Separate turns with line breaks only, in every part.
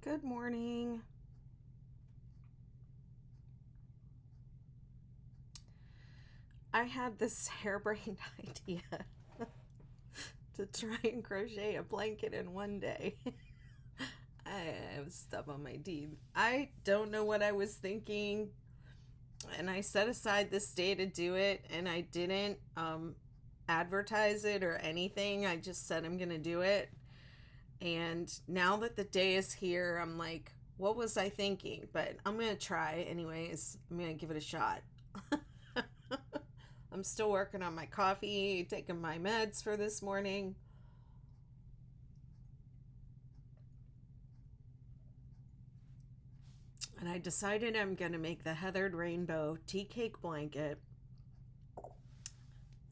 Good morning. I had this harebrained idea to try and crochet a blanket in one day. I have stuff on my teeth. I don't know what I was thinking, and I set aside this day to do it, and I didn't advertise it or anything. I just said I'm gonna do it. And now that the day is here, I'm like, what was I thinking? But I'm gonna try anyways. I'm gonna give it a shot. I'm still working on my coffee, taking my meds for this morning. And I decided I'm going to make the Heathered Rainbow tea cake blanket.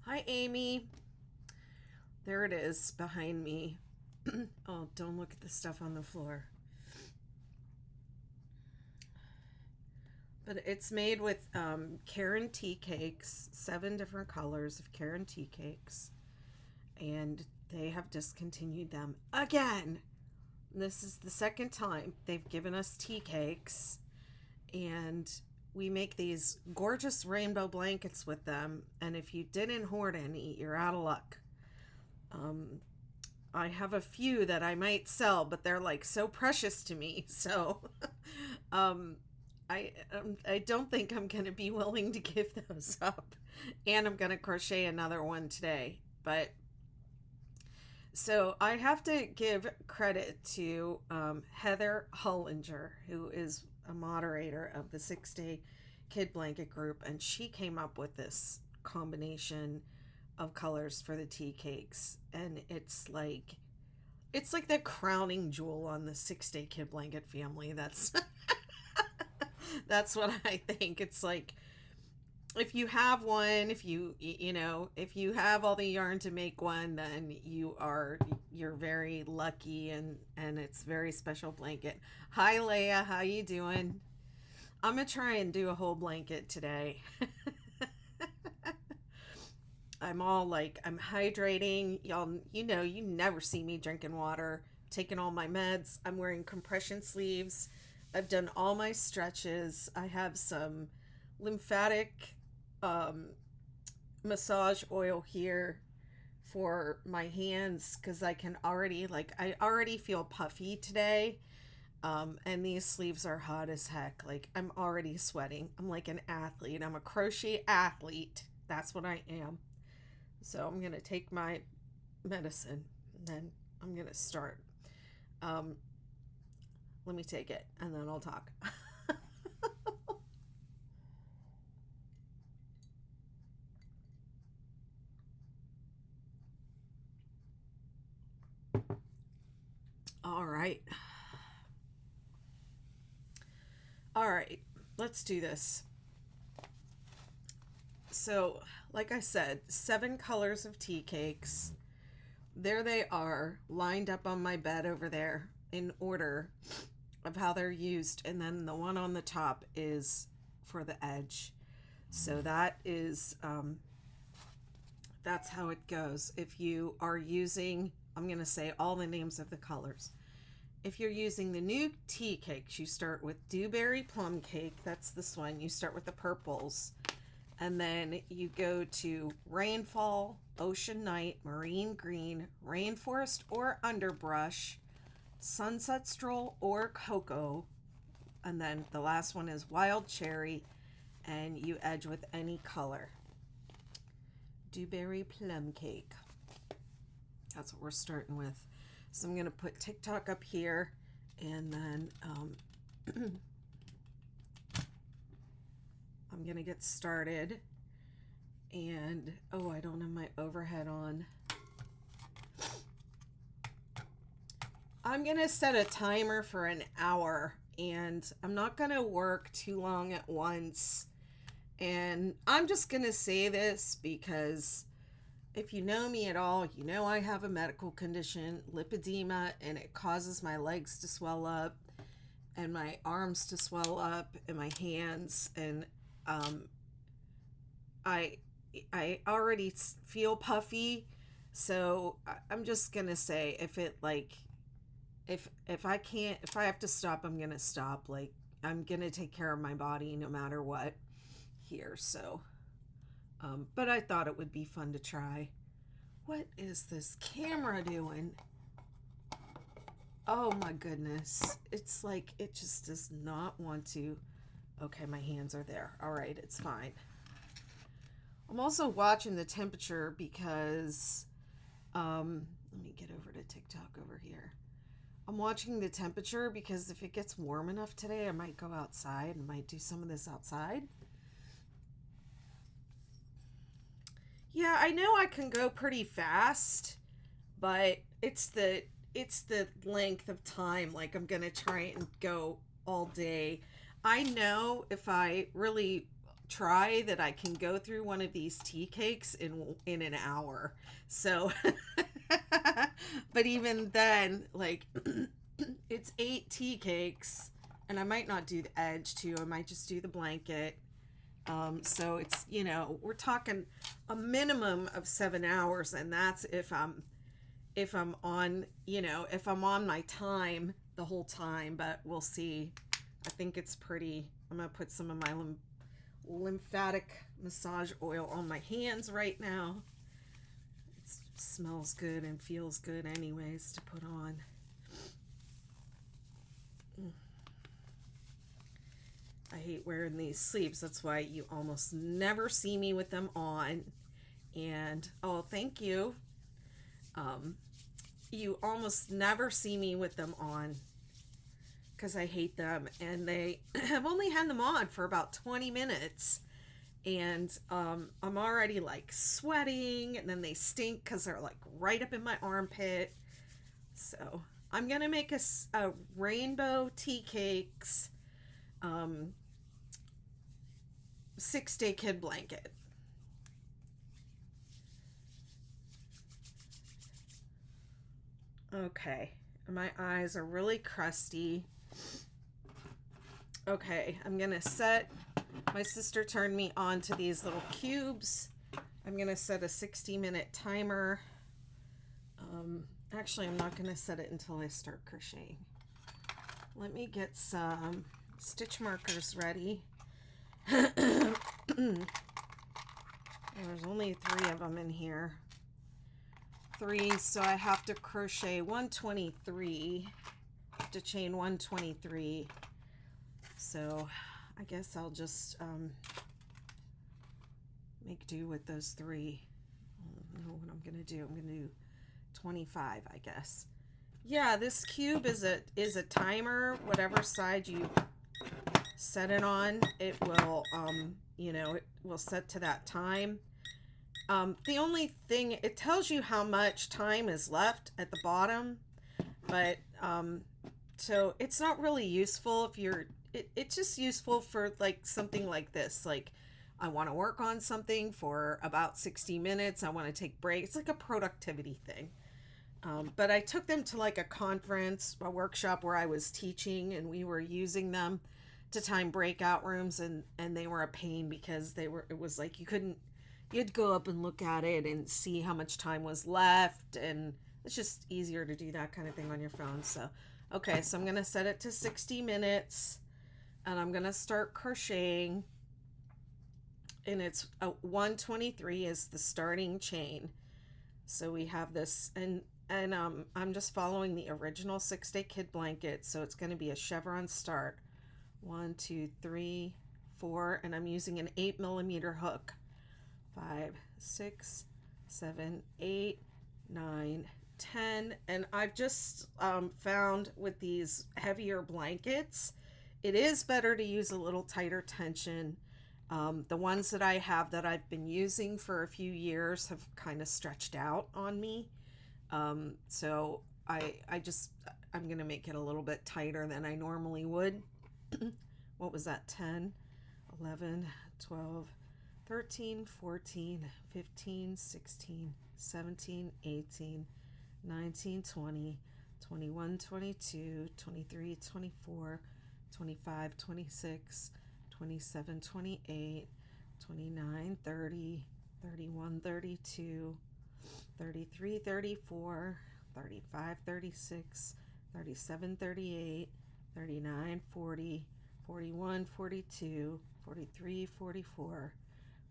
Hi, Amy. There it is behind me. Oh, don't look at the stuff on the floor. But it's made with Karen tea cakes, 7 different colors of Karen tea cakes. And they have discontinued them again. This is the second time they've given us tea cakes, and we make these gorgeous rainbow blankets with them. And if you didn't hoard any, you're out of luck. Um, I have a few that I might sell, but they're like so precious to me. So um, I don't think I'm going to be willing to give those up. And I'm going to crochet another one today. But so I have to give credit to Heather Hollinger, who is a moderator of the 6 Day Kid Blanket Group, and she came up with this combination of colors for the tea cakes, and it's like the crowning jewel on the 6 Day Kid Blanket family. That's what I think. It's like if you have one, if you have all the yarn to make one, then you're very lucky, and it's a very special blanket. Hi, Leah, how you doing? I'm gonna try and do a whole blanket today. I'm all like, I'm hydrating. Y'all, you never see me drinking water, taking all my meds. I'm wearing compression sleeves. I've done all my stretches. I have some lymphatic um, massage oil here for my hands because I already feel puffy today. And these sleeves are hot as heck. Like, I'm already sweating. I'm like an athlete. I'm a crochet athlete. That's what I am. So I'm gonna take my medicine and then I'm gonna start. Um, Let me take it and then I'll talk. All right. All right. Let's do this. So, like I said, 7 colors of tea cakes. There they are, lined up on my bed over there in order of how they're used. And then the one on the top is for the edge. So that's how it goes. If you are using, I'm going to say all the names of the colors. If you're using the new tea cakes, you start with Dewberry Plum Cake. That's this one. You start with the purples. And then you go to Rainfall, Ocean Night, Marine Green, Rainforest or Underbrush, Sunset Stroll or Cocoa. And then the last one is Wild Cherry, and you edge with any color. Dewberry Plum Cake. That's what we're starting with. So I'm going to put TikTok up here, and then I'm going to get started. And, oh, I don't have my overhead on. I'm going to set a timer for an hour, and I'm not going to work too long at once. And I'm just going to say this because if you know me at all, you know I have a medical condition, lipedema, and it causes my legs to swell up and my arms to swell up and my hands. And I I already feel puffy, so I'm just gonna say if it like if I can't, if I have to stop, I'm gonna stop. Like, I'm gonna take care of my body no matter what here. So, but I thought it would be fun to try. What is this camera doing? Oh my goodness. It's like it just does not want to. Okay, my hands are there. All right, it's fine. I'm also watching the temperature because, let me get over to TikTok over here. I'm watching the temperature because if it gets warm enough today, I might go outside and might do some of this outside. Yeah, I know I can go pretty fast, but it's the length of time. Like, I'm gonna try and go all day. I know if I really try that I can go through one of these tea cakes in an hour. So but even then, like it's 8 tea cakes, and I might not do the edge too. I might just do the blanket. So it's, we're talking a minimum of 7 hours, and that's if I'm on, if I'm on my time the whole time, but we'll see. I think it's pretty. I'm going to put some of my lymphatic massage oil on my hands right now. It smells good and feels good anyways to put on. I hate wearing these sleeves. That's why you almost never see me with them on. And, oh, thank you. You almost never see me with them on because I hate them. And I've only had them on for about 20 minutes. And I'm already like sweating, and then they stink because they're like right up in my armpit. So I'm going to make a rainbow tea cakes 6-day kid blanket. Okay, my eyes are really crusty. Okay, I'm gonna set, my sister turned me on to these little cubes. I'm gonna set a 60-minute timer. Actually, I'm not gonna set it until I start crocheting. Let me get some stitch markers ready. There's only 3 of them in here. 3, so I have to crochet 123 to chain 123. So I guess I'll just make do with those 3. I don't know what I'm gonna do. I'm gonna do 25, I guess. Yeah, this cube is a timer. Whatever side you set it on, it will it will set to that time. The only thing, it tells you how much time is left at the bottom, but so it's not really useful if you're, it's just useful for like something like this. Like, I want to work on something for about 60 minutes. I want to take breaks. It's like a productivity thing. But I took them to like a conference, a workshop where I was teaching, and we were using them to time breakout rooms, and they were a pain because it was like you'd go up and look at it and see how much time was left, and it's just easier to do that kind of thing on your phone. So, okay, so I'm going to set it to 60 minutes, and I'm going to start crocheting, and it's 123 is the starting chain. So we have this, and I'm just following the original 6-day kid blanket, so it's going to be a chevron start. 1, 2, 3, 4, and I'm using an 8mm hook. 5, 6, 7, 8, 9, 10, and I've just found with these heavier blankets, it is better to use a little tighter tension. The ones that I have that I've been using for a few years have kind of stretched out on me. So I'm gonna make it a little bit tighter than I normally would. What was that? 10, 11, 12, 13, 14, 15, 16, 17, 18, 19, 20, 21, 22, 23, 24, 25, 26, 27, 28, 29, 30, 31, 32, 33, 34, 35, 36, 37, 38, 39, 40, 41, 42, 43, 44,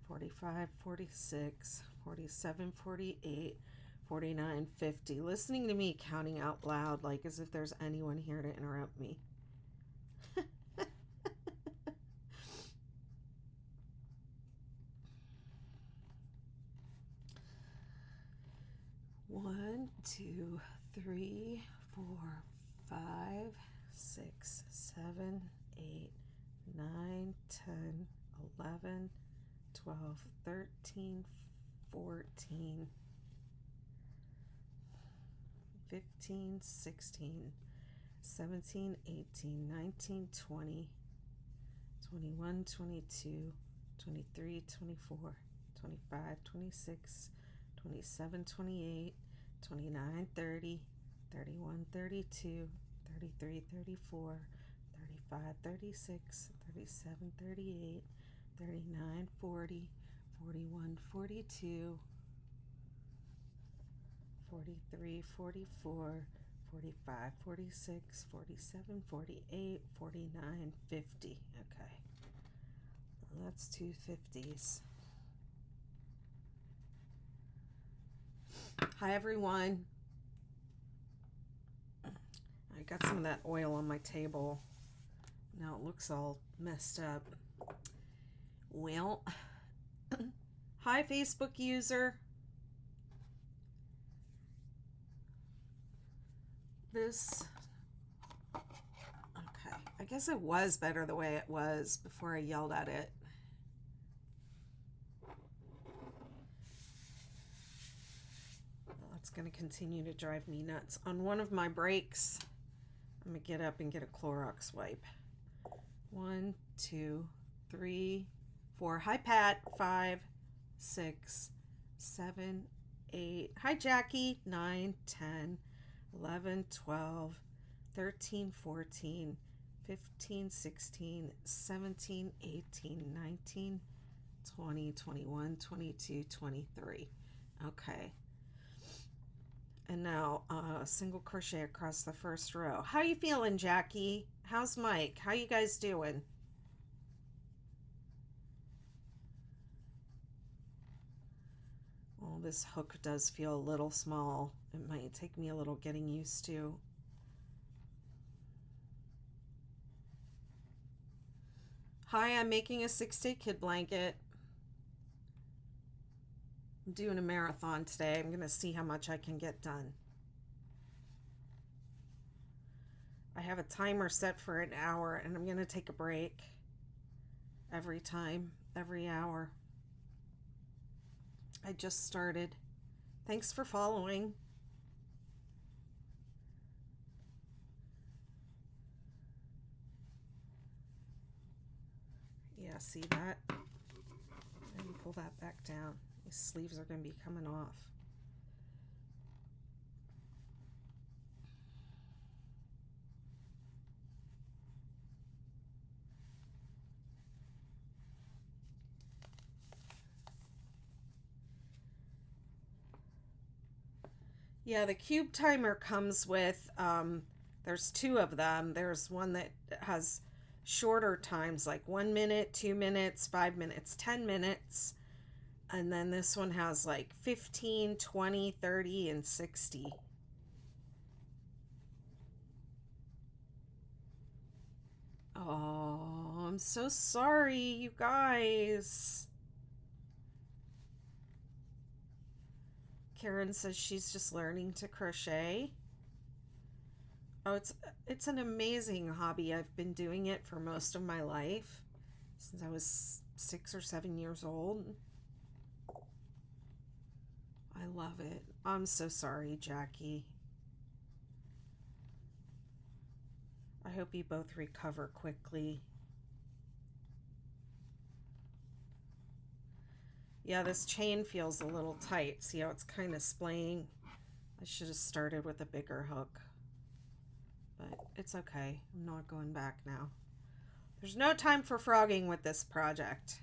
45, 46, 47, 48, 49, 50. Listening to me counting out loud, like as if there's anyone here to interrupt me. 1, 2, 3, 4, 5, 6, 7, 8, 9, 10, 11, 12, 13, 14, 15, 16, 17, 18, 19, 20, 21, 22, 23, 24, 25, 26, 27, 28, 29, 30, 31, 32, 33, 34, 35, 36, 37, 38, 39, 40, 41, 42, 43, 44, 45, 46, 47, 48, 49, 50. Okay. Well, that's 2 50s. Hi everyone. I got some of that oil on my table. Now it looks all messed up. Well, hi Facebook user. Okay, I guess it was better the way it was before I yelled at it. It's going to continue to drive me nuts. On one of my breaks, I'm going to get up and get a Clorox wipe. 1, 2, 3, 4. Hi, Pat. 5, 6, 7, 8. Hi, Jackie. 9, 10, 11, 12, 13, 14, 15, 16, 17, 18, 19, 20, 21, 22, 23. Okay. And now a single crochet across the first row. How you feeling, Jackie? How's Mike? How you guys doing? Well, this hook does feel a little small. It might take me a little getting used to. Hi, I'm making a 6-day kid blanket. I'm doing a marathon today. I'm going to see how much I can get done. I have a timer set for an hour, and I'm going to take a break every hour. I just started. Thanks for following. Yeah, see that? And pull that back down. These sleeves are going to be coming off. Yeah, the cube timer comes with, there's 2 of them. There's one that has shorter times, like 1 minute, 2 minutes, 5 minutes, 10 minutes. And then this one has like 15, 20, 30, and 60. Oh, I'm so sorry, you guys. Karen says she's just learning to crochet. Oh, it's an amazing hobby. I've been doing it for most of my life, since I was 6 or 7 years old. I love it. I'm so sorry, Jackie. I hope you both recover quickly. Yeah, this chain feels a little tight. See how it's kind of splaying? I should have started with a bigger hook. But it's okay. I'm not going back now. There's no time for frogging with this project.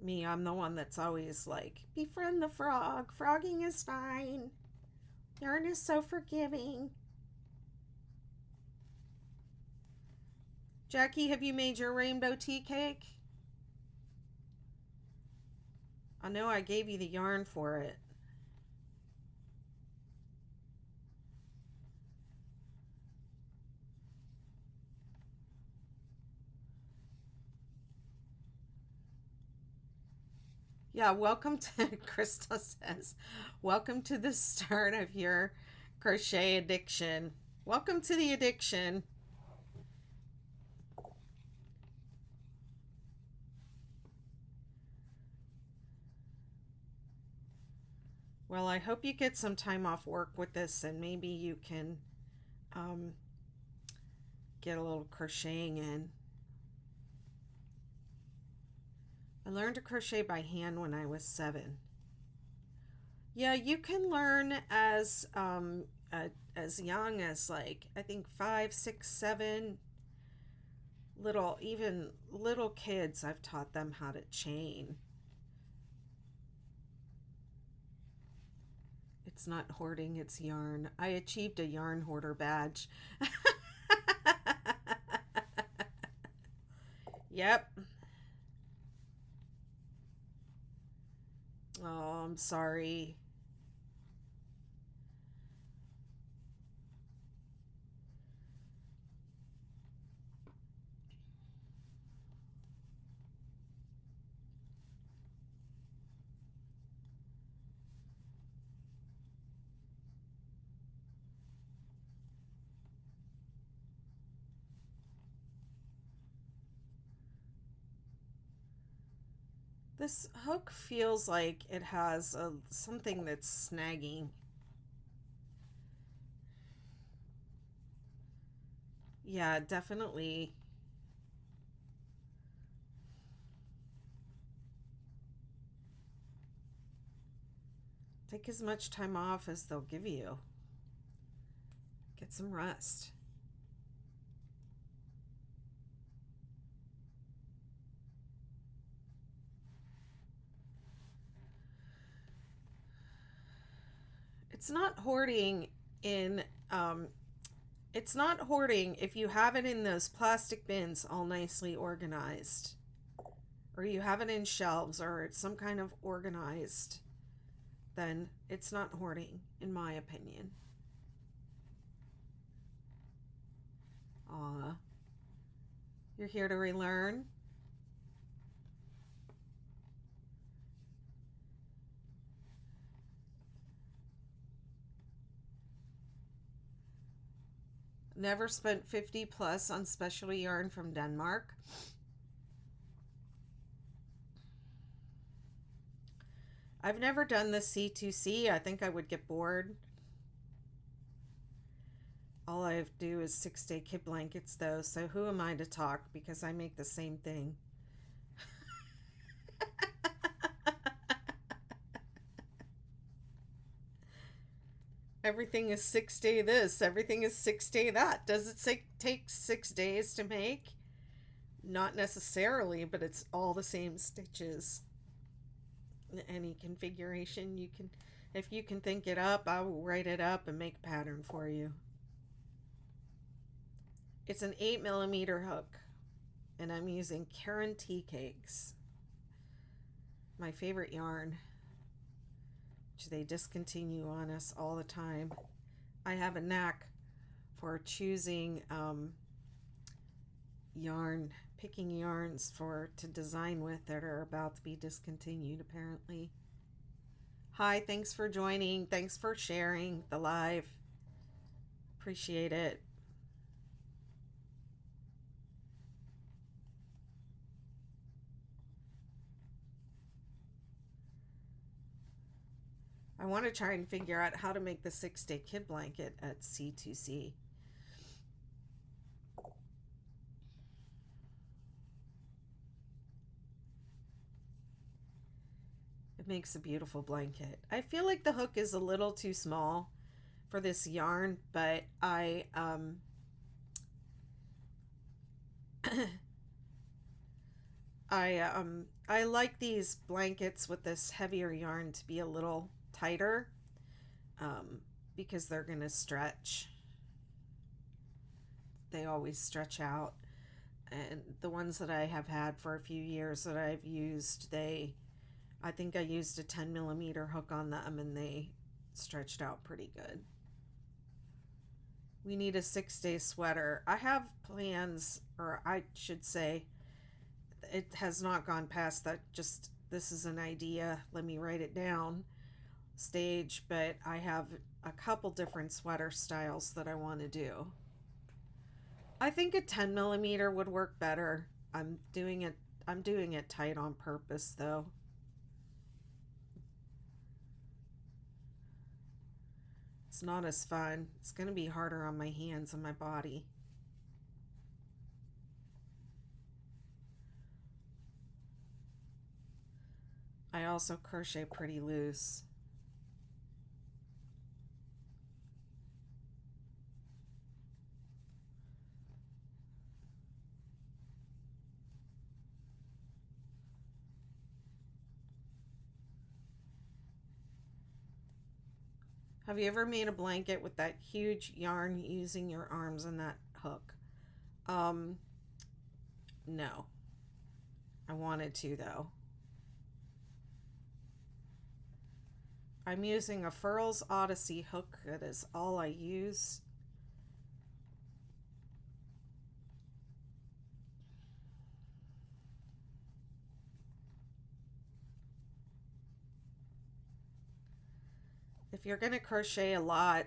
Me, I'm the one that's always like, befriend the frog. Frogging is fine. Yarn is so forgiving. Jackie, have you made your rainbow tea cake? I know I gave you the yarn for it. Yeah, welcome to, Krista says, welcome to the start of your crochet addiction. Welcome to the addiction. Well, I hope you get some time off work with this and maybe you can um, get a little crocheting in. I learned to crochet by hand when I was 7. Yeah, you can learn as young as, like, I think 5, 6, 7. Even little kids, I've taught them how to chain. It's not hoarding, it's yarn. I achieved a yarn hoarder badge. Yep. Oh, I'm sorry. This hook feels like it has something that's snagging. Yeah, definitely. Take as much time off as they'll give you. Get some rest. It's not hoarding in it's not hoarding if you have it in those plastic bins all nicely organized, or you have it in shelves, or it's some kind of organized, then it's not hoarding, in my opinion. Aw. You're here to relearn? Never spent 50 plus on specialty yarn from Denmark. I've never done the C2C. I think I would get bored. All I have to do is 6-day kid blankets, though, so who am I to talk, because I make the same thing. Everything is 6-day this, everything is 6-day that. Does it take 6 days to make? Not necessarily, but it's all the same stitches. Any configuration you can, if you can think it up, I will write it up and make a pattern for you. It's an 8mm hook, and I'm using Karen Tea Cakes, my favorite yarn, which they discontinue on us all the time. I have a knack for choosing picking yarns to design with that are about to be discontinued, apparently. Hi, thanks for joining. Thanks for sharing the live. Appreciate it. I want to try and figure out how to make the 6-day kid blanket at C2C. It makes a beautiful blanket. I feel like the hook is a little too small for this yarn, but I like these blankets with this heavier yarn to be a little tighter, because they're gonna stretch. They always stretch out, and the ones that I have had for a few years that I've used, I think I used a 10 millimeter hook on them and they stretched out pretty good. We need a 6-day sweater. I have plans, or I should say, it has not gone past that. Just this is an idea. Let me write it down. Stage, but I have a couple different sweater styles that I want to do. I think a 10 millimeter would work better. I'm doing it tight on purpose though. It's not as fun. It's going to be harder on my hands and my body. I also crochet pretty loose. Have you ever made a blanket with that huge yarn using your arms and that hook? No. I wanted to though. I'm using a Furls Odyssey hook. That is all I use. If you're going to crochet a lot,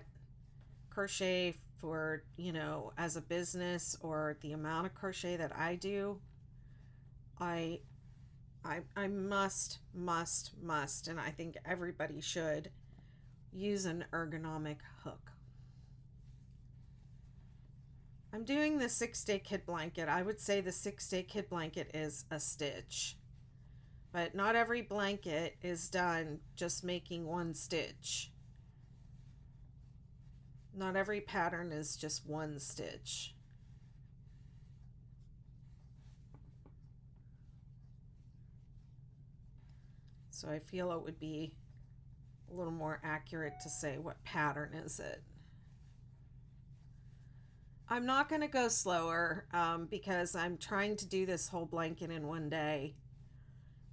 crochet for, as a business or the amount of crochet that I do, I must, and I think everybody should use an ergonomic hook. I'm doing the 6-day kit blanket. I would say the 6-day kit blanket is a stitch, but not every blanket is done just making one stitch. Not every pattern is just one stitch. So I feel it would be a little more accurate to say what pattern is it. I'm not going to go slower because I'm trying to do this whole blanket in one day.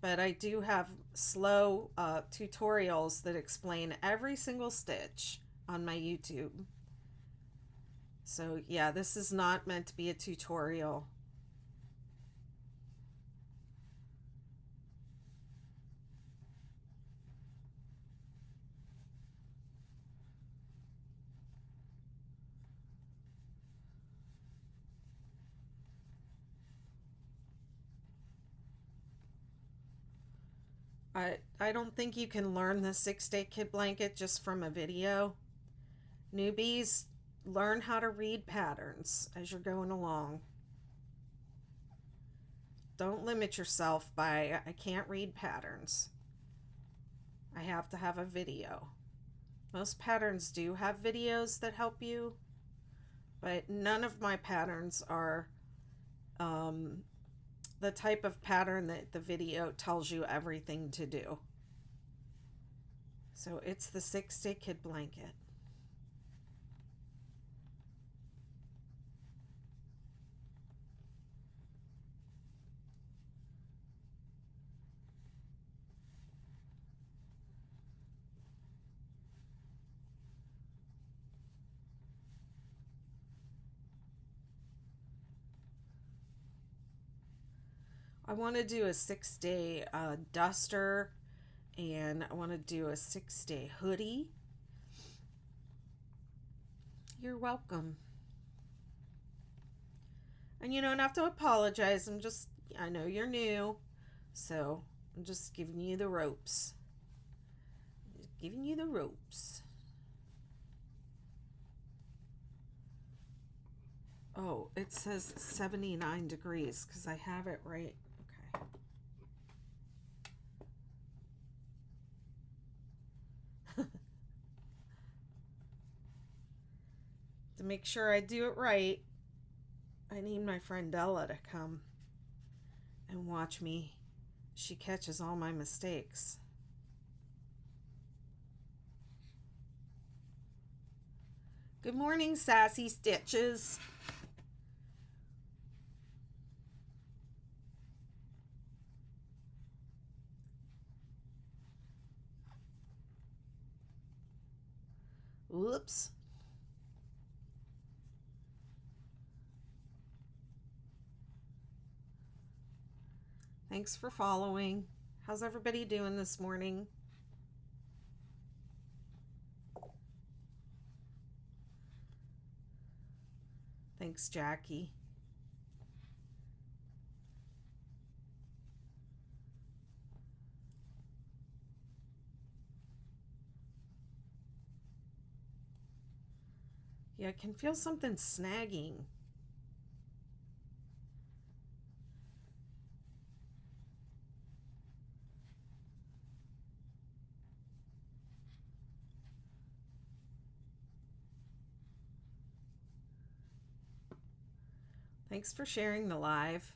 But I do have slow tutorials that explain every single stitch on my YouTube. So yeah, this is not meant to be a tutorial. I don't think you can learn the 6-day kit blanket just from a video. Newbies, learn how to read patterns as you're going along. Don't limit yourself by, I can't read patterns. I have to have a video. Most patterns do have videos that help you, but none of my patterns are the type of pattern that the video tells you everything to do. So it's the 6-day kit blanket. I want to do a 6-day duster, and I want to do a 6-day hoodie. You're welcome. And you don't have to apologize. I know you're new, so I'm just giving you the ropes. Giving you the ropes. Oh, it says 79 degrees because I have it right. Okay. To make sure I do it right, I need my friend Della to come and watch me. She catches all my mistakes. Good morning, Sassy Stitches. Oops. Thanks for following. How's everybody doing this morning? Thanks, Jackie. Yeah, I can feel something snagging. Thanks for sharing the live.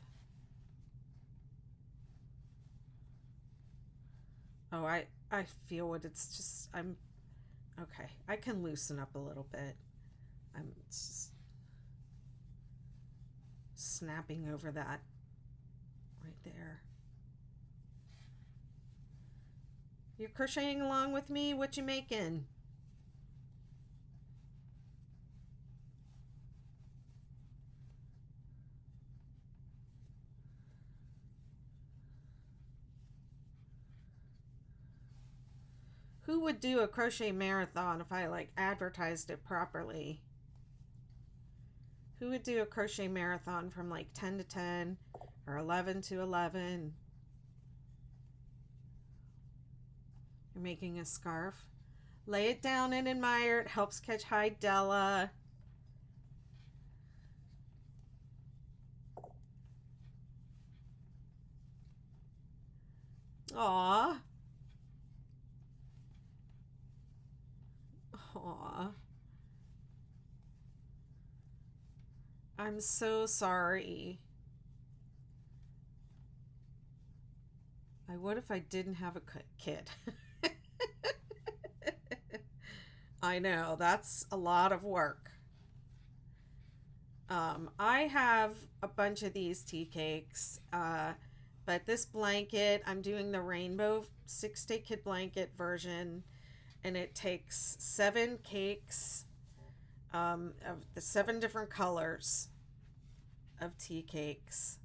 Oh, I feel what it's just, I'm okay. I can loosen up a little bit. I'm just snapping over that right there. You're crocheting along with me? What you making? Who would do a crochet marathon if I like advertised it properly? Who would do a crochet marathon from like 10 to 10 or 11 to 11? You're making a scarf. Lay it down and admire. It helps catch high Della. Aw. Aw. I'm so sorry. I would if I didn't have a kid. I know, that's a lot of work. I have a bunch of these tea cakes, but this blanket, I'm doing the rainbow 6-day kit blanket version, and it takes 7 cakes of the 7 different colors of tea cakes.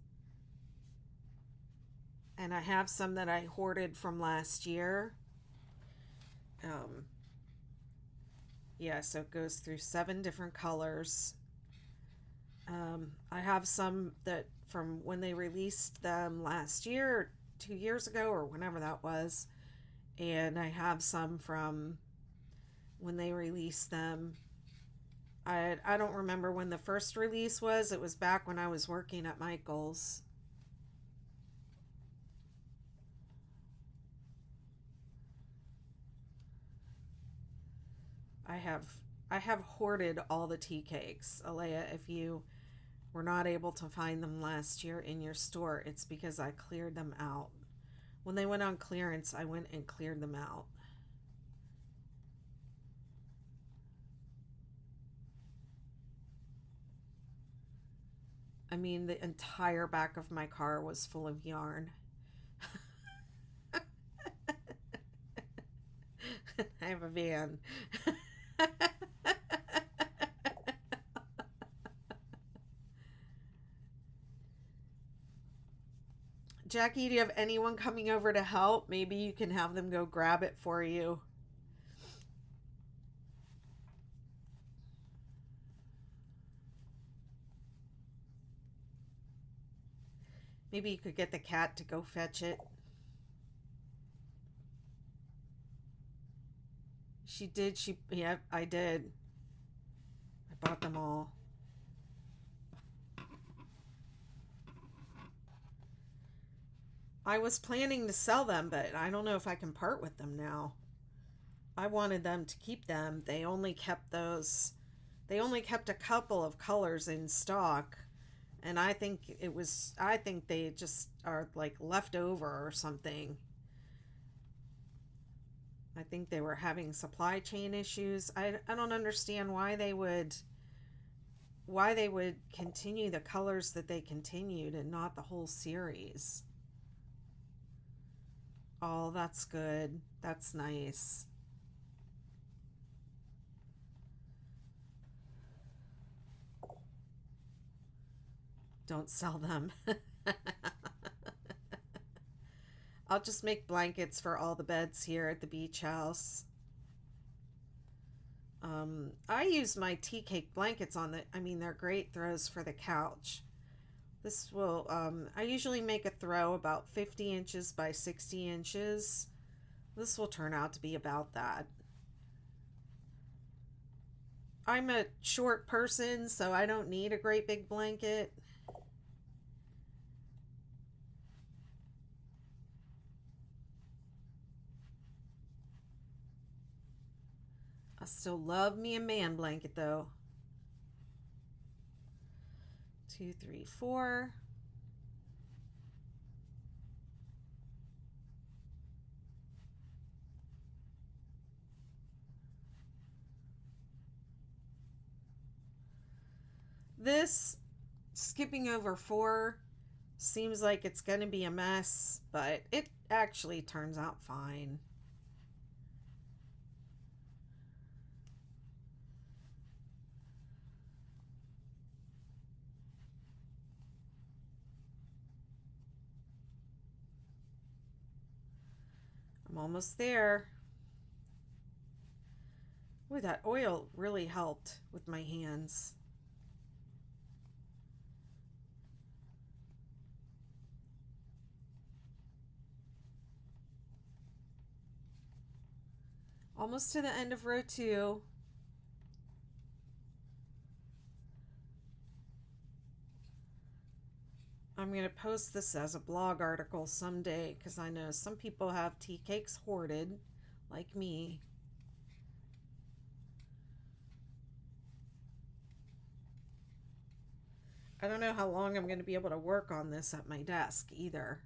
And I have some that I hoarded from last year. Yeah, so it goes through 7 different colors. I have some that from when they released them last year, or 2 years ago, or whenever that was. And I have some from when they released them. I don't remember when the first release was. It was back when I was working at Michael's. I have hoarded all the tea cakes. Alea, if you were not able to find them last year in your store, it's because I cleared them out. When they went on clearance, I went and cleared them out. I mean, the entire back of my car was full of yarn. I have a van. Jackie, do you have anyone coming over to help? Maybe you can have them go grab it for you. Maybe you could get the cat to go fetch it. She did. Yeah, I did. I bought them all. I was planning to sell them, but I don't know if I can part with them now. I wanted them to keep them. They only kept those. They only kept a couple of colors in stock, and I think they just are like left over or something. I think they were having supply chain issues. I don't understand why they would continue the colors that they continued and not the whole series. Oh, that's good. That's nice. Don't sell them. I'll just make blankets for all the beds here at the beach house. I use my tea cake blankets on the, I mean, they're great throws for the couch. This will, I usually make a throw about 50 inches by 60 inches. This will turn out to be about that. I'm a short person, so I don't need a great big blanket. I still love me a man blanket though. 2, 3, 4. This skipping over 4 seems like it's going to be a mess, but it actually turns out fine. I'm almost there. Ooh, that oil really helped with my hands. Almost to the end of row 2. I'm going to post this as a blog article someday because I know some people have tea cakes hoarded, like me. I don't know how long I'm going to be able to work on this at my desk either.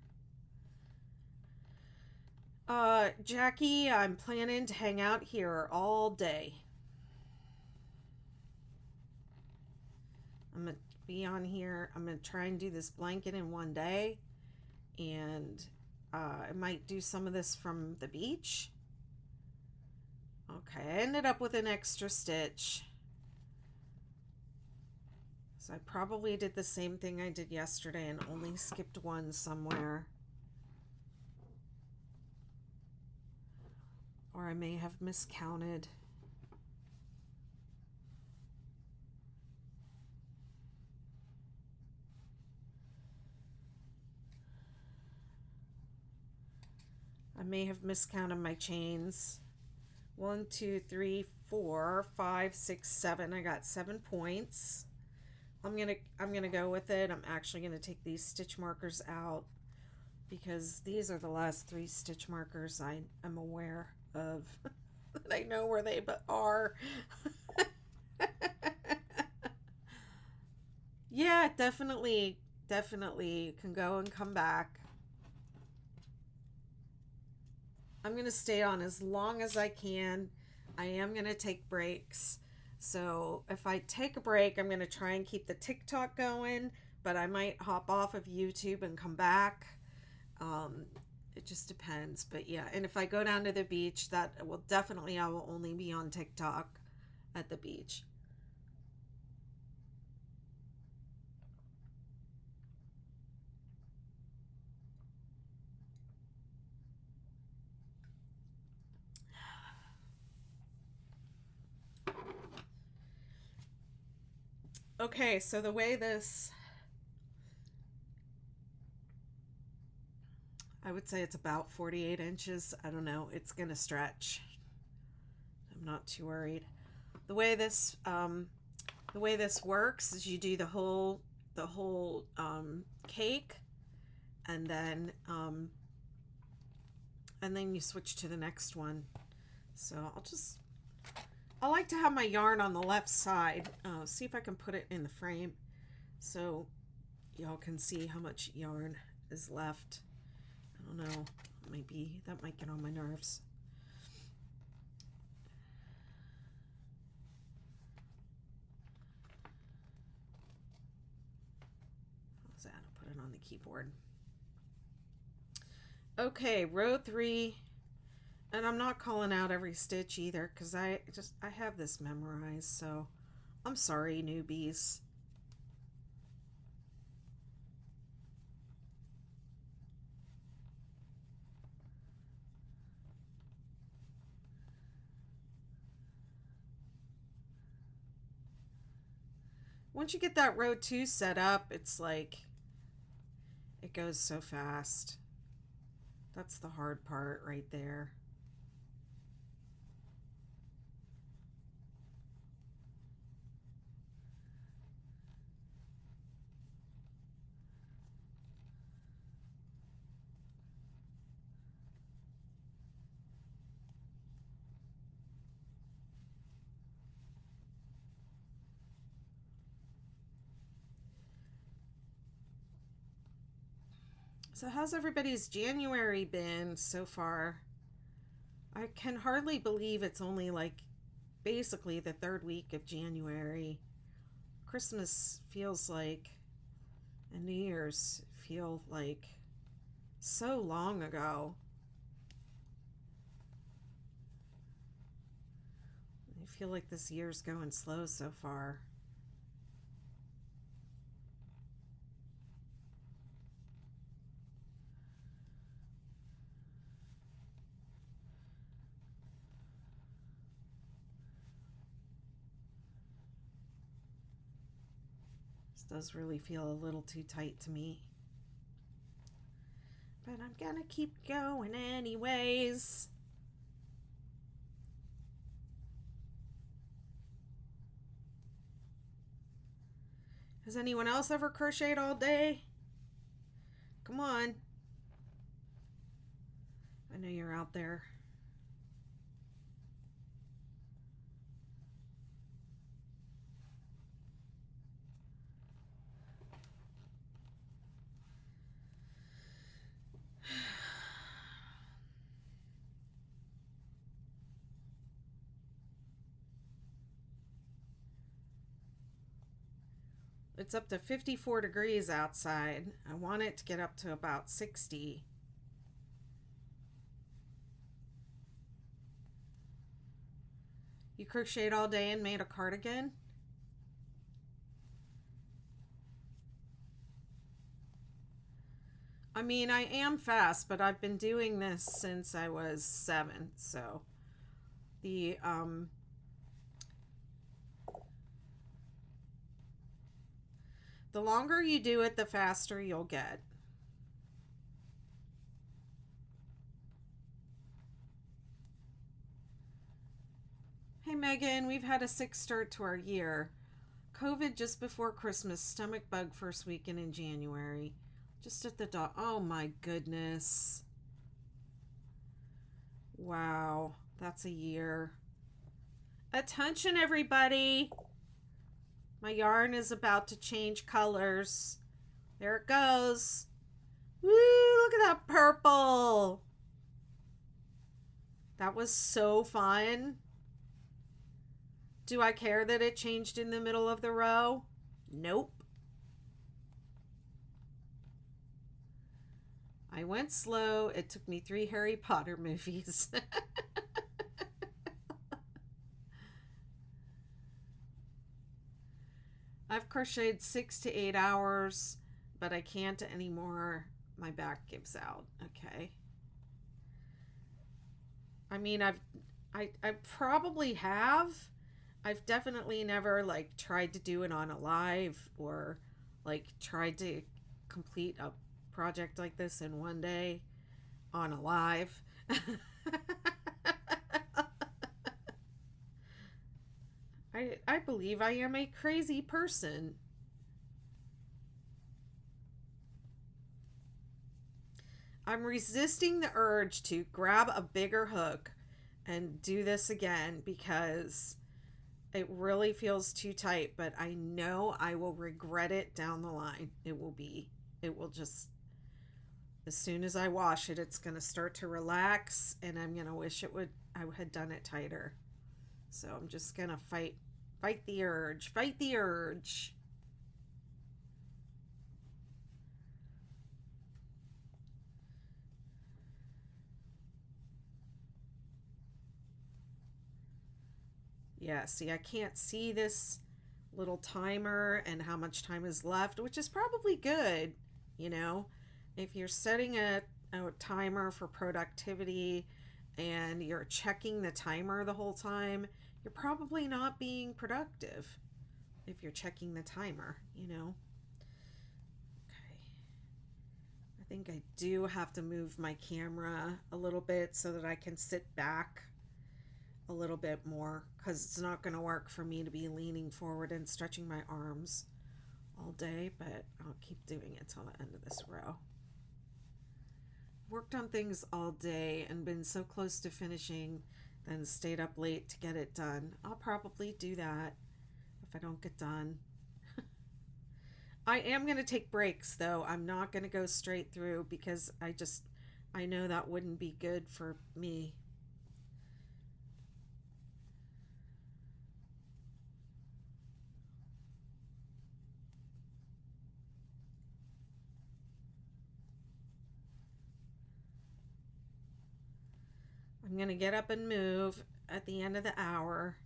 Jackie, I'm planning to hang out here all day. I'm going to be on here. I'm going to try and do this blanket in one day. And I might do some of this from the beach. Okay, I ended up with an extra stitch. So I probably did the same thing I did yesterday and only skipped one somewhere. Or I may have miscounted. I may have miscounted my chains. 1, 2, 3, 4, 5, 6, 7. I got 7 points. I'm gonna go with it. I'm actually gonna take these stitch markers out because these are the last 3 stitch markers I am aware of. I know where they are. Yeah, definitely can go and come back. I'm going to stay on as long as I can. I am going to take breaks. So if I take a break, I'm going to try and keep the TikTok going, but I might hop off of YouTube and come back. It just depends. But yeah, and if I go down to the beach, that will definitely, I will only be on TikTok at the beach. Okay, so the way this, I would say it's about 48 inches. I don't know. It's going to stretch. I'm not too worried. The way this works is you do the whole cake, and then you switch to the next one. So I like to have my yarn on the left side. See if I can put it in the frame so y'all can see how much yarn is left. I don't know, maybe that might get on my nerves. How's that? I'll put it on the keyboard. Okay, row 3. And I'm not calling out every stitch either because I have this memorized, so I'm sorry, newbies. once you get that row 2 set up, it's like it goes so fast. That's the hard part right there. So how's everybody's January been so far? I can hardly believe it's only like basically the third week of January. Christmas feels like, and New Year's feel like so long ago. I feel like this year's going slow so far. This does really feel a little too tight to me. But I'm gonna keep going anyways. Has anyone else ever crocheted all day? Come on. I know you're out there. It's up to 54 degrees outside. I want it to get up to about 60. You crocheted all day and made a cardigan? I mean, I am fast, but I've been doing this since I was 7, so the longer you do it, the faster you'll get. Hey Megan, we've had a sick start to our year. COVID just before Christmas, stomach bug first weekend in January. Just at the dog. Oh my goodness. Wow, that's a year. Attention everybody. My yarn is about to change colors. There it goes. Woo, look at that purple. That was so fun. Do I care that it changed in the middle of the row? Nope. I went slow. It took me 3 Harry Potter movies. I've crocheted 6 to 8 hours, but I can't anymore. My back gives out. Okay. I mean, I probably have. I've definitely never like tried to do it on a live or like tried to complete a project like this in one day on a live. I believe I am a crazy person. I'm resisting the urge to grab a bigger hook and do this again because it really feels too tight, but I know I will regret it down the line. It will just, as soon as I wash it, it's going to start to relax and I'm going to wish I had done it tighter. So I'm just going to fight the urge, fight the urge. Yeah, see, I can't see this little timer and how much time is left, which is probably good, you know. If you're setting a timer for productivity and you're checking the timer the whole time, you're probably not being productive. if you're checking the timer, you know. Okay. I think I do have to move my camera a little bit so that I can sit back a little bit more, because it's not going to work for me to be leaning forward and stretching my arms all day, but I'll keep doing it till the end of this row. Worked on things all day and been so close to finishing, then stayed up late to get it done. I'll probably do that if I don't get done. I am going to take breaks though. I'm not going to go straight through because I know that wouldn't be good for me. I'm going to get up and move at the end of the hour,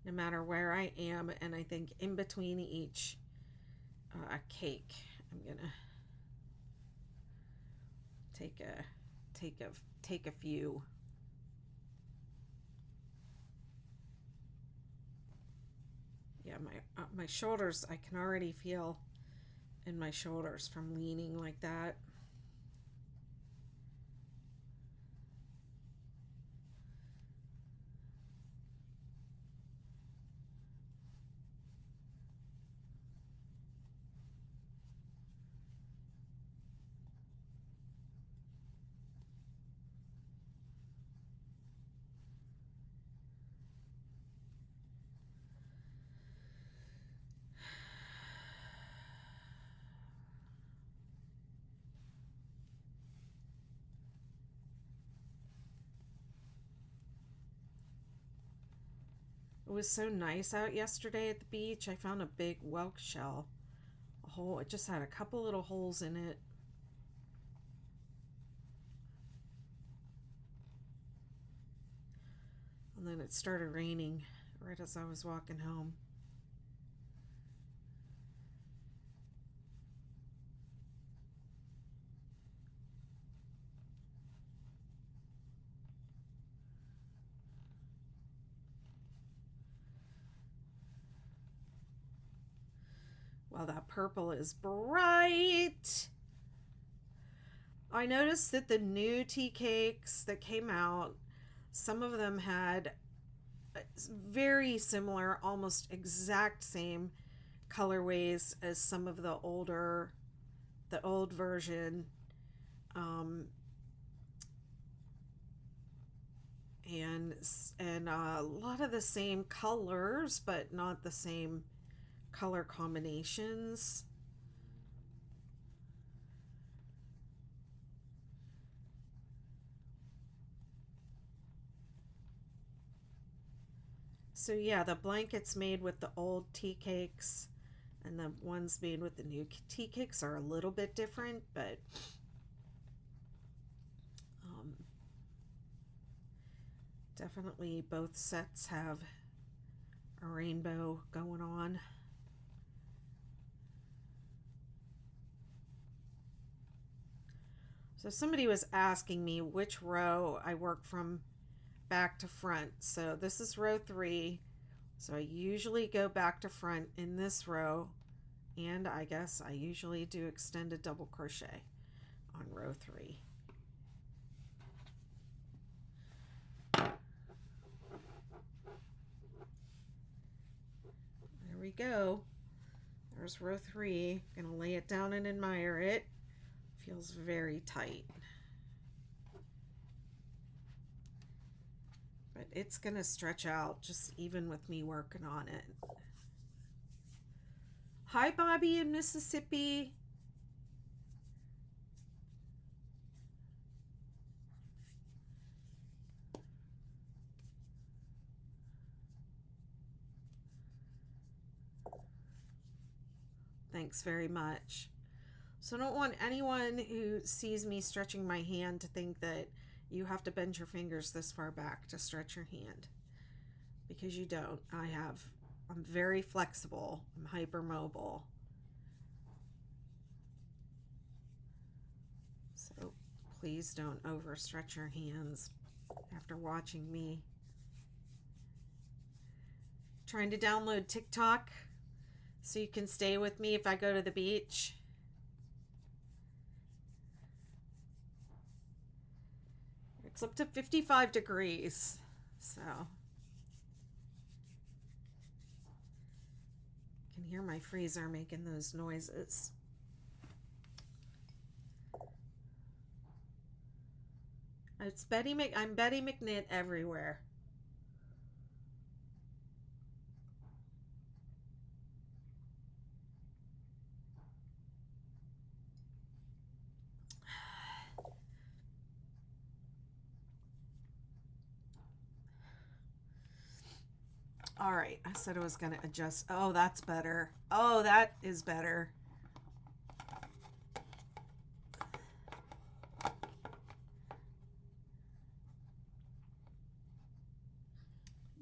no matter where I am, and I think in between each cake, I'm going to take a few. Yeah, my shoulders, I can already feel in my shoulders from leaning like that. It was so nice out yesterday at the beach. I found a big whelk shell. It just had a couple little holes in it. And then it started raining right as I was walking home. Well, that purple is bright. I noticed that the new tea cakes that came out, some of them had very similar, almost exact same colorways as some of the old version. And a lot of the same colors, but not the same color combinations. So yeah, the blankets made with the old tea cakes and the ones made with the new tea cakes are a little bit different, but definitely both sets have a rainbow going on. So somebody was asking me which row I work from back to front. So this is row 3. So I usually go back to front in this row, and I guess I usually do extended double crochet on row 3. There we go. There's row 3. Gonna lay it down and admire it. Feels very tight. But it's gonna stretch out just even with me working on it. Hi, Bobby in Mississippi. Thanks very much. So I don't want anyone who sees me stretching my hand to think that you have to bend your fingers this far back to stretch your hand, because you don't. I'm very flexible. I'm hypermobile. So please don't overstretch your hands after watching me. Trying to download TikTok. so you can stay with me if I go to the beach. It's up to 55 degrees. So I can hear my freezer making those noises. I'm Betty McKnit everywhere. All right, I said I was going to adjust. Oh, that's better. Oh, that is better.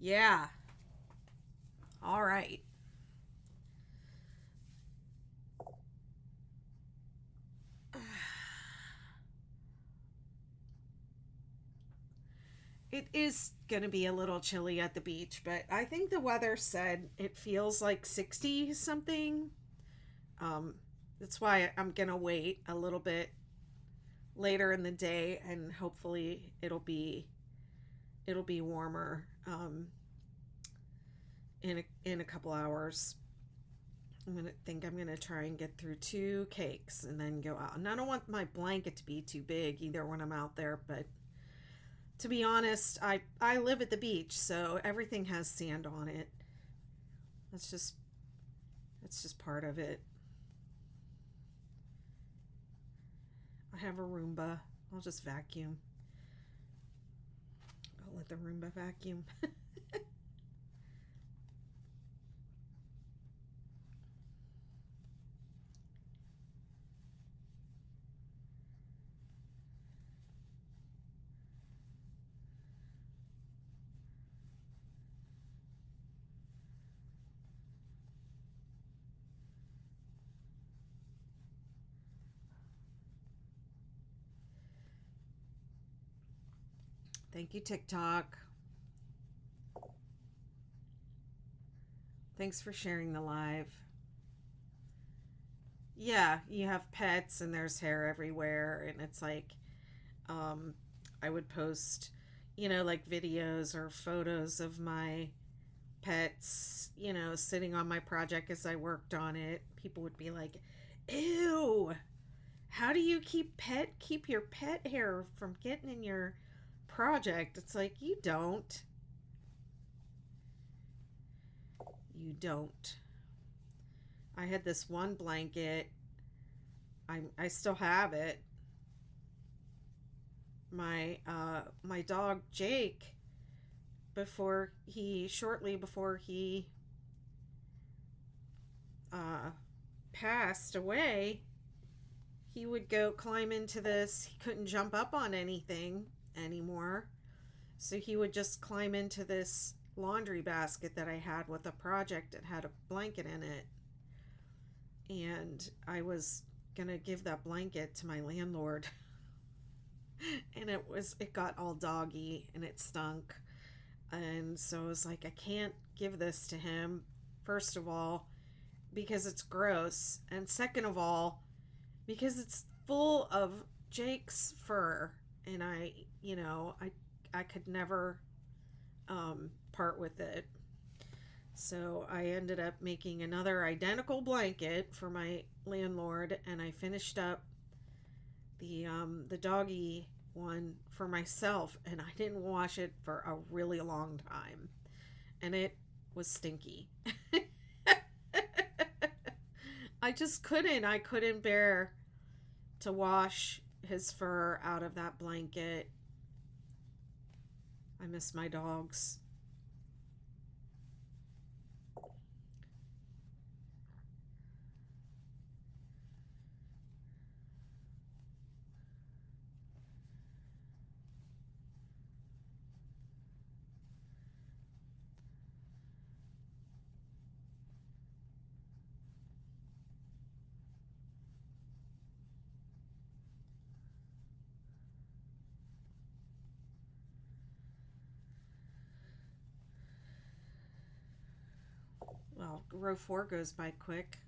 Yeah. All right. It is going to be a little chilly at the beach, but I think the weather said it feels like 60 something. Um, that's why I'm going to wait a little bit later in the day, and hopefully it'll be warmer in a couple hours. I'm gonna try and get through 2 cakes and then go out. And I don't want my blanket to be too big either when I'm out there, but to be honest, I live at the beach, so everything has sand on it. That's just part of it. I have a Roomba. I'll just vacuum. I'll let the Roomba vacuum. Thank you, TikTok. Thanks for sharing the live. Yeah, you have pets and there's hair everywhere, and it's like, um, I would post, like videos or photos of my pets, sitting on my project as I worked on it. People would be like, "Ew, how do you keep your pet hair from getting in your project?" It's like, you don't. You don't. I had this one blanket. I still have it. My dog Jake, shortly before he uh passed away, he would go climb into this. He couldn't jump up on anything anymore. So he would just climb into this laundry basket that I had with a project that had a blanket in it. And I was going to give that blanket to my landlord. And it got all doggy and it stunk. And so I was like, I can't give this to him. First of all, because it's gross, and second of all, because it's full of Jake's fur, and I could never part with it. So I ended up making another identical blanket for my landlord, and I finished up the doggy one for myself, and I didn't wash it for a really long time, and it was stinky. I couldn't bear to wash his fur out of that blanket. I miss my dogs. Wow, row 4 goes by quick.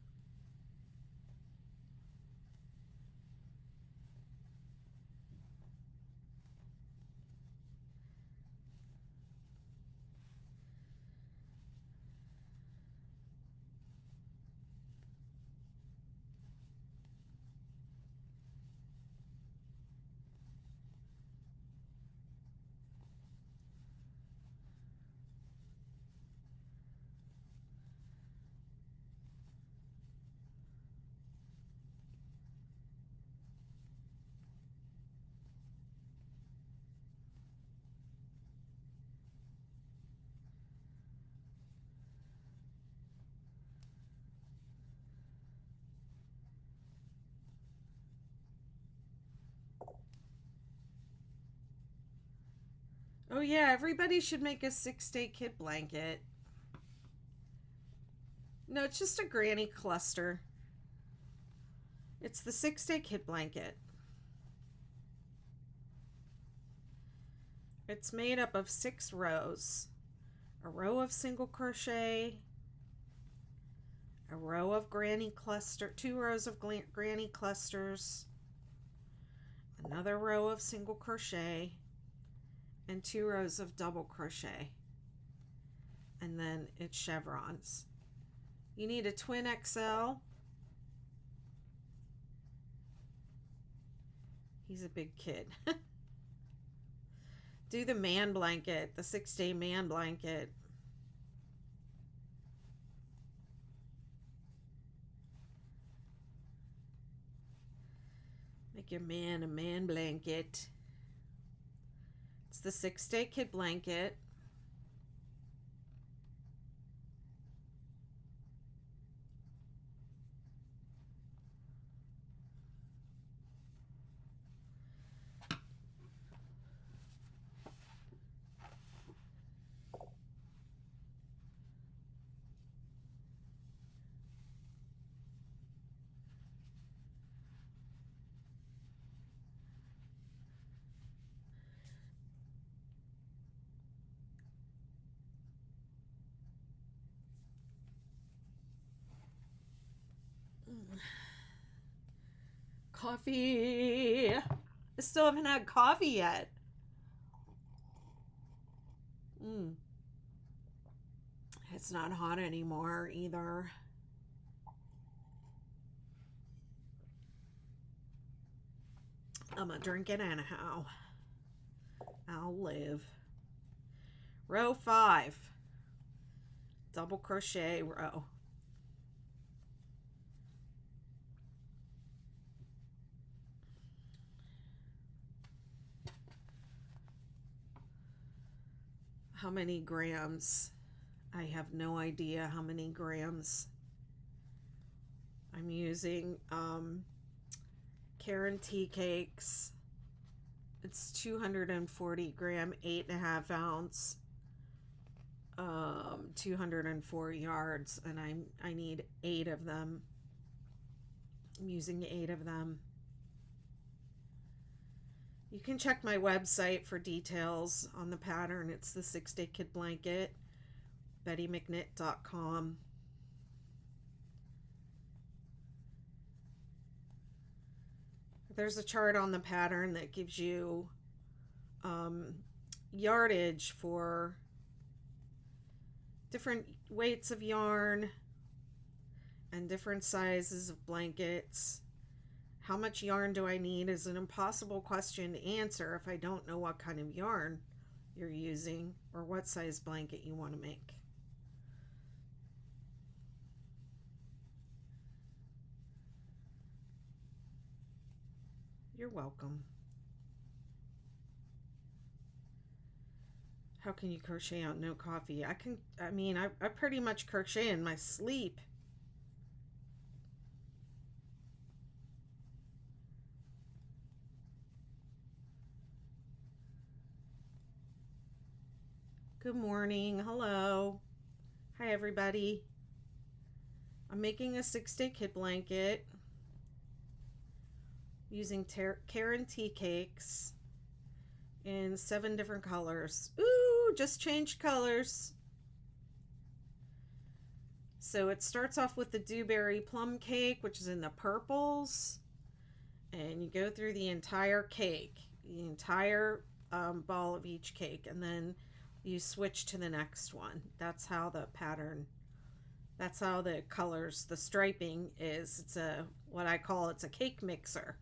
Oh yeah, everybody should make a 6-day kit blanket. No, it's just a granny cluster. It's the 6-day kit blanket. It's made up of 6 rows. A row of single crochet, a row of granny cluster, 2 rows of granny clusters, another row of single crochet, and 2 rows of double crochet. And then it's chevrons. You need a twin XL. He's a big kid. Do the man blanket, the 6-day man blanket. Make your man a man blanket. It's the 6-day kid blanket. Coffee. I still haven't had coffee yet. It's not hot anymore either. I'm gonna drink it anyhow. I'll live. Row 5. Double crochet row. How many grams? I have no idea how many grams. I'm using Karen tea cakes. It's 240 gram, 8.5 ounce, 204 yards, and I need 8 of them. I'm using 8 of them. You can check my website for details on the pattern. It's the 6-day kid blanket, bettymcknit.com. There's a chart on the pattern that gives you yardage for different weights of yarn and different sizes of blankets. How much yarn do I need is an impossible question to answer if I don't know what kind of yarn you're using or what size blanket you want to make. You're welcome. How can you crochet out no coffee? I pretty much crochet in my sleep. Good morning. Hello. Hi, everybody. I'm making a 6-day kit blanket using Karen tea cakes in 7 different colors. Ooh, just changed colors. So it starts off with the dewberry plum cake, which is in the purples, and you go through the entire cake, the entire ball of each cake, and then you switch to the next one. That's how the pattern, that's how the colors, the striping is. It's a, what I call, it's a cake mixer.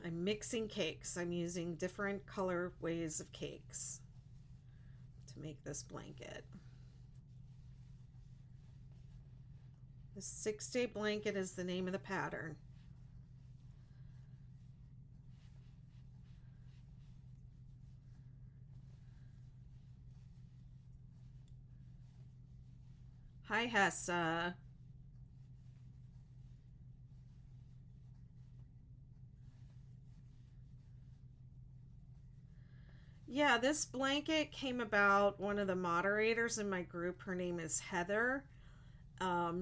I'm mixing cakes. I'm using different color ways of cakes to make this blanket. The 6-day blanket is the name of the pattern. Hi, Hessa. Yeah, this blanket came about, one of the moderators in my group, her name is Heather.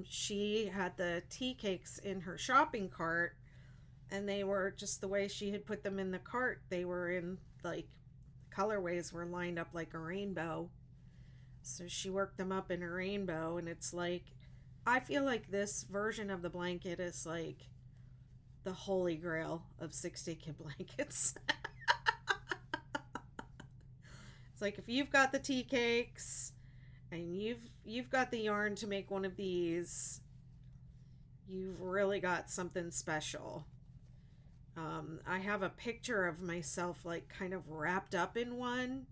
She had the tea cakes in her shopping cart, and they were just the way she had put them in the cart. They were in, like, colorways were lined up like a rainbow. So she worked them up in a rainbow, and it's like, I feel like this version of the blanket is like the holy grail of 6-day kid blankets. It's like, if you've got the tea cakes and you've got the yarn to make one of these, you've really got something special. I have a picture of myself like kind of wrapped up in one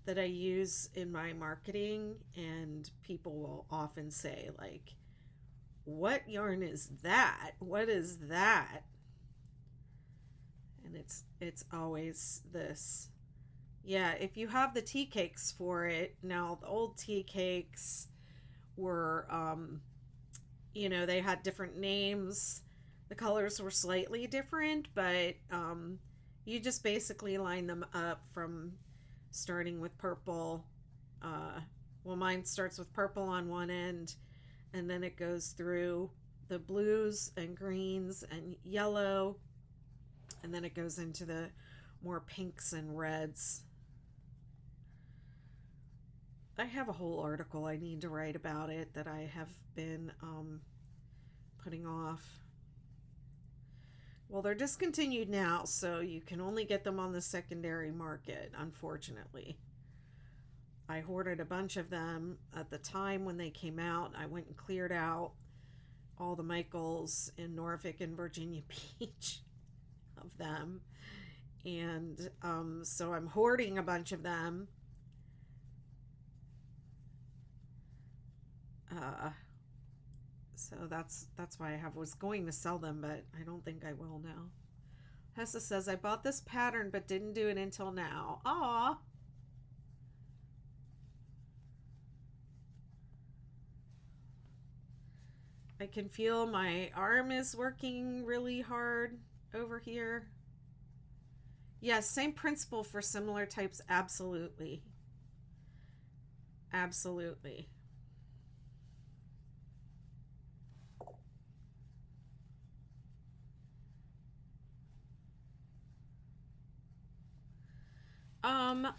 that I use in my marketing, and people will often say like, what yarn is that? What is that? And it's always this. Yeah, if you have the tea cakes for it. Now, the old tea cakes were, they had different names. The colors were slightly different, but you just basically line them up from starting with purple. Well, mine starts with purple on one end, and then it goes through the blues and greens and yellow, and then it goes into the more pinks and reds. I have a whole article I need to write about it that I have been putting off. Well, they're discontinued now, so you can only get them on the secondary market, unfortunately. I hoarded a bunch of them at the time when they came out. I went and cleared out all the Michaels in Norfolk and Virginia Beach of them. And so I'm hoarding a bunch of them. So that's why was going to sell them, but I don't think I will now. Hessa says, I bought this pattern but didn't do it until now. Aw. I can feel my arm is working really hard over here. Yes, same principle for similar types. Absolutely. Absolutely.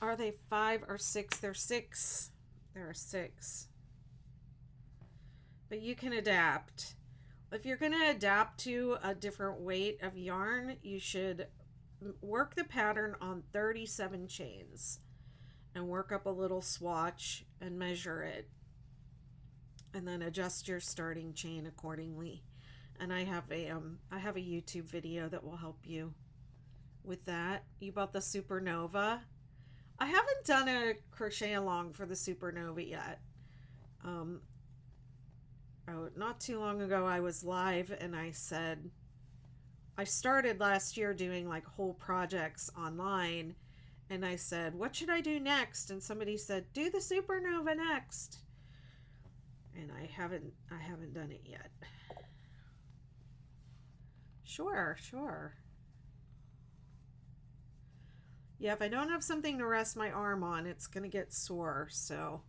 Are they 5 or 6? They're 6. There are 6. But you can adapt. If you're going to adapt to a different weight of yarn, you should work the pattern on 37 chains and work up a little swatch and measure it, and then adjust your starting chain accordingly. And I have a YouTube video that will help you with that. You bought the Supernova. I haven't done a crochet along for the Supernova yet. Not too long ago I was live and I said, I started last year doing like whole projects online, and I said, what should I do next? And somebody said, do the Supernova next. And I haven't done it yet. Sure. Yeah, if I don't have something to rest my arm on, it's going to get sore. So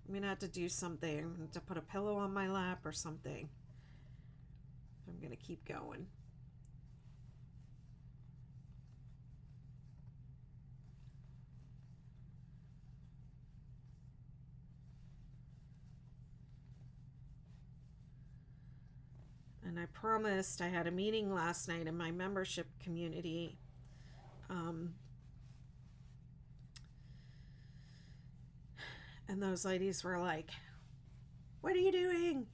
I'm going to have to do something. I'm going to have to put a pillow on my lap or something. I'm going to keep going. I promised, I had a meeting last night in my membership community. And those ladies were like, "What are you doing?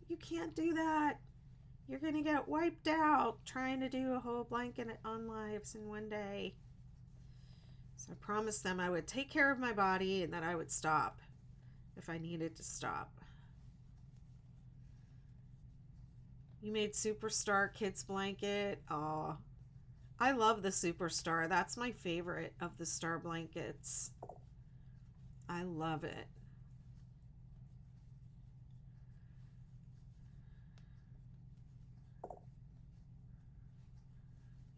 You can't do that. You're going to get wiped out trying to do a whole blanket on lives in one day." So I promised them I would take care of my body and that I would stop if I needed to stop. You made Superstar Kids Blanket. Aw. I love the Superstar. That's my favorite of the star blankets. I love it.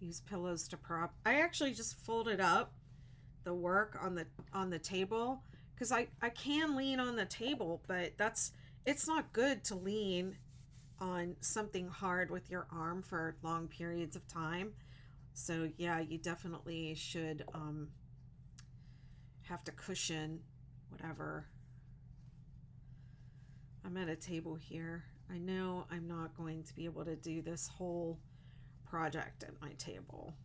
Use pillows to prop. I actually just folded up the work on the table because I can lean on the table, but it's not good to lean on something hard with your arm for long periods of time. So yeah, you definitely should have to cushion whatever. I'm at a table here. I know I'm not going to be able to do this whole project at my table.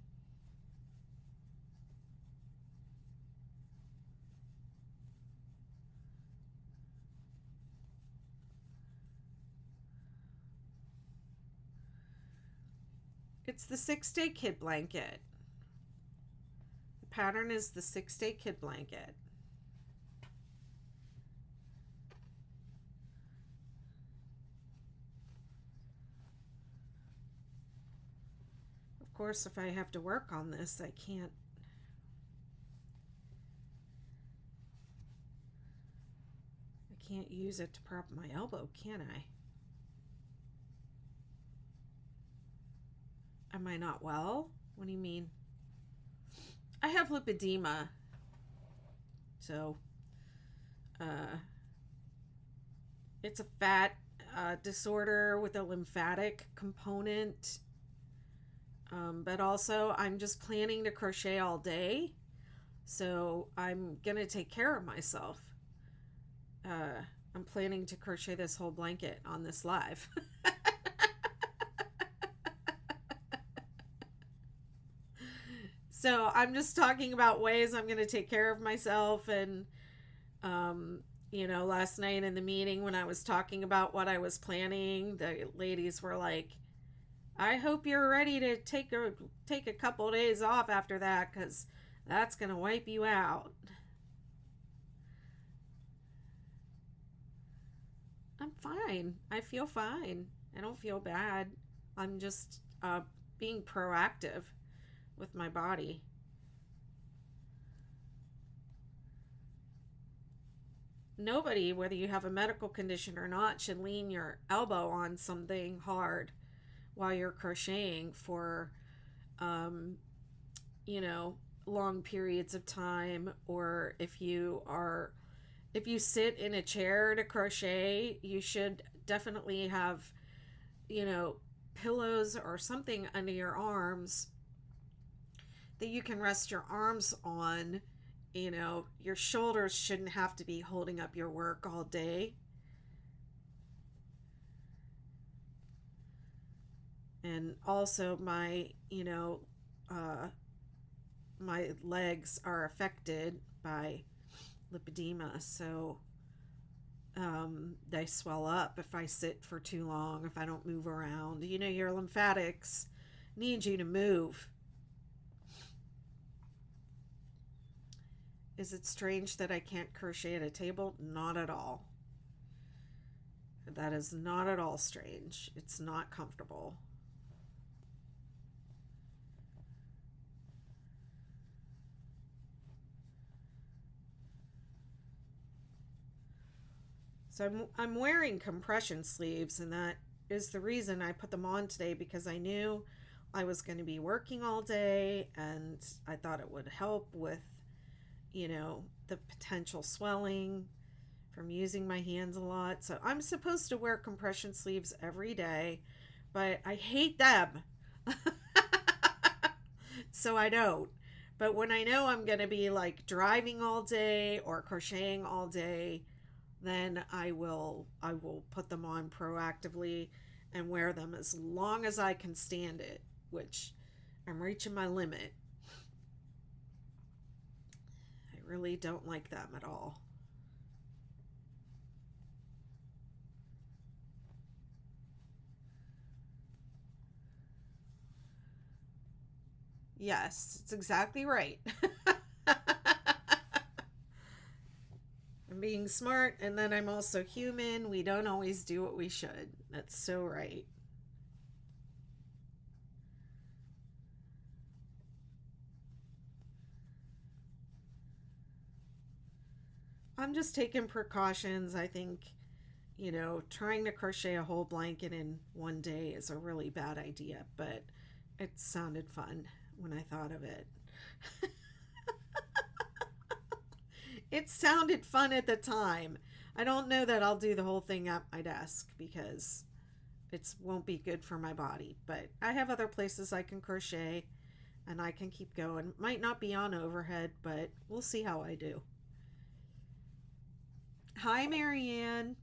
It's the 6-day kid blanket. The pattern is the 6-day kid blanket. Of course, if I have to work on this, I can't use it to prop my elbow, can I? Am I not well? What do you mean? I have lipedema. So, it's a fat disorder with a lymphatic component. But also, I'm just planning to crochet all day. So, I'm going to take care of myself. I'm planning to crochet this whole blanket on this live. So I'm just talking about ways I'm going to take care of myself. And, last night in the meeting when I was talking about what I was planning, the ladies were like, "I hope you're ready to take a couple days off after that, because that's going to wipe you out." I'm fine. I feel fine. I don't feel bad. I'm just being proactive with my body. Nobody, whether you have a medical condition or not, should lean your elbow on something hard while you're crocheting for, long periods of time. Or if you sit in a chair to crochet, you should definitely have, pillows or something under your arms that you can rest your arms on. Your shoulders shouldn't have to be holding up your work all day. And also my legs are affected by lipedema, so they swell up if I sit for too long, if I don't move around. Your lymphatics need you to move. Is it strange that I can't crochet at a table? Not at all. That is not at all strange. It's not comfortable. So I'm wearing compression sleeves, and that is the reason I put them on today, because I knew I was going to be working all day, and I thought it would help with, the potential swelling from using my hands a lot. So I'm supposed to wear compression sleeves every day, but I hate them. So I don't. But when I know I'm going to be like driving all day or crocheting all day, then I will put them on proactively. and wear them as long as I can stand it, which I'm reaching my limit. I really don't like them at all. Yes, it's exactly right. I'm being smart, and then I'm also human. We don't always do what we should. That's so right. I'm just taking precautions. I think, trying to crochet a whole blanket in one day is a really bad idea, but it sounded fun when I thought of it. It sounded fun at the time. I don't know that I'll do the whole thing at my desk because it won't be good for my body, but I have other places I can crochet and I can keep going. Might not be on overhead, but we'll see how I do. Hi, Marianne.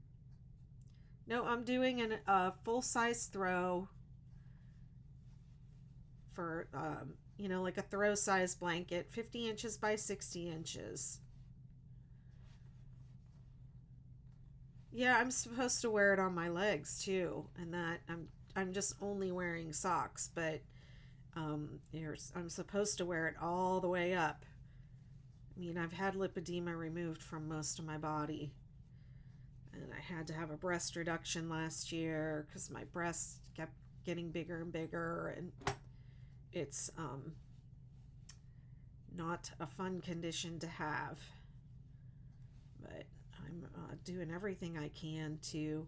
No, I'm doing a full size throw for, like a throw size blanket, 50 inches by 60 inches. Yeah, I'm supposed to wear it on my legs too, and that I'm just only wearing socks, but I'm supposed to wear it all the way up. I mean, I've had lipedema removed from most of my body, and I had to have a breast reduction last year because my breasts kept getting bigger and bigger, and it's not a fun condition to have. But I'm doing everything I can to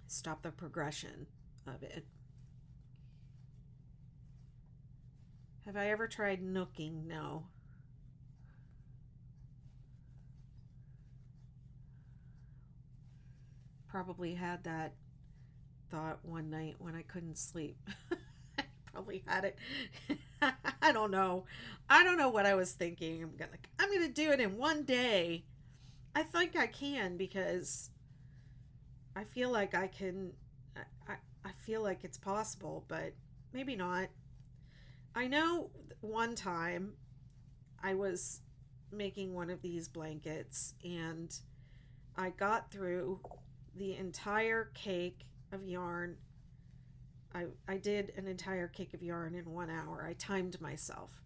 stop the progression of it. Have I ever tried nooking? No. Probably had that thought one night when I couldn't sleep. I probably had it. I don't know. I don't know what I was thinking. I'm gonna do it in one day. I think I can because I feel like I can. I feel like it's possible, but maybe not. I know one time I was making one of these blankets and I got through the entire cake of yarn. I did an entire cake of yarn in 1 hour. I timed myself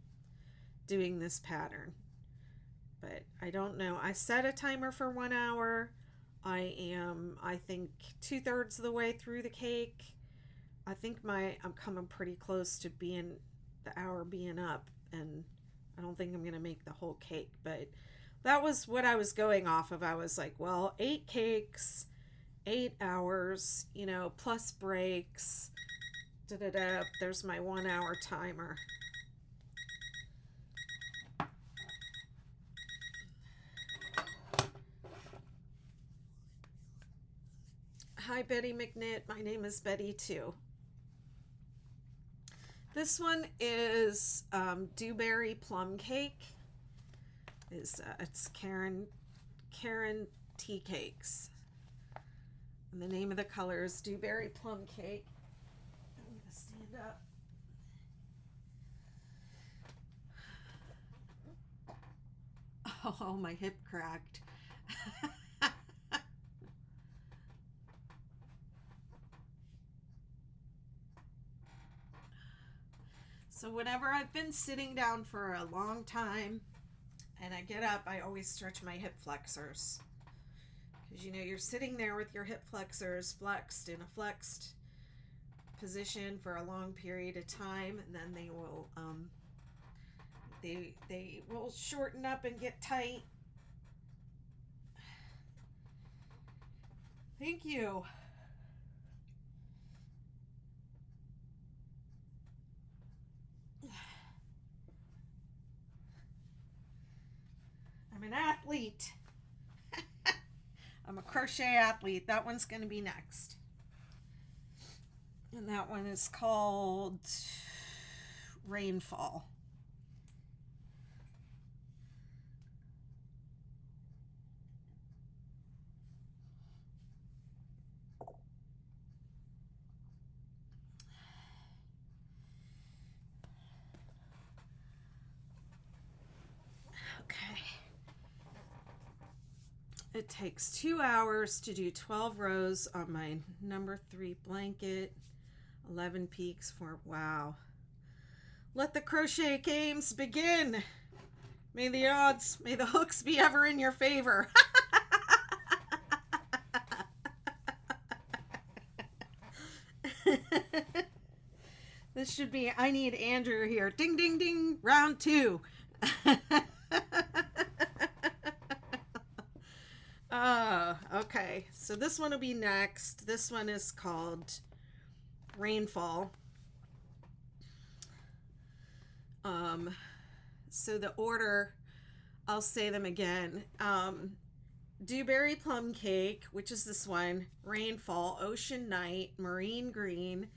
doing this pattern. But I don't know. I set a timer for 1 hour. I think 2/3 of the way through the cake. I think I'm coming pretty close to being the hour being up, and I don't think I'm going to make the whole cake, but that was what I was going off of. I was like, well, 8 cakes, 8 hours, plus breaks. Da-da-da. There's my 1 hour timer. Hi, Betty McNitt. My name is Betty too. This one is Dewberry Plum Cake. It's Karen Tea Cakes. And the name of the color is Dewberry Plum Cake. I'm going to stand up. Oh, my hip cracked. So whenever I've been sitting down for a long time and I get up, I always stretch my hip flexors. Because you're sitting there with your hip flexors flexed in a flexed position for a long period of time, and then they will shorten up and get tight. Thank you. I'm an athlete. I'm a crochet athlete. That one's going to be next. And that one is called Rainfall. It takes 2 hours to do 12 rows on my number 3 blanket. 11 peaks for, wow. Let the crochet games begin. May the hooks be ever in your favor. This should be, I need Andrew here. Ding, ding, ding, round 2. Okay, so this one will be next. This one is called Rainfall. So the order, I'll say them again. Dewberry Plum Cake, which is this one, Rainfall, Ocean Night, Marine Green,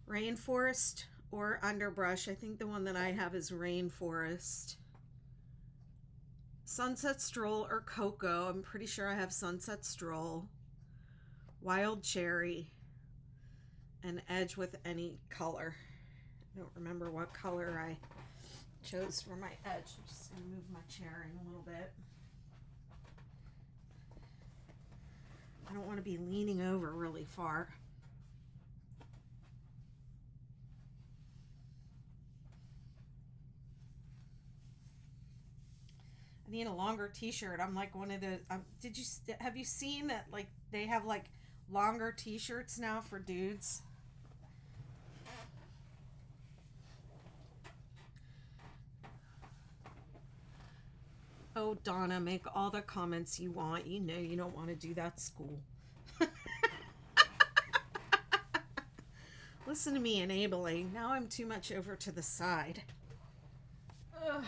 Rainforest or Underbrush. I think the one that I have is Rainforest. Sunset Stroll or Cocoa. I'm pretty sure I have Sunset Stroll. Wild Cherry. And Edge with Any Color. I don't remember what color I chose for my edge. I'm just going to move my chair in a little bit. I don't want to be leaning over really far. I need a longer t-shirt. I'm like one of the, have you seen that, like, they have like longer t-shirts now for dudes? Oh, Donna, make all the comments you want. You know you don't want to do that, school. Listen to me enabling. Now I'm too much over to the side. Ugh.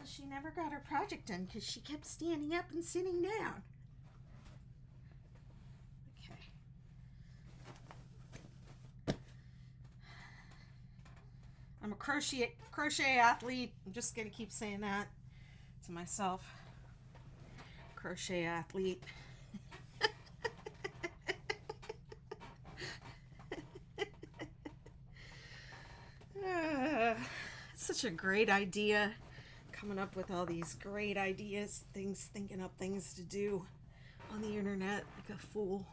She never got her project done because she kept standing up and sitting down. Okay. I'm a crochet athlete. I'm just going to keep saying that to myself. Crochet athlete. Such a great idea. Coming up with all these great ideas, thinking up things to do on the internet like a fool.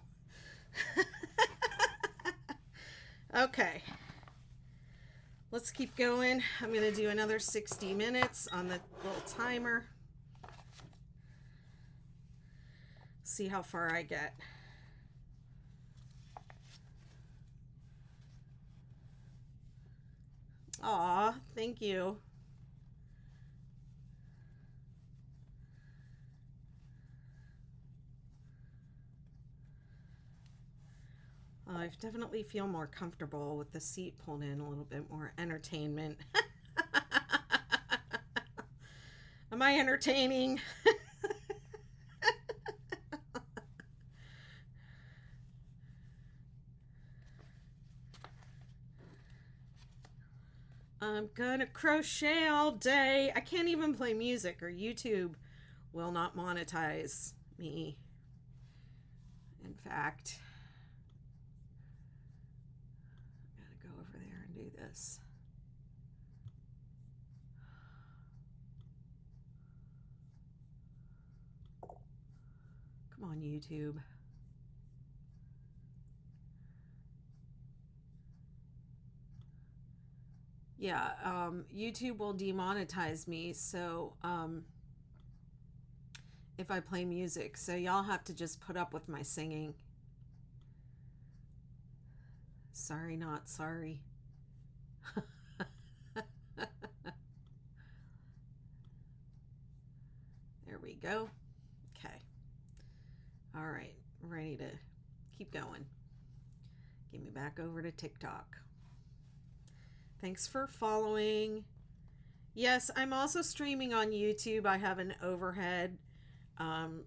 Okay. Let's keep going. I'm going to do another 60 minutes on the little timer. See how far I get. Aw, thank you. I definitely feel more comfortable with the seat pulled in, a little bit more entertainment. Am I entertaining? I'm gonna crochet all day. I can't even play music or YouTube will not monetize me. In fact, I gotta go over there and do this. Come on, YouTube. Yeah, YouTube will demonetize me, so if I play music, so y'all have to just put up with my singing. Sorry, not sorry. There we go. Okay. All right, I'm ready to keep going. Get me back over to TikTok. Thanks for following. Yes, I'm also streaming on YouTube. I have an overhead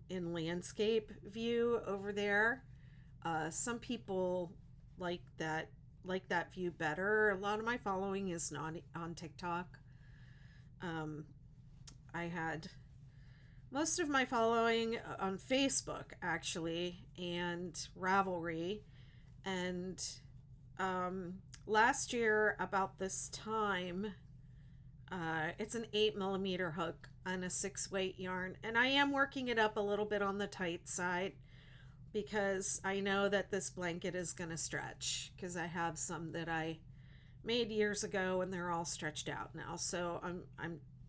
in landscape view over there. Some people like that view better. A lot of my following is not on TikTok. I had most of my following on Facebook, actually, and Ravelry. And last year, about this time, It's an 8mm hook on a 6 weight yarn, and I am working it up a little bit on the tight side because I know that this blanket is going to stretch, because I have some that I made years ago and they're all stretched out now. So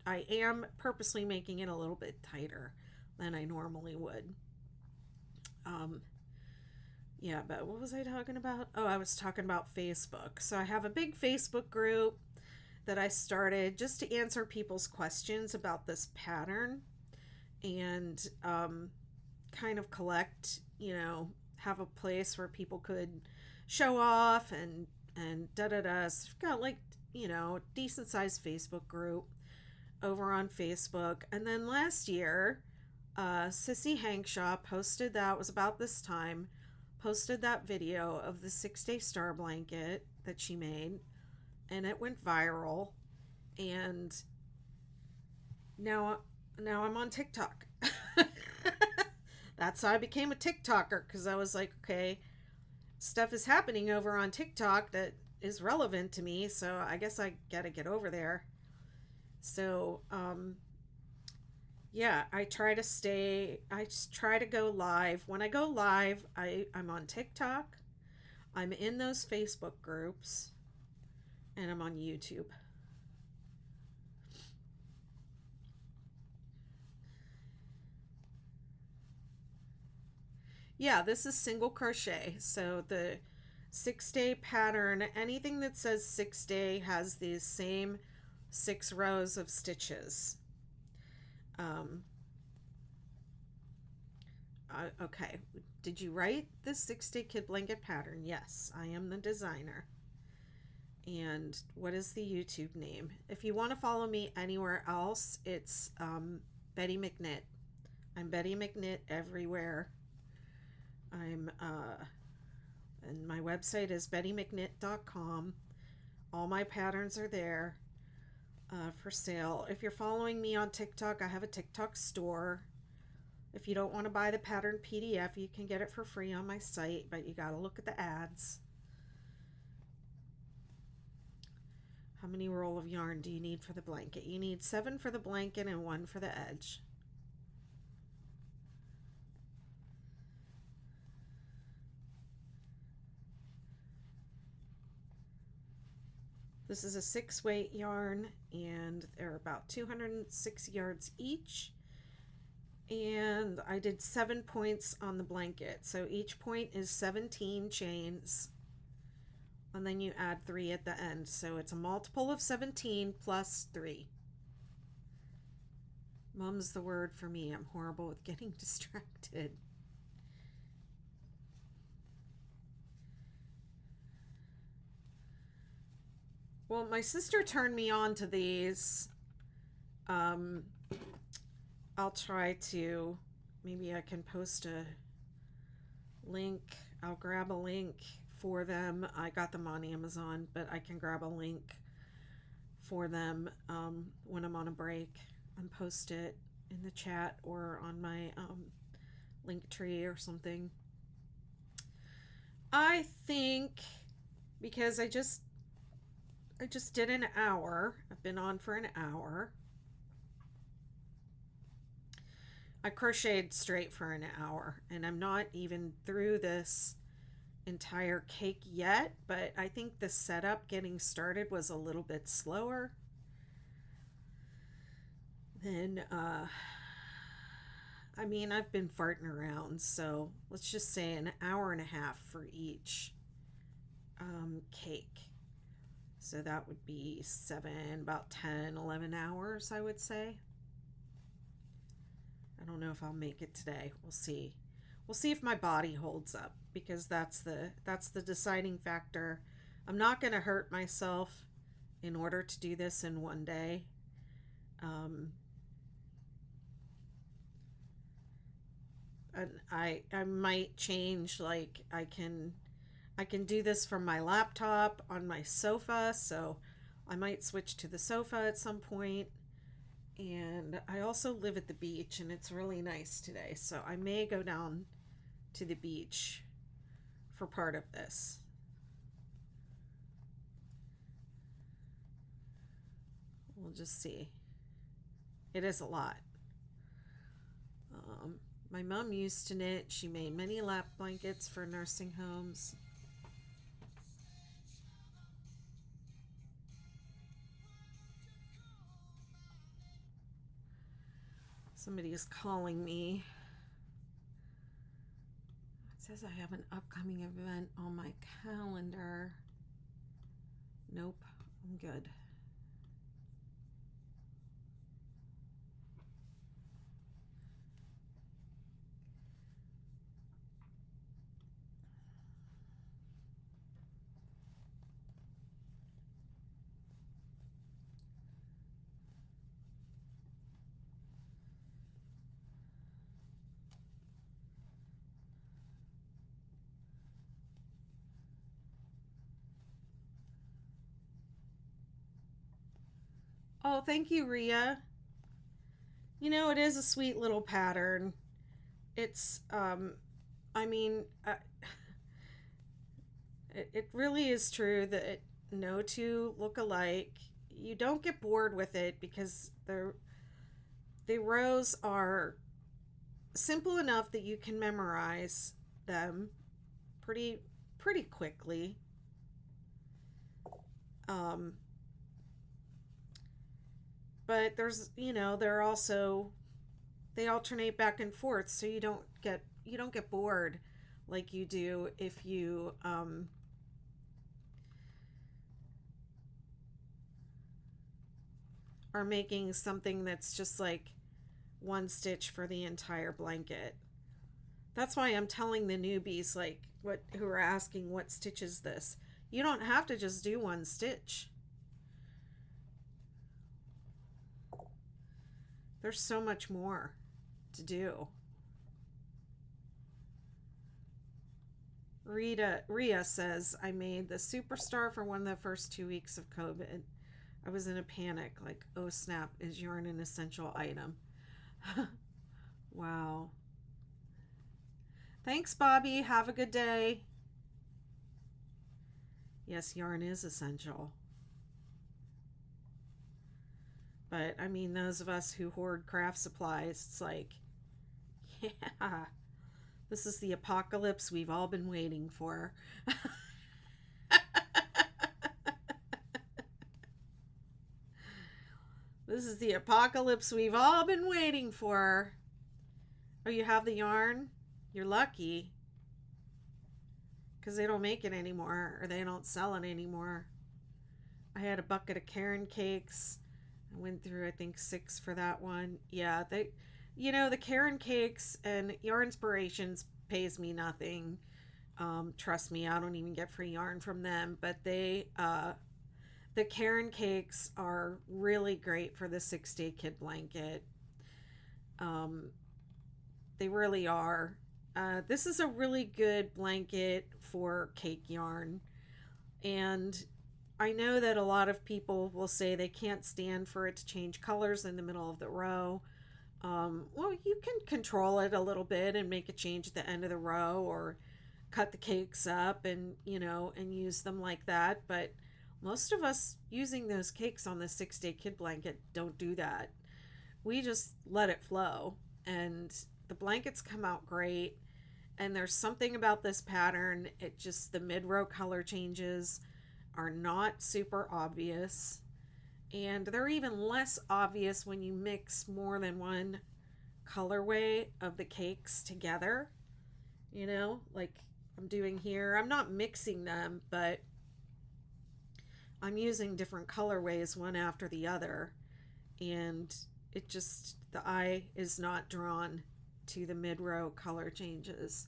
I am purposely making it a little bit tighter than I normally would. Yeah, but what was I talking about? Oh, I was talking about Facebook. So I have a big Facebook group that I started just to answer people's questions about this pattern, and kind of collect, have a place where people could show off and da da da. So I've got like, decent sized Facebook group over on Facebook. And then last year, Sissy Hankshaw posted, that was about this time, posted that video of the 6-day star blanket that she made, and it went viral. And now I'm on TikTok. That's how I became a TikToker, because I was like, okay, stuff is happening over on TikTok that is relevant to me, so I guess I gotta get over there. So yeah, I try to go live. When I go live, I'm on TikTok, I'm in those Facebook groups, and I'm on YouTube. Yeah, this is single crochet. So the 6-day pattern, anything that says 6-day has these same 6 rows of stitches. Okay, did you write this 6-day kid blanket pattern? Yes, I am the designer. And what is the YouTube name? If you want to follow me anywhere else, it's Betty McKnit. I'm Betty McKnit everywhere. And my website is bettymcknit.com. All my patterns are there for sale. If you're following me on TikTok, I have a TikTok store. If you don't want to buy the pattern PDF, you can get it for free on my site, but you got to look at the ads. How many roll of yarn do you need for the blanket? You need 7 for the blanket and 1 for the edge. This is a 6-weight yarn, and they're about 206 yards each. And I did 7 points on the blanket. So each point is 17 chains. And then you add 3 at the end. So it's a multiple of 17 plus 3. Mum's the word for me. I'm horrible with getting distracted. Well, my sister turned me on to these. I'll try to, maybe I can post a link. I'll grab a link for them. I got them on Amazon, but I can grab a link for them when I'm on a break and post it in the chat or on my link tree or something. I think because I just did an hour. I've been on for an hour. I crocheted straight for an hour, and I'm not even through this entire cake yet, but I think the setup getting started was a little bit slower than I mean, I've been farting around, so let's just say an hour and a half for each cake. So that would be about 10, 11 hours, I would say. I don't know if I'll make it today. We'll see. We'll see if my body holds up, because that's the deciding factor. I'm not going to hurt myself in order to do this in one day. And I might change, like I can do this from my laptop on my sofa, so I might switch to the sofa at some point. And I also live at the beach, and it's really nice today, so I may go down to the beach for part of this. We'll just see. It is a lot. My mom used to knit. She made many lap blankets for nursing homes. Somebody is calling me. It says I have an upcoming event on my calendar. Nope, I'm good. Oh, thank you, Ria. You know, it is a sweet little pattern. It's, I mean, it really is true that no two look alike. You don't get bored with it because the rows are simple enough that you can memorize them pretty quickly. But there's, they're also, they alternate back and forth, so you don't get bored like you do if you are making something that's just like one stitch for the entire blanket. That's why I'm telling the newbies, like, who are asking what stitch is this. You don't have to just do one stitch. There's so much more to do. Ria says, I made the Superstar for one of the first 2 weeks of COVID. I was in a panic, like, oh snap, is yarn an essential item? Wow. Thanks, Bobby. Have a good day. Yes, yarn is essential. But I mean, those of us who hoard craft supplies, it's like, yeah, this is the apocalypse we've all been waiting for. This is the apocalypse we've all been waiting for. Oh, you have the yarn? You're lucky. Because they don't make it anymore, or they don't sell it anymore. I had a bucket of Cairn cakes. I went through, I think, 6 for that one. Yeah, the Cairn cakes and Yarnspirations pays me nothing. Trust me, I don't even get free yarn from them. But the Cairn cakes are really great for the 6-day kid blanket. They really are. This is a really good blanket for cake yarn. And I know that a lot of people will say they can't stand for it to change colors in the middle of the row. Well, you can control it a little bit and make a change at the end of the row, or cut the cakes up and use them like that. But most of us using those cakes on the 6-day kid blanket don't do that. We just let it flow, and the blankets come out great. And there's something about this pattern, the mid-row color changes are not super obvious, and they're even less obvious when you mix more than one colorway of the cakes together, like I'm doing here. I'm not mixing them, but I'm using different colorways one after the other, and the eye is not drawn to the mid-row color changes.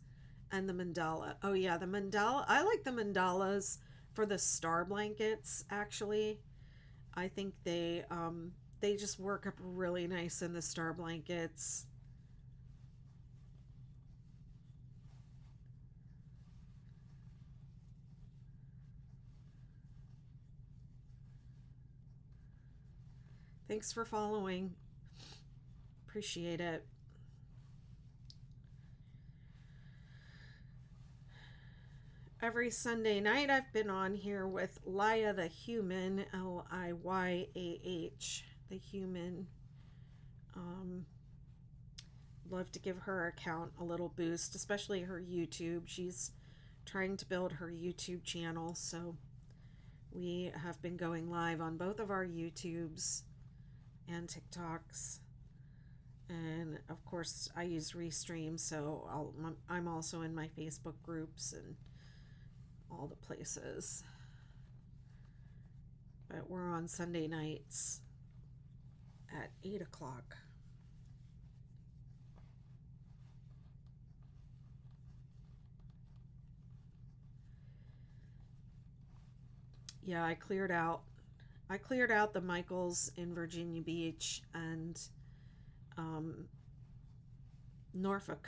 And the mandala, oh yeah, the mandala, I like the mandalas for the star blankets. Actually, I think they just work up really nice in the star blankets. Thanks for following. Appreciate it. every Sunday night I've been on here with Laya the Human, Liyah, the Human. Um, Love to give her account a little boost, especially her YouTube. She's trying to build her YouTube channel, so we have been going live on both of our YouTubes and TikToks. And of course, I use Restream, so I'm also in my Facebook groups and all the places. But we're on Sunday nights at 8 o'clock. Yeah, I cleared out the Michaels in Virginia Beach and Norfolk,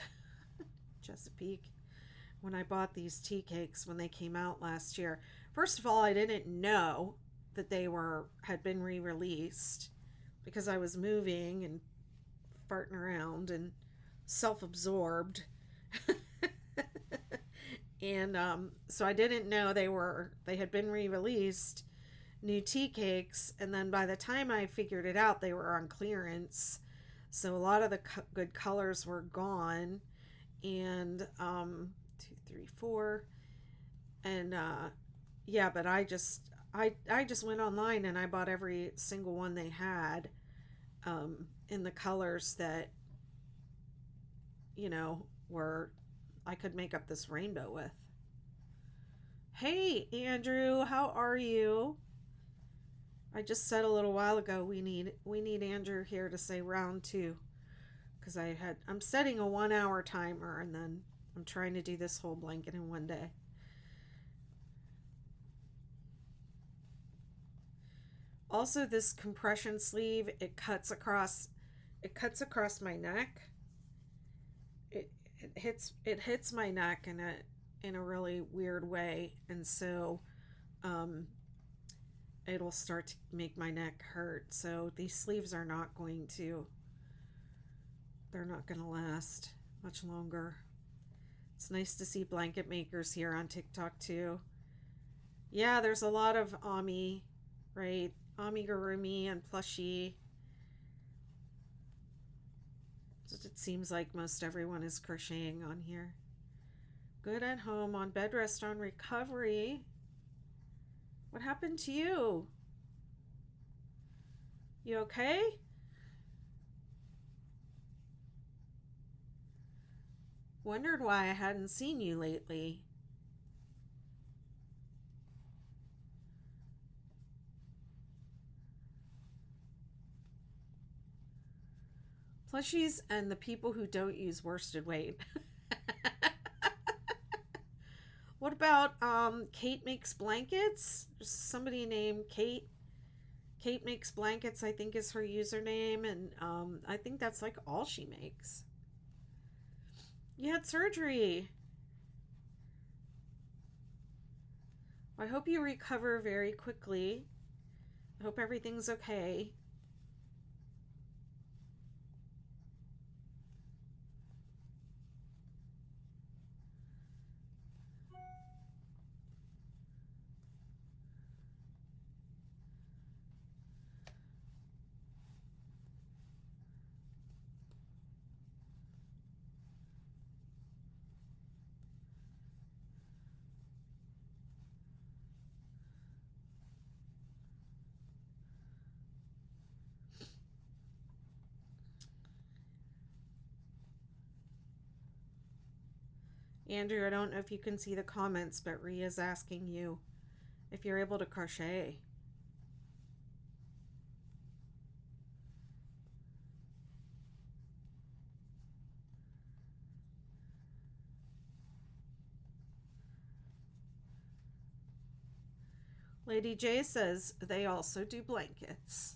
Chesapeake, when I bought these tea cakes when they came out last year. First of all, I didn't know that they had been re-released because I was moving and farting around and self-absorbed. And so I didn't know they had been re-released, new tea cakes, and then by the time I figured it out, they were on clearance. So a lot of the good colors were gone, and 2, 3, 4, and yeah. But I just went online and I bought every single one they had, in the colors that were I could make up this rainbow with. Hey Andrew, how are you? I just said a little while ago we need Andrew here to say round 2, because I'm setting a 1-hour timer, and then I'm trying to do this whole blanket in one day. Also, this compression sleeve, it cuts across my neck. It hits my neck in a really weird way, and so it'll start to make my neck hurt. So these sleeves are not going to last much longer. It's nice to see blanket makers here on TikTok too. Yeah, there's a lot of Ami, right? Amigurumi and plushie. It seems like most everyone is crocheting on here. Good at home, on bed rest, on recovery. What happened to you? You okay? Wondered why I hadn't seen you lately. Plushies and the people who don't use worsted weight. What about Kate Makes Blankets? There's somebody named Kate. Kate Makes Blankets, I think, is her username, and I think that's like all she makes. You had surgery. I hope you recover very quickly. I hope everything's okay. Andrew, I don't know if you can see the comments, but Ria's asking you if you're able to crochet. Lady J says they also do blankets.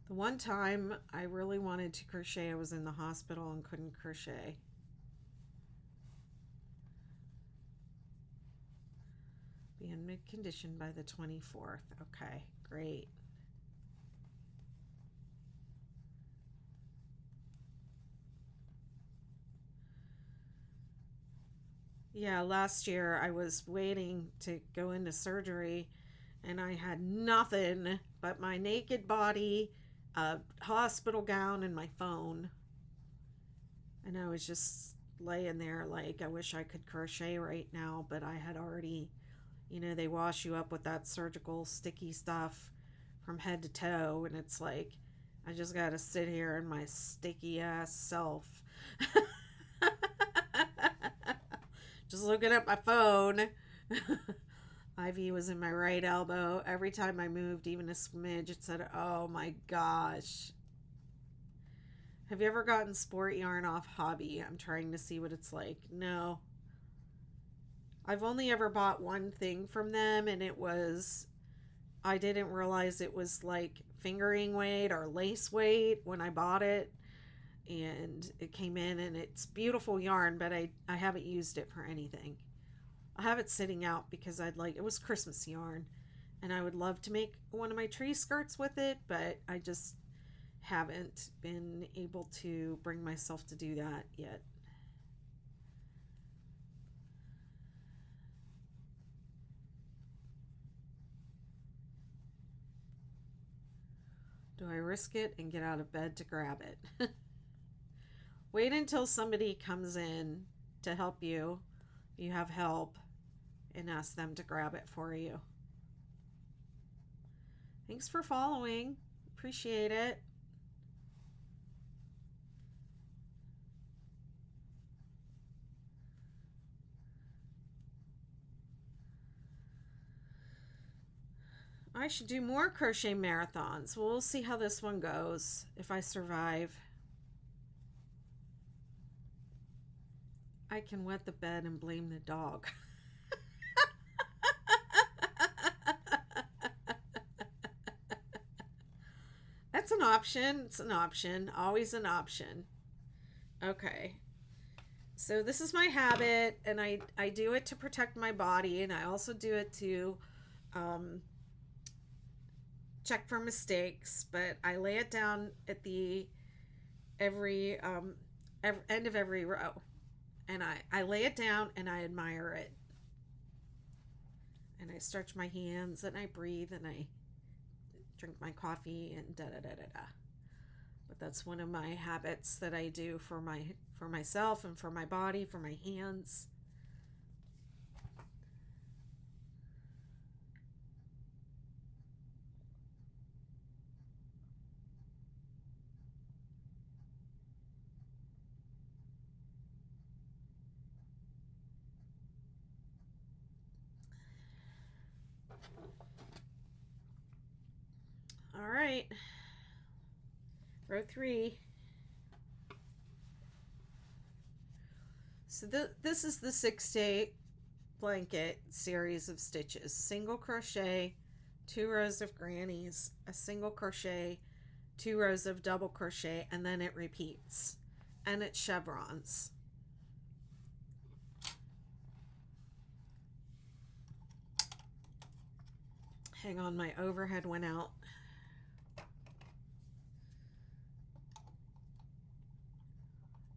The one time I really wanted to crochet, I was in the hospital and couldn't crochet. Be in mid-condition by the 24th. Okay, great. Yeah, last year I was waiting to go into surgery and I had nothing but my naked body, a hospital gown, and my phone. And I was just laying there like, I wish I could crochet right now, but I had already, they wash you up with that surgical sticky stuff from head to toe. And it's like, I just got to sit here in my sticky ass self. Just looking at my phone. Ivy was in my right elbow. Every time I moved, even a smidge, it said, "Oh my gosh." Have you ever gotten sport yarn off Hobby? I'm trying to see what it's like. No. I've only ever bought one thing from them, and I didn't realize it was like fingering weight or lace weight when I bought it. And it came in, and it's beautiful yarn, but I haven't used it for anything. I have it sitting out because it was Christmas yarn, and I would love to make one of my tree skirts with it, but I just haven't been able to bring myself to do that yet. Do I risk it and get out of bed to grab it? Wait until somebody comes in to help you. You have help, and ask them to grab it for you. Thanks for following. Appreciate it. I should do more crochet marathons. We'll see how this one goes if I survive. I can wet the bed and blame the dog. That's an option. It's an option. Always an option. Okay. So this is my habit, and I do it to protect my body, and I also do it to um, check for mistakes. But I lay it down at the every, end of every row, and I lay it down and I admire it, and I stretch my hands and I breathe and I drink my coffee and da da da da da. But that's one of my habits that I do for myself and for my body, for my hands. All right. Row 3. So this is the 6-day blanket series of stitches. Single crochet, 2 rows of grannies, a single crochet, 2 rows of double crochet, and then it repeats. And it's chevrons. Hang on, my overhead went out.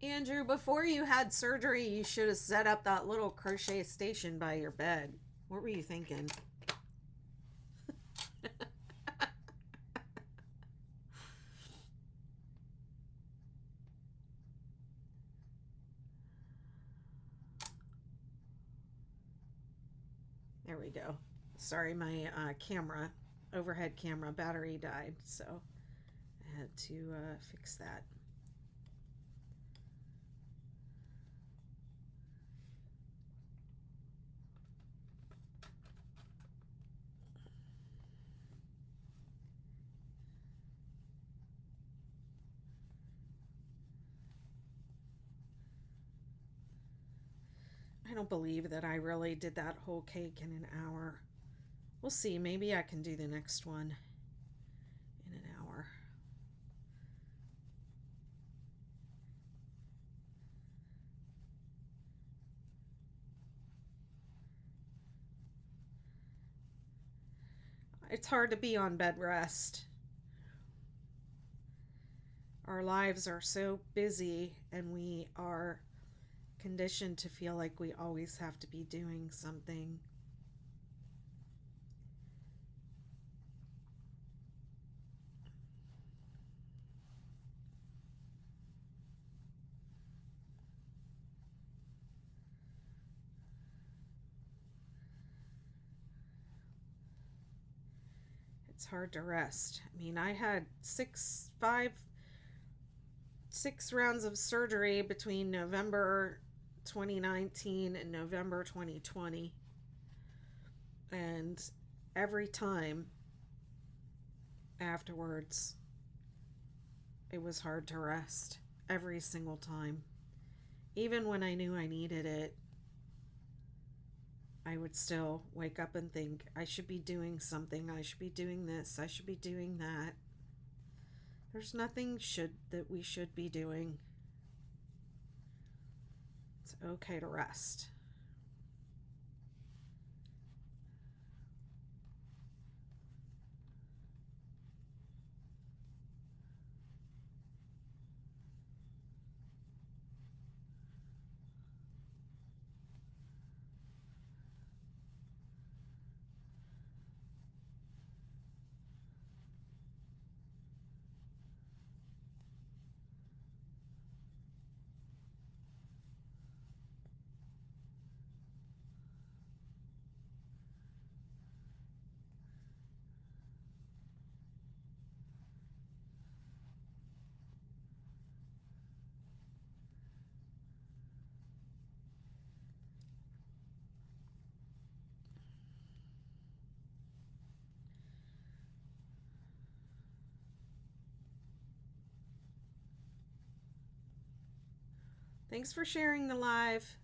Andrew, before you had surgery, you should have set up that little crochet station by your bed. What were you thinking? There we go. Sorry, my overhead camera battery died, so I had to fix that. I don't believe that I really did that whole cake in an hour. We'll see. Maybe I can do the next one in an hour. It's hard to be on bed rest. Our lives are so busy, and we are conditioned to feel like we always have to be doing something. It's hard to rest. I mean, I had six rounds of surgery between November 2019 and November 2020. And every time afterwards, it was hard to rest. Every single time. Even when I knew I needed it, I would still wake up and think, I should be doing something. I should be doing this. I should be doing that. There's nothing that we should be doing. It's okay to rest. Thanks for sharing the live.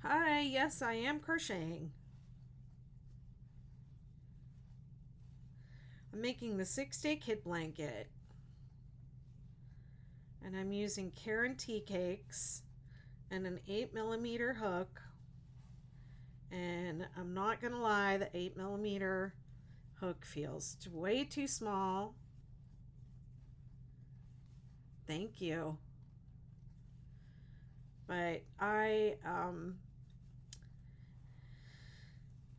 Hi, yes, I am crocheting. I'm making the 6-day kid blanket. And I'm using Karen tea cakes and an 8mm hook. And I'm not going to lie, the 8mm hook feels way too small. Thank you. But I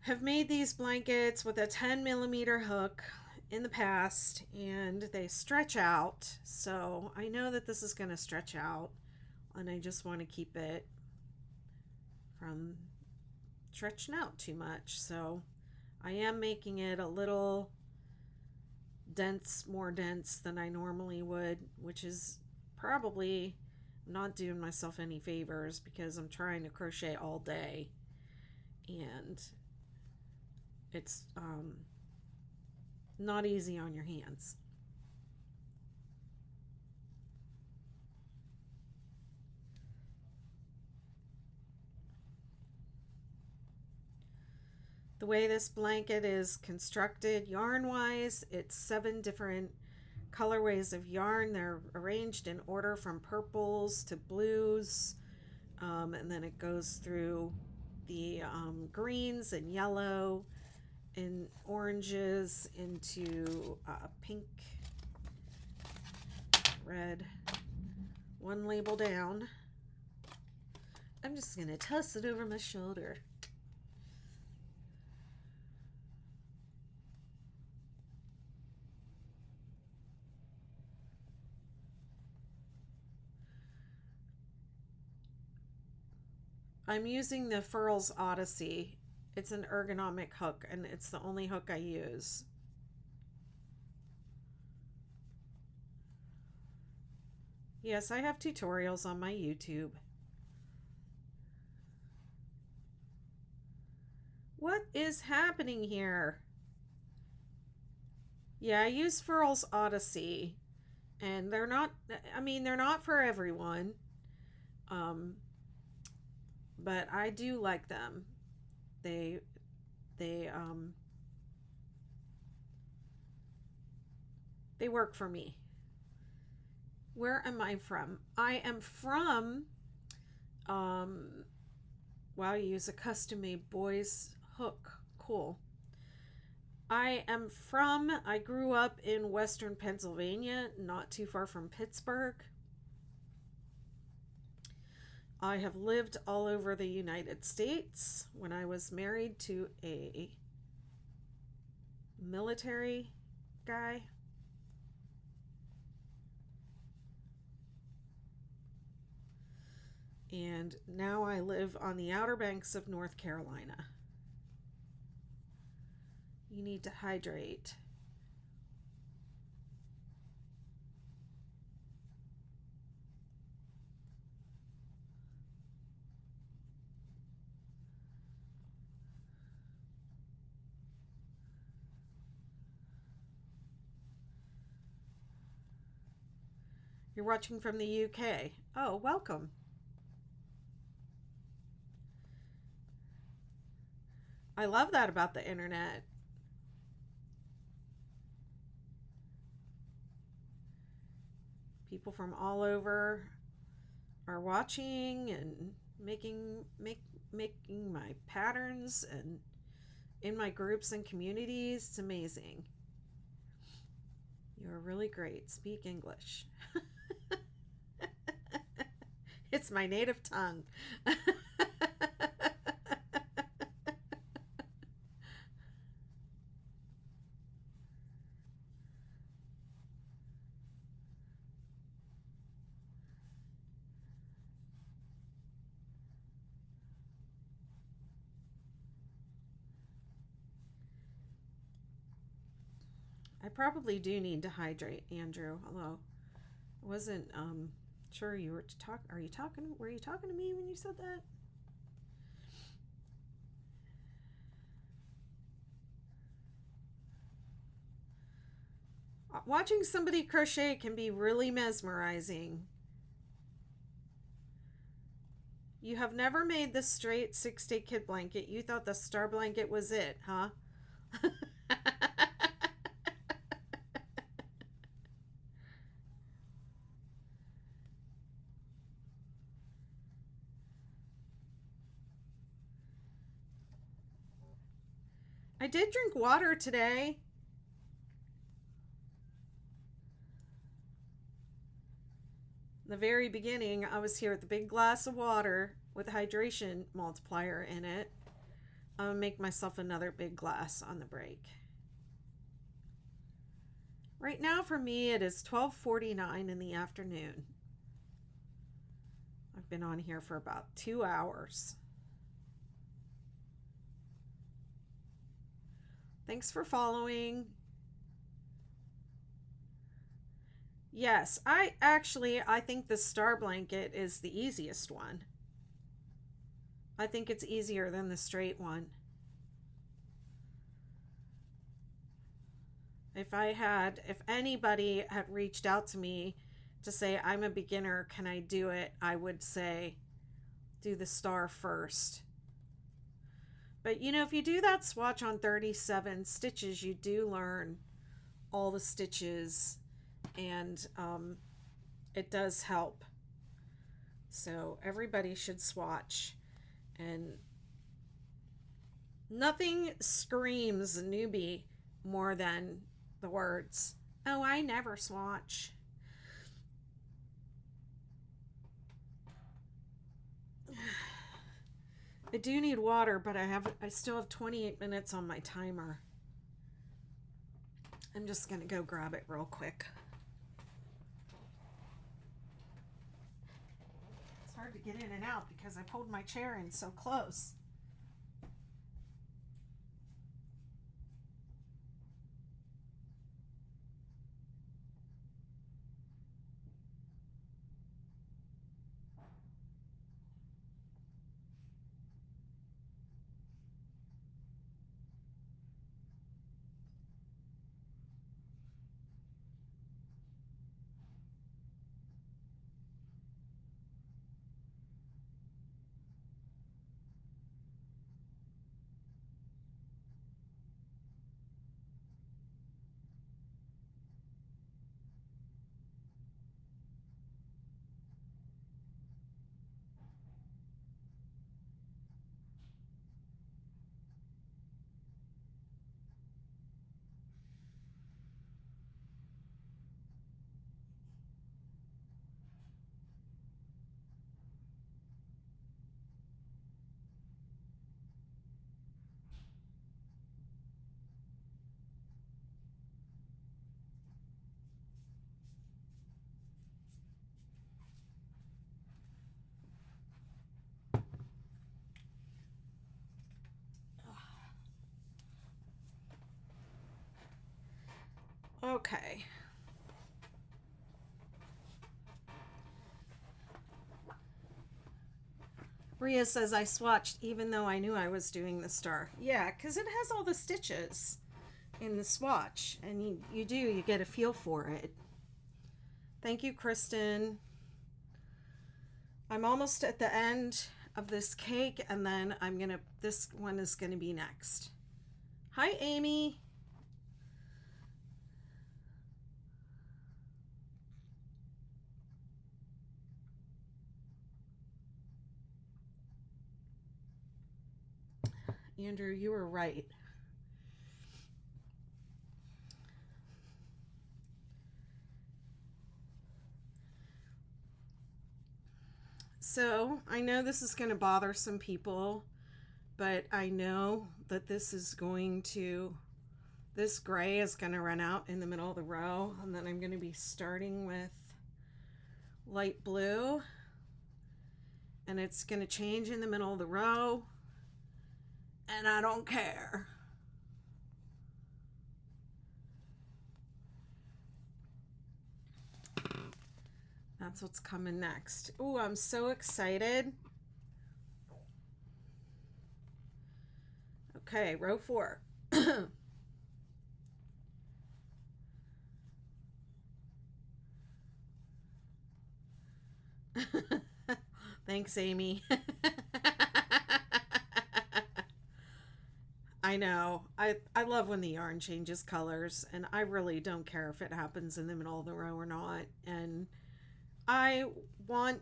have made these blankets with a 10mm hook in the past, and they stretch out. So I know that this is going to stretch out, and I just want to keep it from stretching out too much. So I am making it a little more dense than I normally would, which is probably not doing myself any favors because I'm trying to crochet all day, and it's not easy on your hands. The way this blanket is constructed yarn wise, it's 7 different colorways of yarn. They're arranged in order from purples to blues, and then it goes through the greens and yellow and oranges into pink, red. One label down. I'm just going to toss it over my shoulder. I'm using the Furls Odyssey. It's an ergonomic hook, and it's the only hook I use. Yes, I have tutorials on my YouTube. What is happening here? Yeah, I use Furl's Odyssey, and they're not, I mean, they're not for everyone, um, but I do like them. They, they, um, they work for me. Where am I from? I am from, um, wow, you use a custom made boys hook. Cool. I grew up in Western Pennsylvania, not too far from Pittsburgh. I have lived all over the United States. When I was married to a military guy, and now I live on the Outer Banks of North Carolina. You need to hydrate. You're watching from the UK. Oh, welcome. I love that about the internet. People from all over are watching and making my patterns and in my groups and communities. It's amazing. You're really great. Speak English. It's my native tongue. I probably do need to hydrate, Andrew. Although I wasn't sure you were to talk. Are you talking? Were you talking to me when you said that? Watching somebody crochet can be really mesmerizing. You have never made the straight 6-day kid blanket. You thought the star blanket was it, huh? I did drink water today. In the very beginning, I was here with a big glass of water with a hydration multiplier in it. I'm gonna make myself another big glass on the break. Right now for me it is 12:49 in the afternoon. I've been on here for about 2 hours. Thanks for following. Yes, I think the star blanket is the easiest one. I think it's easier than the straight one. If anybody had reached out to me to say I'm a beginner, can I do it? I would say do the star first. But you know, if you do that swatch on 37 stitches, you do learn all the stitches, and it does help. So everybody should swatch, and nothing screams newbie more than the words, "Oh, I never swatch." I do need water, but I still have 28 minutes on my timer. I'm just gonna go grab it real quick. It's hard to get in and out because I pulled my chair in so close. Okay. Rhea says I swatched even though I knew I was doing the star. Yeah, because it has all the stitches in the swatch, and you get a feel for it. Thank you, Kristen. I'm almost at the end of this cake, and then this one is gonna be next. Hi, Amy. Andrew, you were right. So I know this is going to bother some people, but I know that this gray is going to run out in the middle of the row, and then I'm going to be starting with light blue, and it's going to change in the middle of the row, and I don't care. That's what's coming next. Ooh, I'm so excited. Okay, row 4. Thanks, Amy. I know. I love when the yarn changes colors, and I really don't care if it happens in the middle of the row or not. And I want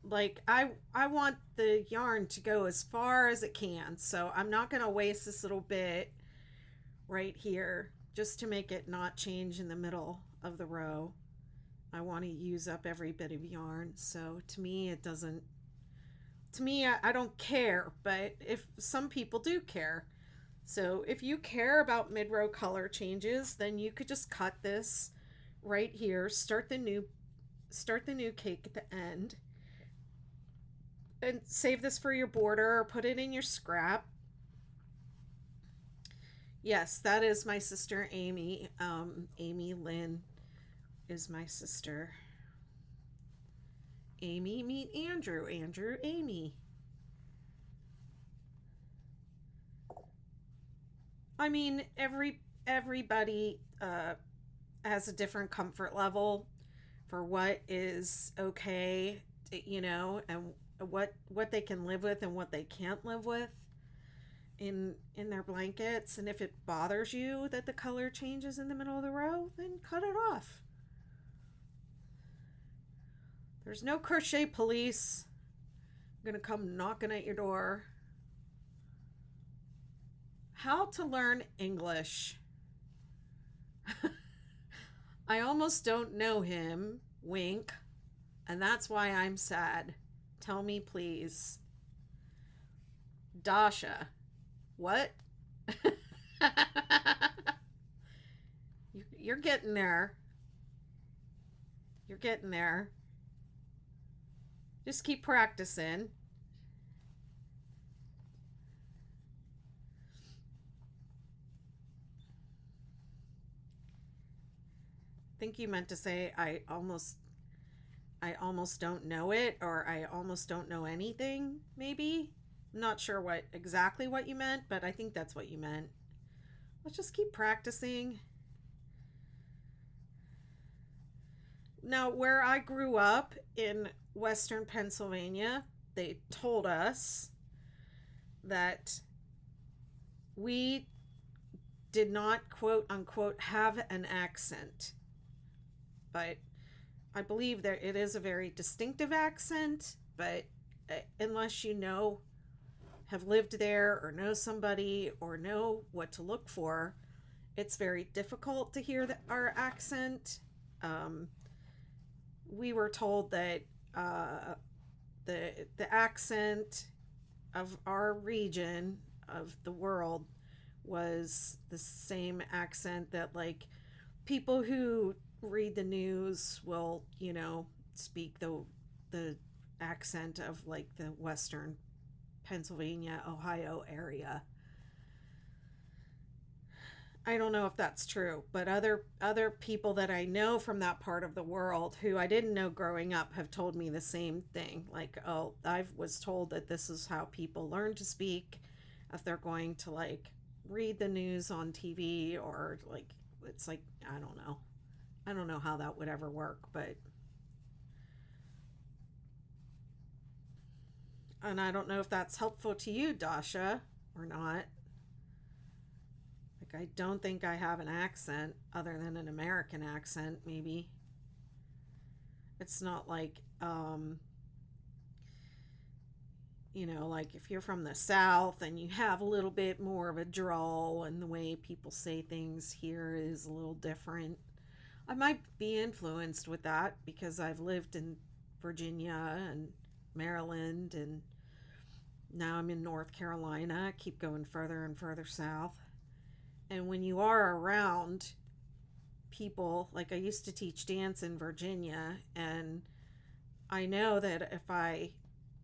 I want the yarn to go as far as it can. So I'm not going to waste this little bit right here just to make it not change in the middle of the row. I want to use up every bit of yarn. So to me, it doesn't, to me, I don't care, but if some people do care. So if you care about mid-row color changes, then you could just cut this right here, start the new cake at the end, and save this for your border or put it in your scrap. Yes, that is my sister Amy. Amy Lynn is my sister. Amy, meet Andrew. Andrew, Amy. I mean, everybody has a different comfort level for what is okay, and what they can live with and what they can't live with in their blankets. And if it bothers you that the color changes in the middle of the row, then cut it off. There's no crochet police gonna come knocking at your door. How to learn English. I almost don't know him, wink, and that's why I'm sad. Tell me, please. Dasha. What? You're getting there. You're getting there. Just keep practicing. I think you meant to say I almost don't know it, or I almost don't know anything, maybe. I'm not sure exactly what you meant, but I think that's what you meant. Let's just keep practicing. Now, where I grew up in Western Pennsylvania, they told us that we did not, quote unquote, have an accent. But I believe that it is a very distinctive accent, but unless have lived there or know somebody or know what to look for, it's very difficult to hear our accent. We were told that the accent of our region of the world was the same accent that people who read the news will speak the accent of the Western Pennsylvania, Ohio area. I don't know if that's true, but other people that I know from that part of the world who I didn't know growing up have told me the same thing. Like, oh, I was told that this is how people learn to speak if they're going to like read the news on TV or like it's like I don't know. I don't know how that would ever work, but and I don't know if that's helpful to you, Dasha, or not. Like, I don't think I have an accent other than an American accent, maybe. It's not like, like if you're from the South and you have a little bit more of a drawl and the way people say things here is a little different. I might be influenced with that because I've lived in Virginia and Maryland and now I'm in North Carolina. I keep going further and further south. And when you are around people, like I used to teach dance in Virginia, and I know that if I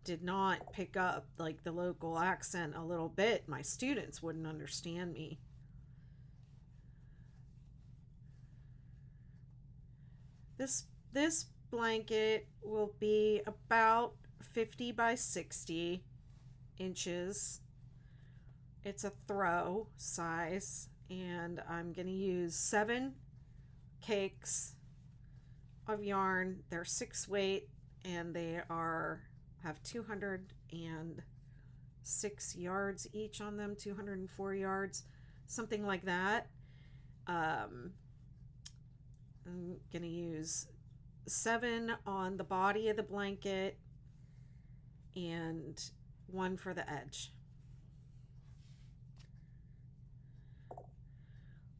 did not pick up like the local accent a little bit, my students wouldn't understand me. This blanket will be about 50 by 60 inches. It's a throw size, and I'm going to use 7 cakes of yarn. They're 6 weight, and they are have 206 yards each on them, 204 yards, something like that. I'm going to use 7 on the body of the blanket and 1 for the edge.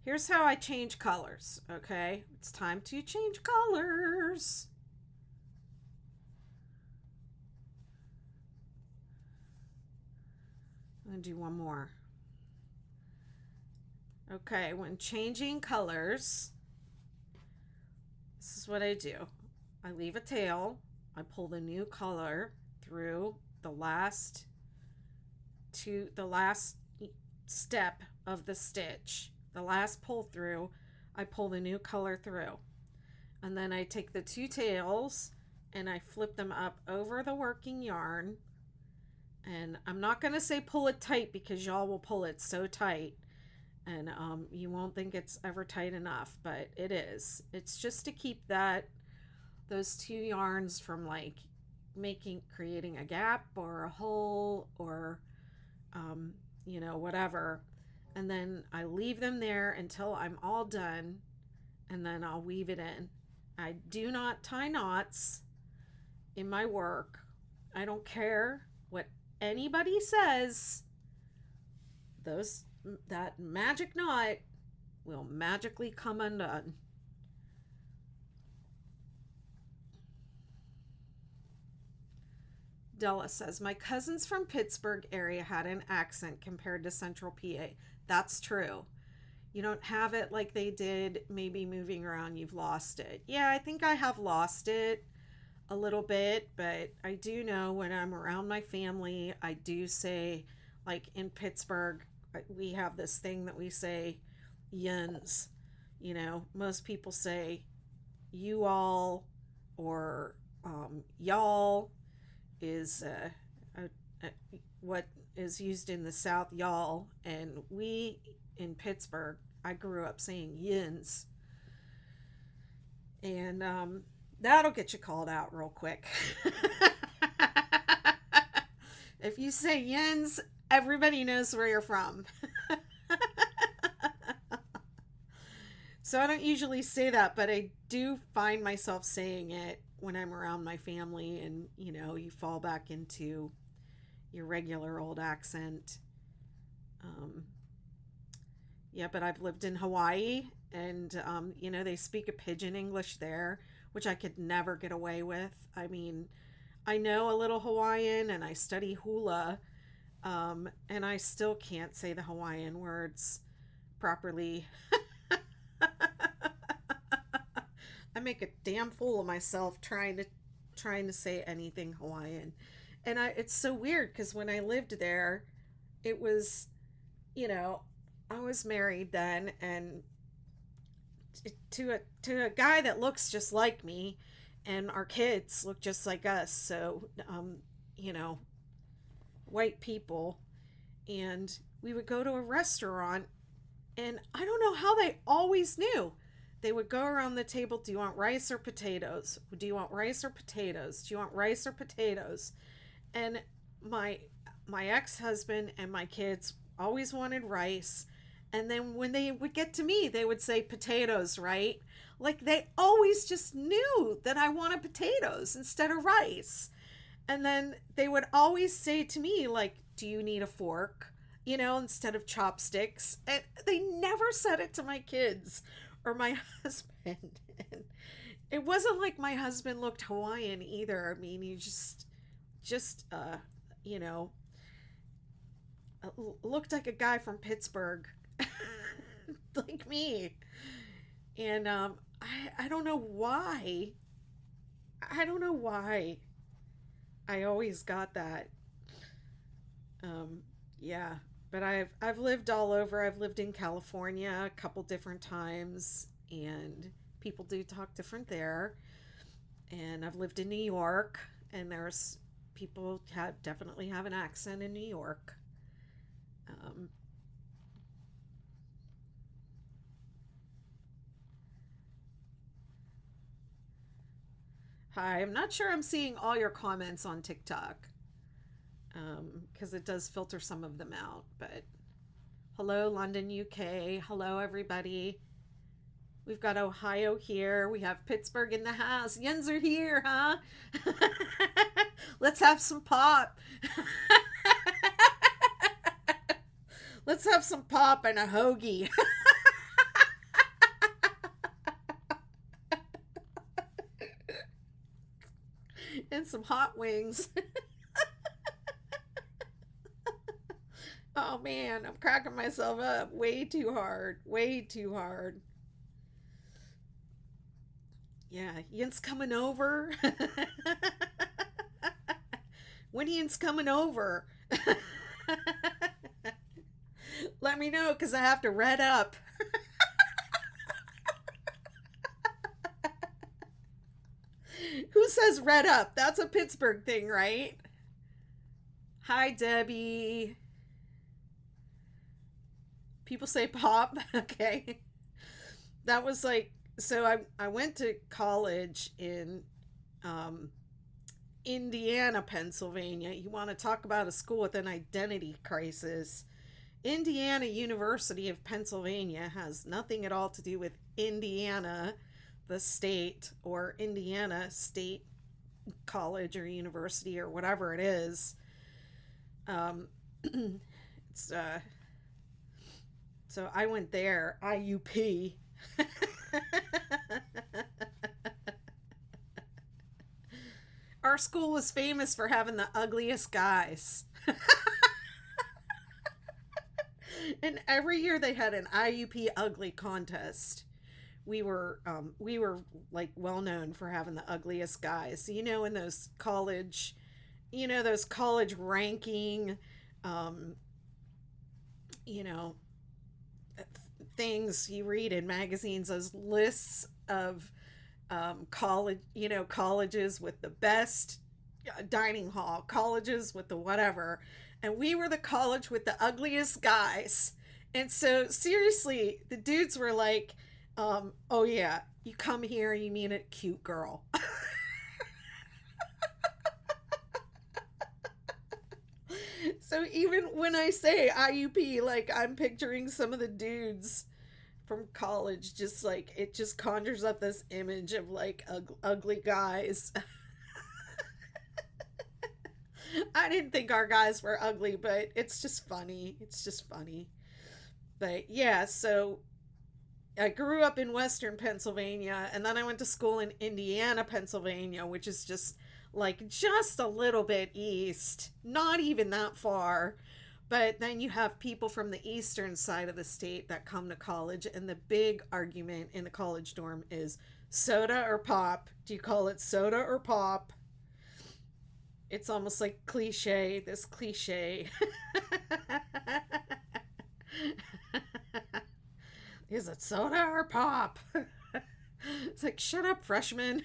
Here's how I change colors, okay? It's time to change colors. I'm going to do one more. Okay, when changing colors, this is what I do. I leave a tail. I pull the new color through the last step of the stitch. The last pull through, I pull the new color through. And then I take the 2 tails and I flip them up over the working yarn. And I'm not going to say pull it tight because y'all will pull it so tight. And you won't think it's ever tight enough, but it is. It's just to keep those 2 yarns from like creating a gap or a hole or, whatever. And then I leave them there until I'm all done, and then I'll weave it in. I do not tie knots in my work. I don't care what anybody says. That magic knot will magically come undone. Della says, my cousins from Pittsburgh area had an accent compared to Central PA. That's true. You don't have it like they did, maybe moving around, you've lost it. Yeah, I think I have lost it a little bit, but I do know when I'm around my family, I do say, like in Pittsburgh, we have this thing that we say, yins. Most people say you all or y'all is what is used in the South, y'all, and we in Pittsburgh, I grew up saying yins, and that'll get you called out real quick. If you say yins, everybody knows where you're from. So I don't usually say that, but I do find myself saying it when I'm around my family, and you fall back into your regular old accent. Yeah, but I've lived in Hawaii, and they speak a pidgin English there, which I could never get away with. I mean, I know a little Hawaiian, and I study hula, and I still can't say the Hawaiian words properly. I make a damn fool of myself trying to say anything Hawaiian. And it's so weird because when I lived there, it was, I was married then, and to a guy that looks just like me, and our kids look just like us. So, you know, white people, and we would go to a restaurant, and I don't know how they always knew. They would go around the table. Do you want rice or potatoes? Do you want rice or potatoes? Do you want rice or potatoes? And my my ex-husband and my kids always wanted rice, and then when they would get to me they would say potatoes, right? Like they always just knew that I wanted potatoes instead of rice. And then they would always say to me, like, do you need a fork, instead of chopsticks? And they never said it to my kids or my husband. And it wasn't like my husband looked Hawaiian either. I mean, he just you know looked like a guy from Pittsburgh, like me. And I don't know why. I don't know why I always got that. Yeah, but I've lived all over. I've lived in California a couple different times, and people do talk different there. And I've lived in New York, and there's people have definitely have an accent in New York. Um, Hi, I'm not sure I'm seeing all your comments on TikTok, because it does filter some of them out. But hello, London, UK. Hello, everybody. We've got Ohio here. We have Pittsburgh in the house. Yens are here, huh? Let's have some pop. Let's have some pop and a hoagie. And some hot wings. Oh man, I'm cracking myself up way too hard. Way too hard. Yeah, Ian's coming over. When Ian's coming over, let me know because I have to read up. Who says red up? That's a Pittsburgh thing, right? Hi, Debbie. People say pop. Okay. That was like, so I went to college in um, Indiana, Pennsylvania. You want to talk about a school with an identity crisis? Indiana University of Pennsylvania has nothing at all to do with Indiana, the state, or Indiana State College or University or whatever it is. Um, it's So I went there, IUP. Our school was famous for having the ugliest guys. And every year they had an IUP ugly contest. We were like well known for having the ugliest guys. In those college ranking, um, you know, things you read in magazines, those lists of colleges with the best dining hall, colleges with the whatever, and we were the college with the ugliest guys. And so seriously, the dudes were like, "Oh yeah, you come here, you mean a cute girl." So even when I say IUP, like I'm picturing some of the dudes from college, just like it just conjures up this image of like ugly guys. I didn't think our guys were ugly, but it's just funny. It's just funny. But yeah, so I grew up in Western Pennsylvania, and then I went to school in Indiana, Pennsylvania, which is just a little bit east, not even that far. But then you have people from the eastern side of the state that come to college, and the big argument in the college dorm is soda or pop. Do you call it soda or pop? It's almost like cliche, this cliche. Is it soda or pop? It's like, shut up, freshman.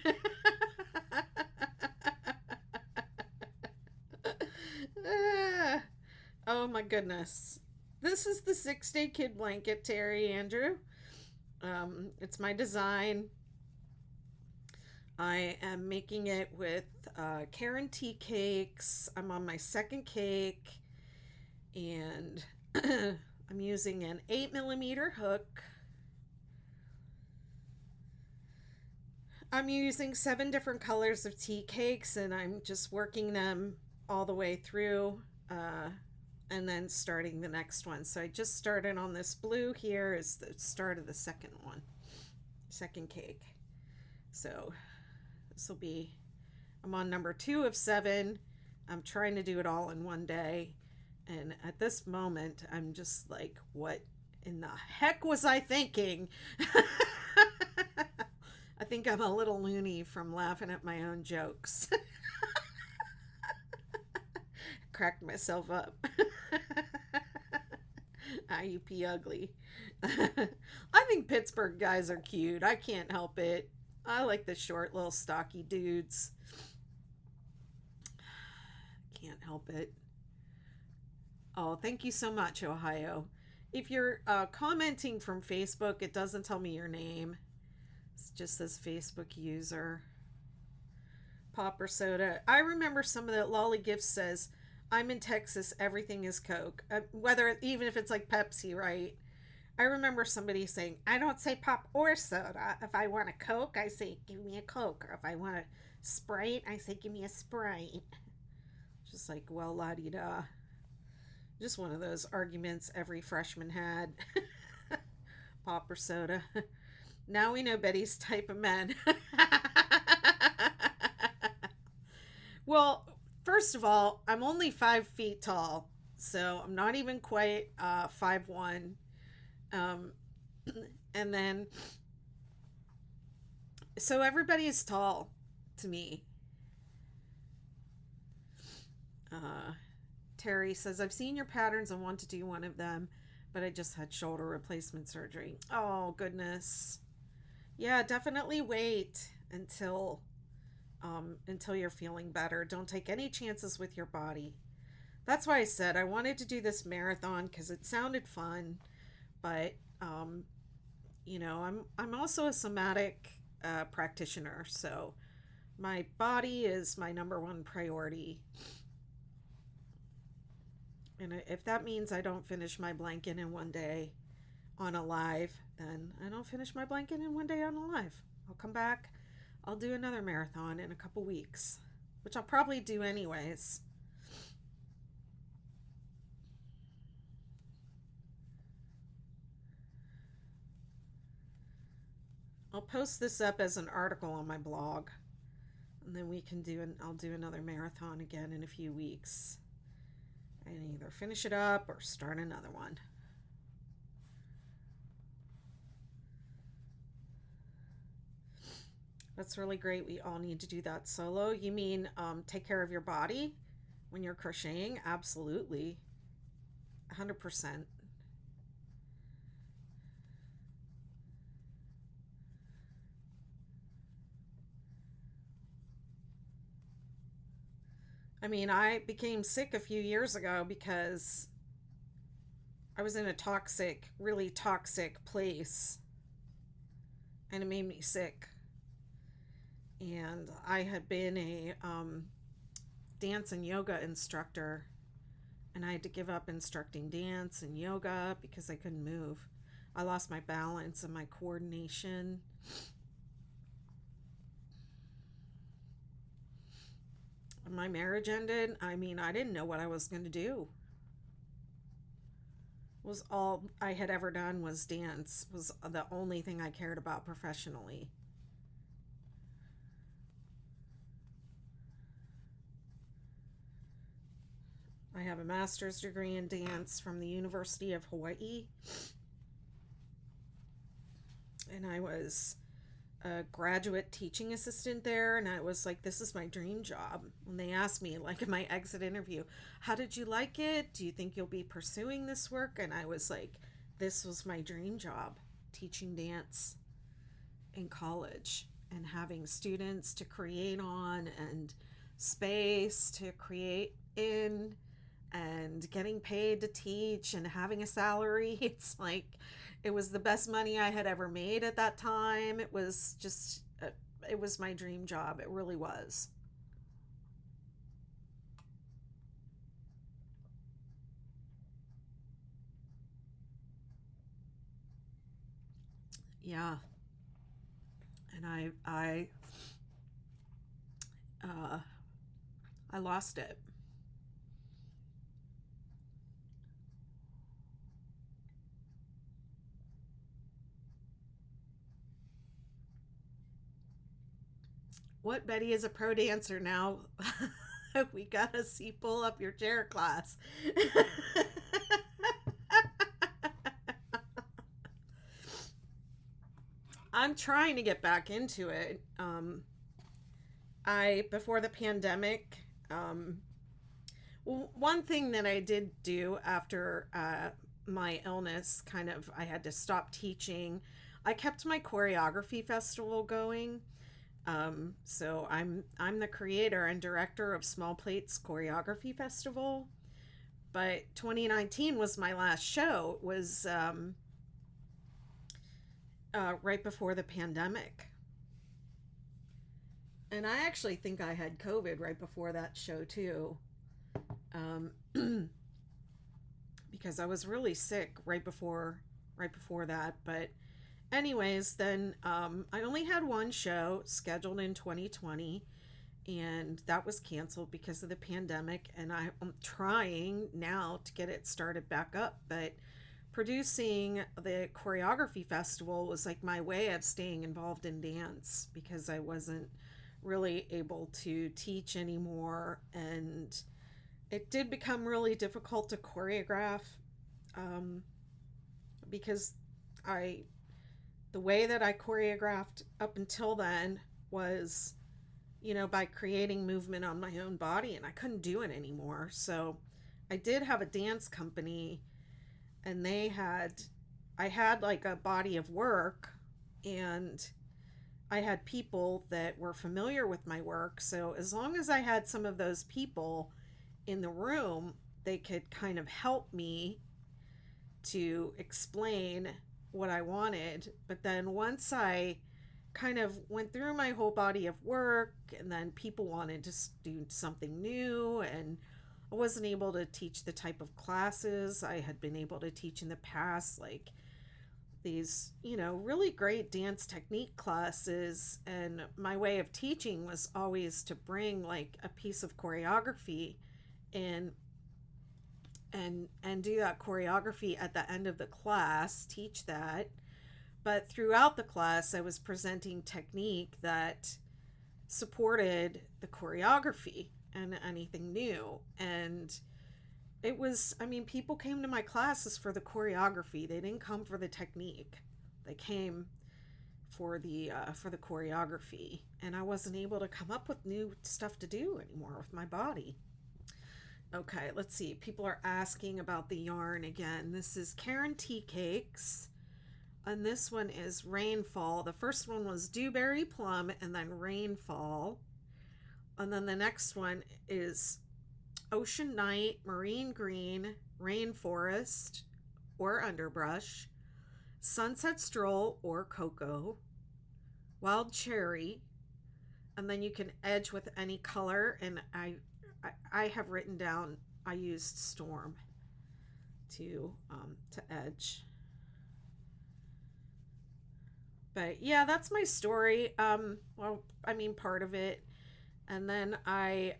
Oh my goodness. This is the 6-day kid blanket, Terry Andrew. It's my design. I am making it with Karen tea cakes. I'm on my second cake, and I'm using an 8mm hook. I'm using 7 different colors of tea cakes, and I'm just working them all the way through, and then starting the next one. So I just started on this blue here is the start of the second one, second cake. So this will be, I'm on number 2 of 7. I'm trying to do it all in one day. And at this moment, I'm just like, what in the heck was I thinking? I think I'm a little loony from laughing at my own jokes. Cracked myself up. IUP ugly. I think Pittsburgh guys are cute. I can't help it. I like the short little stocky dudes. Can't help it. Oh, thank you so much, Ohio. If you're commenting from Facebook, it doesn't tell me your name. It just says Facebook user. Pop or soda. I remember some of that. Lolly Gift says, I'm in Texas, everything is Coke. Whether, even if it's like Pepsi, right? I remember somebody saying, I don't say pop or soda. If I want a Coke, I say, give me a Coke. Or if I want a Sprite, I say, give me a Sprite. Just like, well, la-di-da. Just one of those arguments every freshman had. Pop or soda. Now we know Betty's type of men. Well, first of all, I'm only 5 feet tall, so I'm not even quite 5'1". And then, so everybody is tall to me. Terry says, I've seen your patterns and want to do one of them, but I just had shoulder replacement surgery. Oh, goodness. Yeah, definitely wait until you're feeling better. Don't take any chances with your body. That's why I said I wanted to do this marathon because it sounded fun, but I'm also a somatic practitioner, so my body is my number one priority. And if that means I don't finish my blanket in one day on a live, then I don't finish my blanket in one day on a live. I'll come back. I'll do another marathon in a couple weeks, which I'll probably do anyways. I'll post this up as an article on my blog, and then I'll do another marathon again in a few weeks. And either finish it up or start another one. That's really great. We all need to do that solo. You mean take care of your body when you're crocheting? Absolutely. 100%. I mean, I became sick a few years ago because I was in a toxic, really toxic place, and it made me sick. And I had been a dance and yoga instructor, and I had to give up instructing dance and yoga because I couldn't move. I lost my balance and my coordination. My marriage ended. I mean, I didn't know what I was going to do. Was all I had ever done was dance. Was the only thing I cared about professionally. I have a master's degree in dance from the University of Hawaii. And I was a graduate teaching assistant there, and I was like, this is my dream job. When they asked me, like in my exit interview, how did you like it? Do you think you'll be pursuing this work? And I was like, this was my dream job. teaching dance in college and having students to create on and space to create in and getting paid to teach and having a salary. It's like it was the best money I had ever made at that time. It was just, it was my dream job. It really was. Yeah. And uh, I lost it. What, Betty is a pro dancer now? We gotta see pull up your chair class. I'm trying to get back into it. I before the pandemic, one thing that I did do after my illness, kind of, I had to stop teaching. I kept my choreography festival going. So I'm the creator and director of Small Plates Choreography Festival. But 2019 was my last show. It was right before the pandemic. And I actually think I had COVID right before that show too, um, because I was really sick right before that. But anyways, then I only had one show scheduled in 2020, and that was canceled because of the pandemic. And I'm trying now to get it started back up, but producing the choreography festival was like my way of staying involved in dance because I wasn't really able to teach anymore, and it did become really difficult to choreograph, um, because I the way that I choreographed up until then was, by creating movement on my own body, and I couldn't do it anymore. So I did have a dance company, and I had like a body of work, and I had people that were familiar with my work. So as long as I had some of those people in the room, they could kind of help me to explain what I wanted. But then once I kind of went through my whole body of work, and then people wanted to do something new, and I wasn't able to teach the type of classes I had been able to teach in the past, like these, really great dance technique classes. And my way of teaching was always to bring like a piece of choreography in and do that choreography at the end of the class, teach that. But throughout the class, I was presenting technique that supported the choreography and anything new. And it was, I mean, people came to my classes for the choreography. They didn't come for the technique. They came for the choreography, and I wasn't able to come up with new stuff to do anymore with my body. Okay, let's see. People are asking about the yarn again. This is Karen Tea Cakes, and this one is Rainfall. The first one was Dewberry Plum, and then Rainfall. And then the next one is Ocean Night, Marine Green, Rainforest or Underbrush, Sunset Stroll or Cocoa, Wild Cherry, and then you can edge with any color. And I have written down, I used Storm to edge. But yeah, that's my story. Well, I mean, part of it. And then I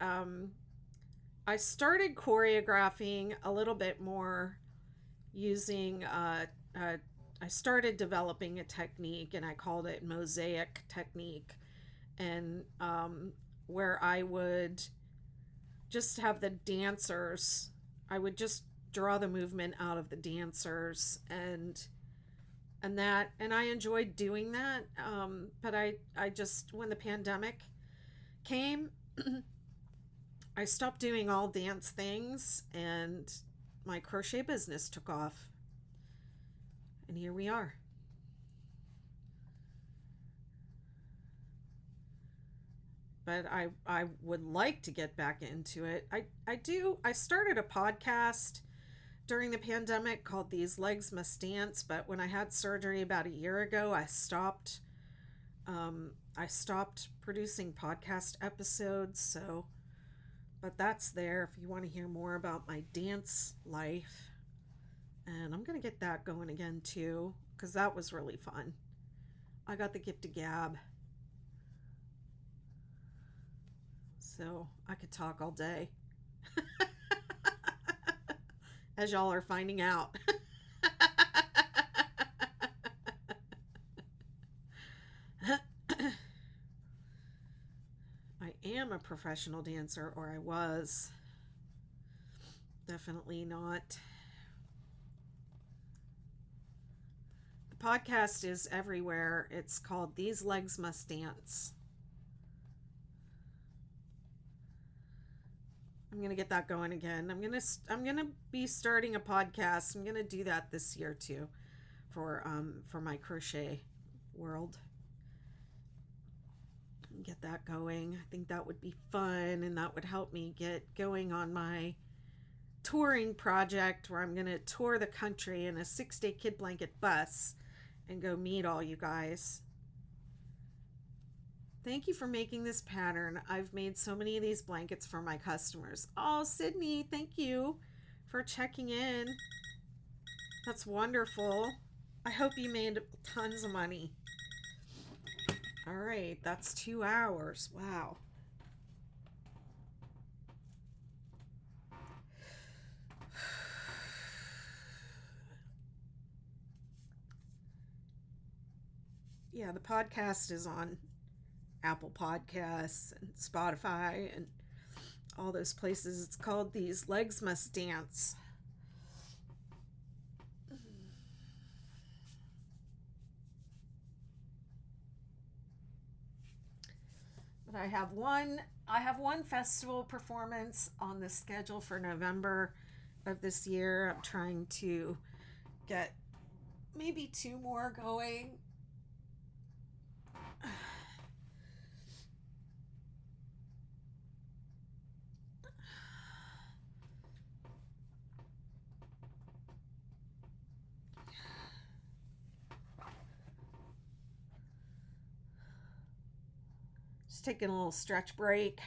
started choreographing a little bit more using I started developing a technique, and I called it mosaic technique, and where I would just have the dancers, I would just draw the movement out of the dancers, and I enjoyed doing that. But I just, when the pandemic came, I stopped doing all dance things, and my crochet business took off. And here we are. but I would like to get back into it. I started a podcast during the pandemic called These Legs Must Dance, but when I had surgery about a year ago, I stopped producing podcast episodes. So, but that's there if you want to hear more about my dance life. And I'm going to get that going again too, because that was really fun. I got the gift of gab. So I could talk all day. As y'all are finding out. I am a professional dancer, or I was. Definitely not. The podcast is everywhere. It's called These Legs Must Dance. I'm gonna get that going again. I'm gonna be starting a podcast. I'm gonna do that this year too, for my crochet world. Get that going. I think that would be fun, and that would help me get going on my touring project, where I'm gonna tour the country in a 6-day kid blanket bus and go meet all you guys. Thank you for making this pattern. I've made so many of these blankets for my customers. Oh, Sydney, thank you for checking in. That's wonderful. I hope you made tons of money. All right, that's 2 hours. Wow. Yeah, the podcast is on Apple Podcasts and Spotify and all those places. It's called These Legs Must Dance. But I have one festival performance on the schedule for November of this year. I'm trying to get maybe 2 more going. Just taking a little stretch break.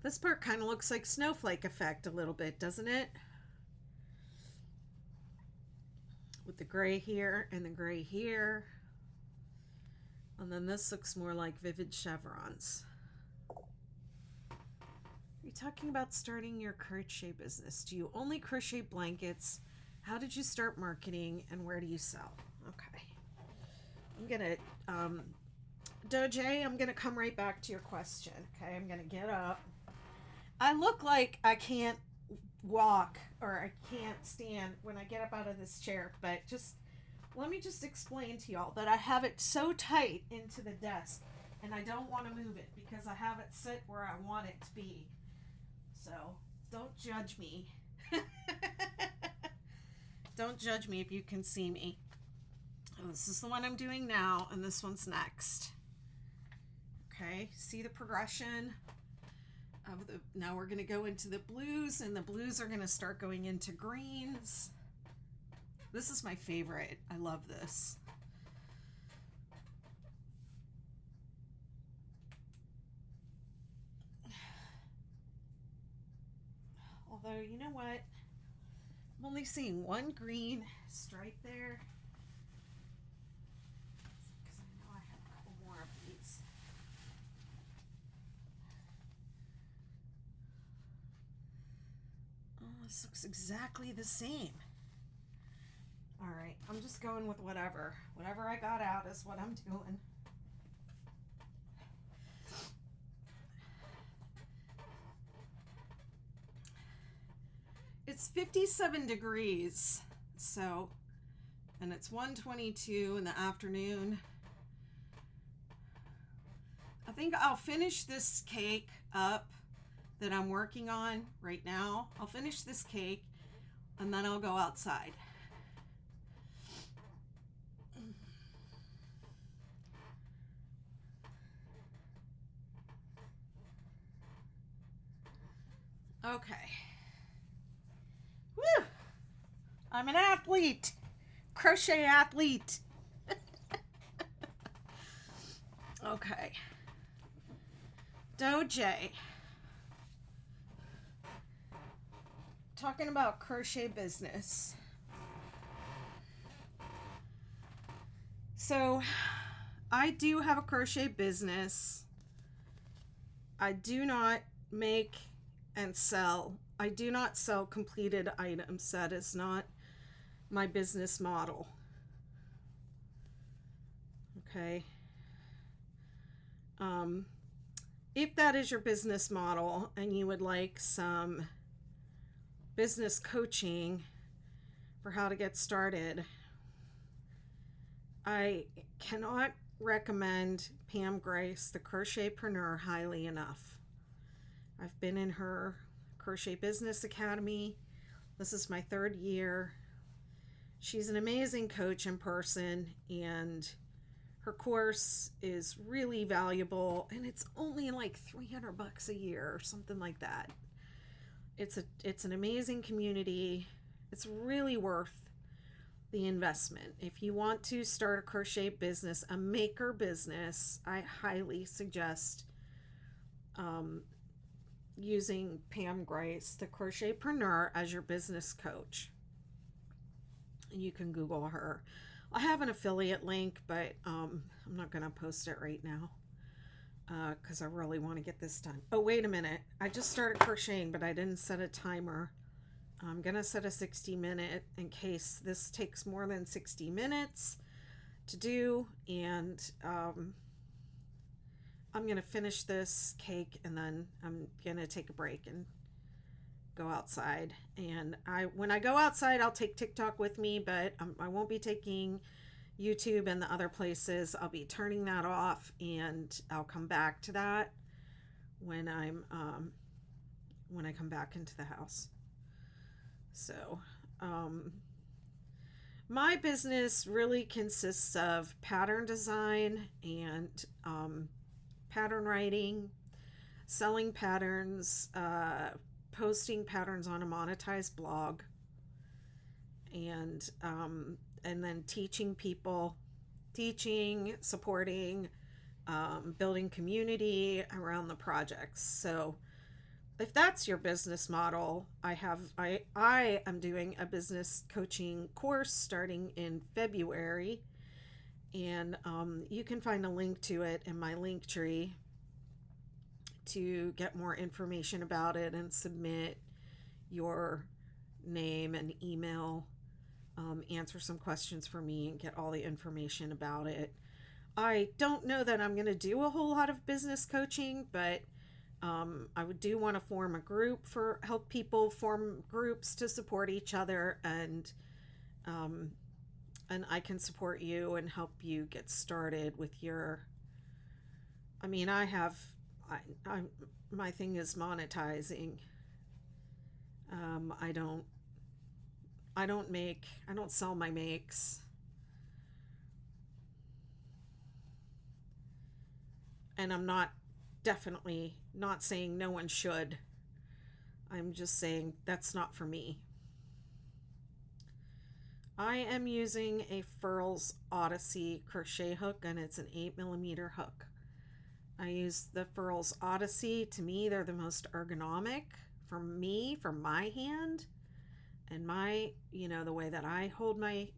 This part kind of looks like snowflake effect a little bit, doesn't it? With the gray here and the gray here. And then this looks more like vivid chevrons. Are you talking about starting your crochet business? Do you only crochet blankets? How did you start marketing, and where do you sell? Okay. I'm going to, Doje, I'm going to come right back to your question. Okay, I'm going to get up. I look like I can't walk or I can't stand when I get up out of this chair, but just let me just explain to y'all that I have it so tight into the desk, and I don't want to move it because I have it sit where I want it to be. So don't judge me. Don't judge me if you can see me. This is the one I'm doing now, and this one's next. Okay, see the progression of the, now we're going to go into the blues, and the blues are going to start going into greens. This is my favorite. I love this. Although, you know what? I'm only seeing one green stripe there, because I know I have a couple more of these. Oh, this looks exactly the same. All right, I'm just going with whatever. Whatever I got out is what I'm doing. It's 57 degrees, so, and it's 1:22 in the afternoon. I think I'll finish this cake up, that I'm working on right now. I'll finish this cake and then I'll go outside. Okay. Woo! I'm an athlete. Crochet athlete. Okay. Doje. Talking about crochet business. So, I do have a crochet business. I do not make and sell. I do not sell completed items. That is not my business model. Okay. If that is your business model and you would like some business coaching for how to get started, I cannot recommend Pam Grace, the Crochetpreneur, highly enough. I've been in her Crochet Business Academy. This is my 3rd year. She's an amazing coach in person, and her course is really valuable, and it's only like $300 a year or something like that. It's an amazing community. It's really worth the investment. If you want to start a crochet business, a maker business, I highly suggest using Pam Grace, the Crochetpreneur, as your business coach. And you can Google her. I have an affiliate link, but I'm not going to post it right now because I really want to get this done. Oh, wait a minute. I just started crocheting, but I didn't set a timer. I'm going to set a 60-minute in case this takes more than 60 minutes to do. And I'm going to finish this cake, and then I'm going to take a break and go outside. And when I go outside, I'll take TikTok with me, but I won't be taking YouTube and the other places. I'll be turning that off, and I'll come back to that when I come back into the house. So my business really consists of pattern design and pattern writing, selling patterns, posting patterns on a monetized blog, and then teaching people, supporting, building community around the projects. So if that's your business model, I am doing a business coaching course starting in February, and you can find a link to it in my link tree to get more information about it and submit your name and email, answer some questions for me, and get all the information about it. I don't know that I'm going to do a whole lot of business coaching, but I do want to form a group help people form groups to support each other, and I can support you and help you get started with your. I mean, my thing is monetizing. I don't sell my makes. And I'm definitely not saying no one should. I'm just saying that's not for me. I am using a Furls Odyssey crochet hook, and it's an 8mm hook. I use the Furls Odyssey. To me, they're the most ergonomic for my hand, and the way that I hold my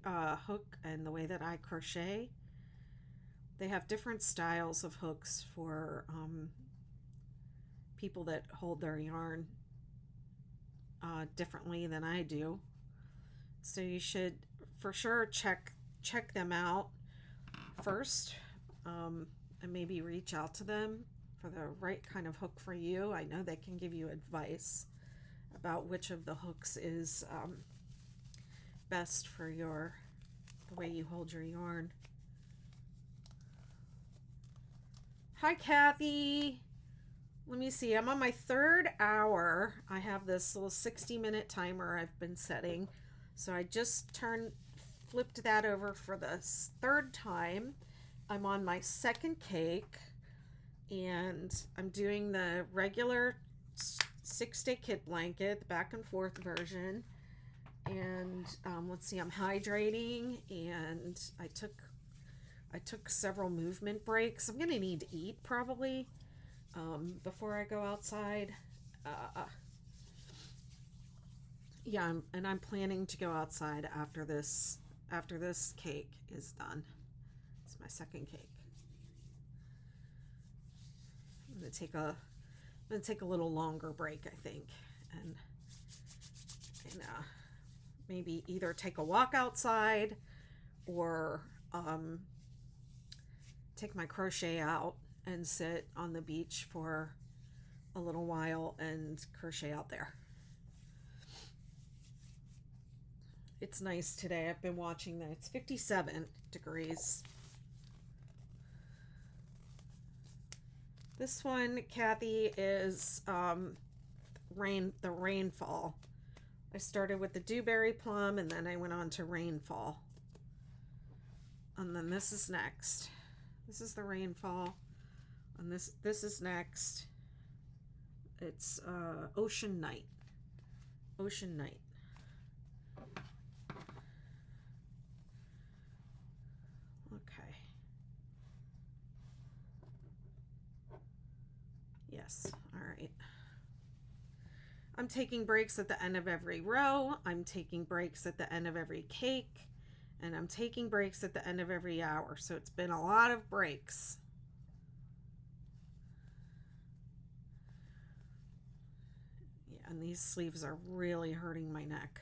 hook and the way that I crochet. They have different styles of hooks for people that hold their yarn differently than I do. So you should for sure check them out first, and maybe reach out to them for the right kind of hook for you. I know they can give you advice about which of the hooks is best for the way you hold your yarn. Hi, Kathy. let me see. I'm on my third hour. I have this little 60-minute timer I've been setting. So I just flipped that over for the third time. I'm on my second cake, and I'm doing the regular 6-day kit blanket, the back and forth version. And let's see, I'm hydrating, and I took several movement breaks. I'm gonna need to eat probably before I go outside. Yeah, I'm planning to go outside after this cake is done. It's my second cake. I'm gonna take a little longer break, I think, and maybe either take a walk outside or take my crochet out and sit on the beach for a little while and crochet out there. It's nice today. I've been watching that. It's 57 degrees. This one, Kathy, is the rainfall. I started with the dewberry plum, and then I went on to rainfall. And then this is next. This is the rainfall. And this is next. It's ocean night. Ocean night. Okay. Yes. All right. I'm taking breaks at the end of every row. I'm taking breaks at the end of every cake. And I'm taking breaks at the end of every hour. So it's been a lot of breaks. Yeah, and these sleeves are really hurting my neck.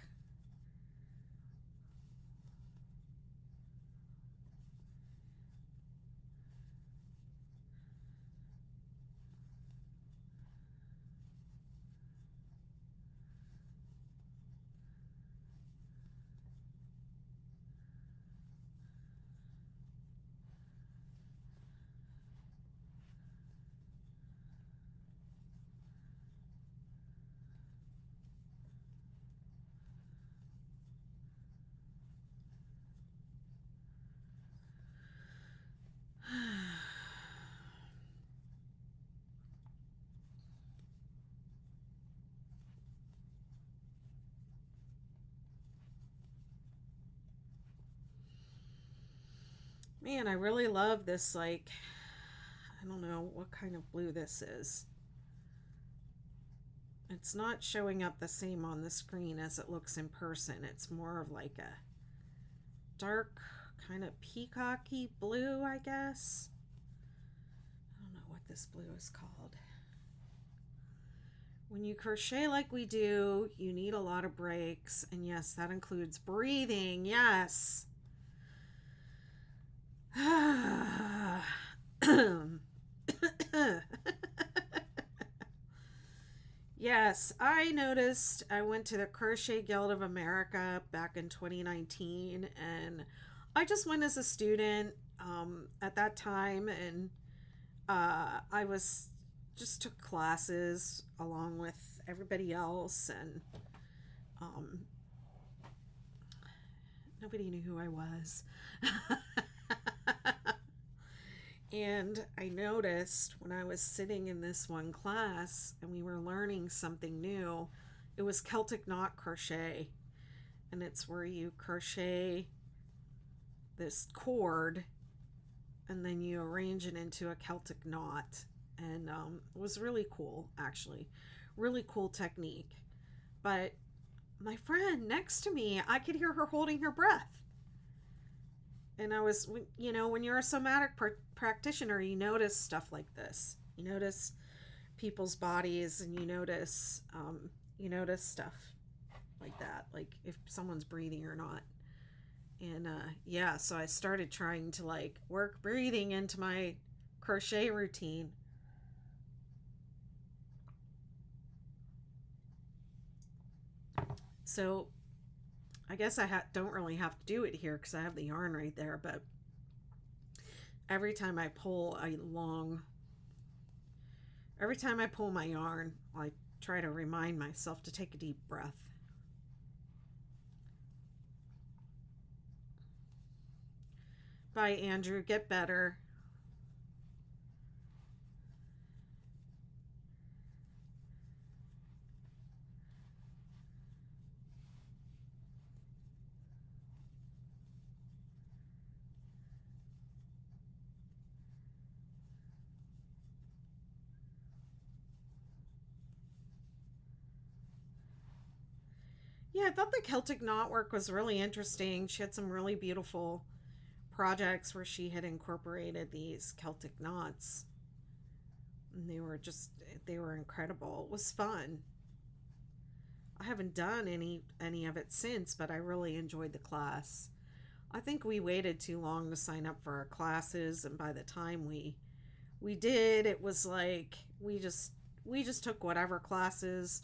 Man, I really love this, like, I don't know what kind of blue this is. It's not showing up the same on the screen as it looks in person. It's more of like a dark, kind of peacocky blue, I guess. I don't know what this blue is called. When you crochet like we do, you need a lot of breaks. And yes, that includes breathing. Yes. Yes, I noticed. I went to the Crochet Guild of America back in 2019, and I just went as a student at that time, and I was just took classes along with everybody else, and nobody knew who I was. And I noticed when I was sitting in this one class and we were learning something new, it was Celtic knot crochet. And it's where you crochet this cord and then you arrange it into a Celtic knot. And it was really cool, actually. Really cool technique. But my friend next to me, I could hear her holding her breath. And I was, when you're a somatic practitioner, you notice stuff like this. You notice people's bodies, and you notice stuff like that, like if someone's breathing or not. And yeah, so I started trying to like work breathing into my crochet routine. So I guess I don't really have to do it here because I have the yarn right there, but every time I pull a long Every time I pull my yarn, I try to remind myself to take a deep breath. Bye, Andrew. Get better. Yeah, I thought the Celtic knotwork was really interesting. She had some really beautiful projects where she had incorporated these Celtic knots. And they were incredible. It was fun. I haven't done any of it since, but I really enjoyed the class. I think we waited too long to sign up for our classes, and by the time we did, it was like we just took whatever classes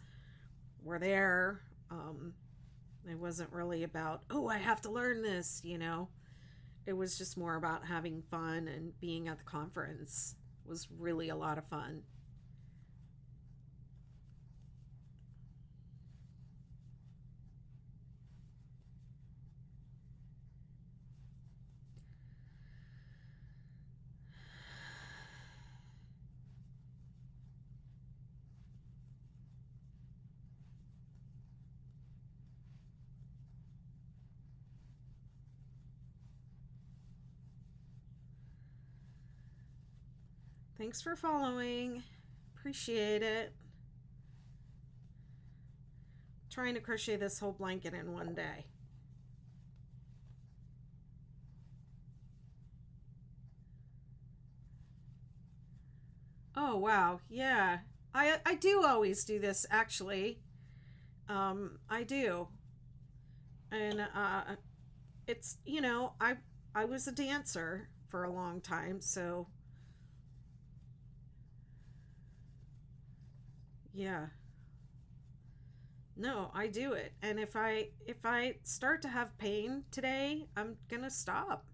were there. It wasn't really about, oh, I have to learn this, you know. It was just more about having fun, and being at the conference was really a lot of fun. Thanks for following. Appreciate it. Trying to crochet this whole blanket in one day. Oh wow, yeah. I do always do this actually. I do, and it's I was a dancer for a long time, so yeah. No, I do it, and if I start to have pain today, I'm gonna stop.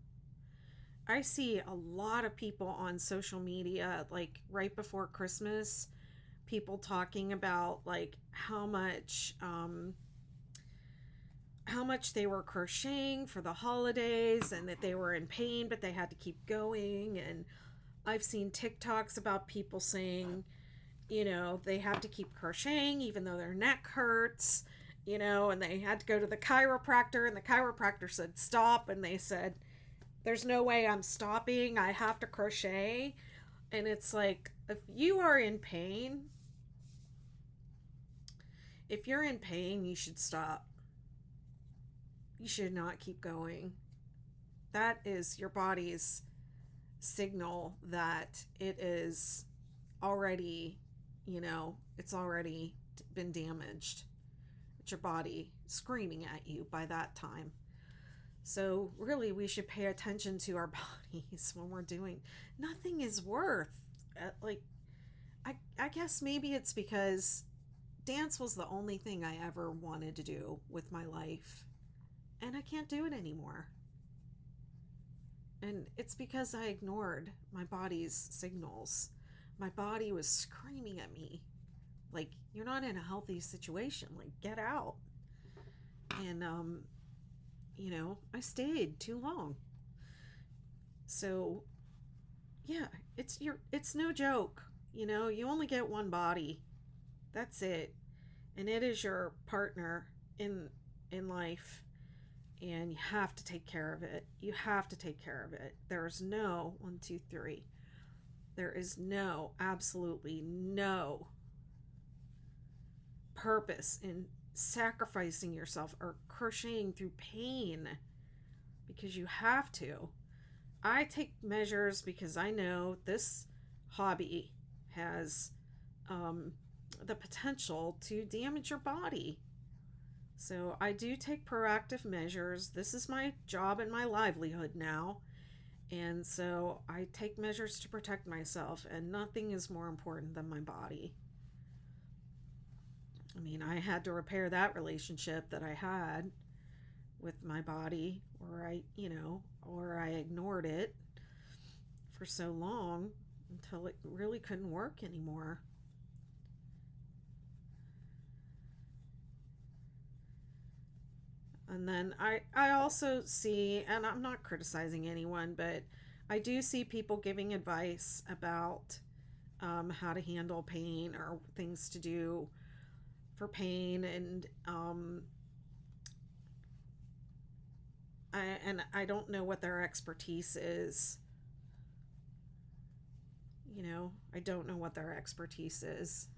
I see a lot of people on social media, like right before Christmas, people talking about like how much they were crocheting for the holidays, and that they were in pain but they had to keep going. And I've seen TikToks about people saying, they have to keep crocheting even though their neck hurts, and they had to go to the chiropractor, and the chiropractor said stop, and they said there's no way I'm stopping. I have to crochet. And it's like, if you're in pain, you should stop. You should not keep going. That is your body's signal that it is already, it's already been damaged. It's your body screaming at you by that time. So really, we should pay attention to our bodies when we're doing. Nothing is worth like. I guess maybe it's because dance was the only thing I ever wanted to do with my life, and I can't do it anymore. And it's because I ignored my body's signals. My body was screaming at me, like, you're not in a healthy situation. Like, get out. And I stayed too long. So yeah, it's no joke. You only get one body. That's it. And it is your partner in life, and you have to take care of it. You have to take care of it. There's no one, two, three. There is absolutely no purpose in sacrificing yourself or crocheting through pain, because you have to. I take measures because I know this hobby has the potential to damage your body. So I do take proactive measures. This is my job and my livelihood now. And so I take measures to protect myself, and nothing is more important than my body. I mean, I had to repair that relationship that I had with my body, or I ignored it for so long until it really couldn't work anymore. And then I also see, and I'm not criticizing anyone, but I do see people giving advice about how to handle pain or things to do for pain. And I don't know what their expertise is. I don't know what their expertise is.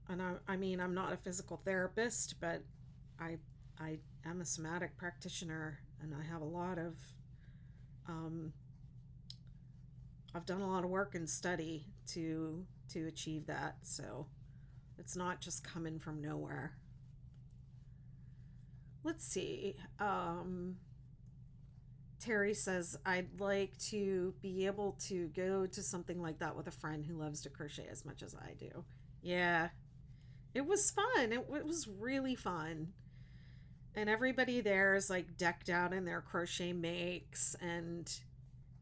And I mean, I'm not a physical therapist, but I I am a somatic practitioner, and I have a lot of um, I've done a lot of work and study to achieve that. So it's not just coming from nowhere. Let's see. Terry says, I'd like to be able to go to something like that with a friend who loves to crochet as much as I do. Yeah, it was fun. It was really fun. And everybody there is like decked out in their crochet makes. And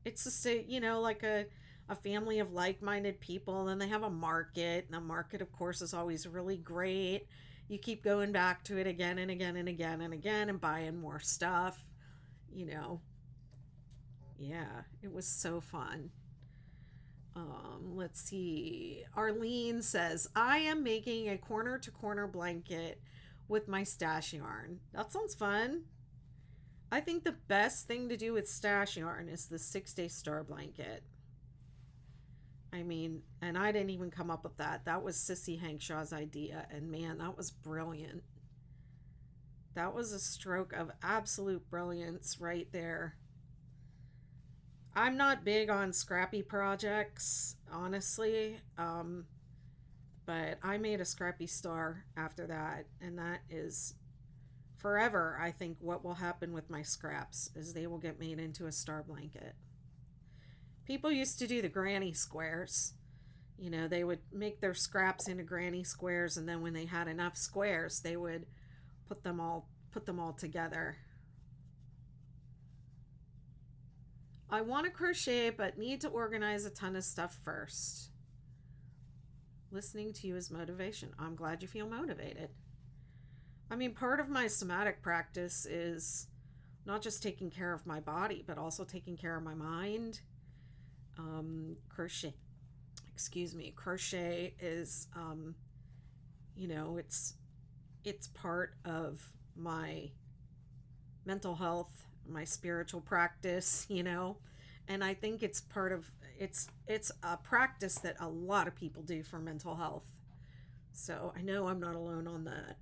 it's just like a family of like-minded people. And they have a market. And the market, of course, is always really great. You keep going back to it again and again and again and again and buying more stuff. You know, yeah, it was so fun. Let's see. Arlene says, I am making a corner to corner blanket with my stash yarn. That sounds fun. I think the best thing to do with stash yarn is the 6 day star blanket. I mean, and I didn't even come up with that. That was Sissy Hankshaw's idea. And man, that was brilliant. That was a stroke of absolute brilliance right there. I'm not big on scrappy projects, honestly, but I made a scrappy star after that, and that is forever. I think what will happen with my scraps is they will get made into a star blanket. People used to do the granny squares. They would make their scraps into granny squares, and then when they had enough squares, they would put them all together. I want to crochet but need to organize a ton of stuff first. Listening to you is motivation. I'm glad you feel motivated. I mean, part of my somatic practice is not just taking care of my body, but also taking care of my mind. Crochet, excuse me, crochet is, it's part of my mental health, my spiritual practice, and I think it's a practice that a lot of people do for mental health. So I know I'm not alone on that.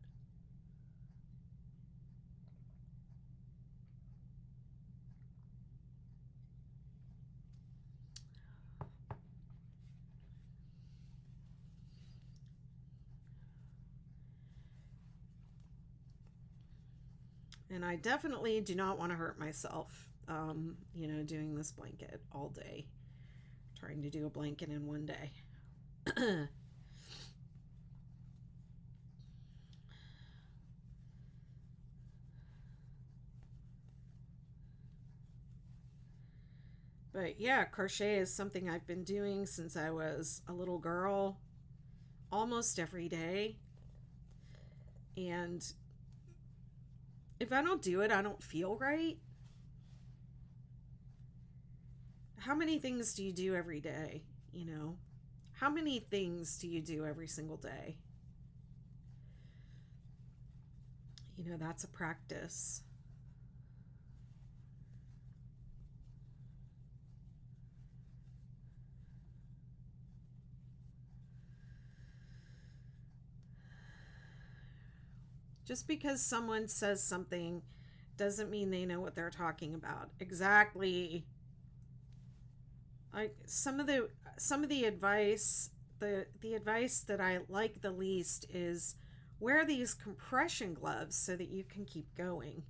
And I definitely do not want to hurt myself, doing this blanket all day, trying to do a blanket in one day. But yeah, crochet is something I've been doing since I was a little girl, almost every day. And if I don't do it, I don't feel right. How many things do you do every day? How many things do you do every single day? That's a practice. Just because someone says something doesn't mean they know what they're talking about. Exactly. Like some of the advice, the advice that I like the least is wear these compression gloves so that you can keep going.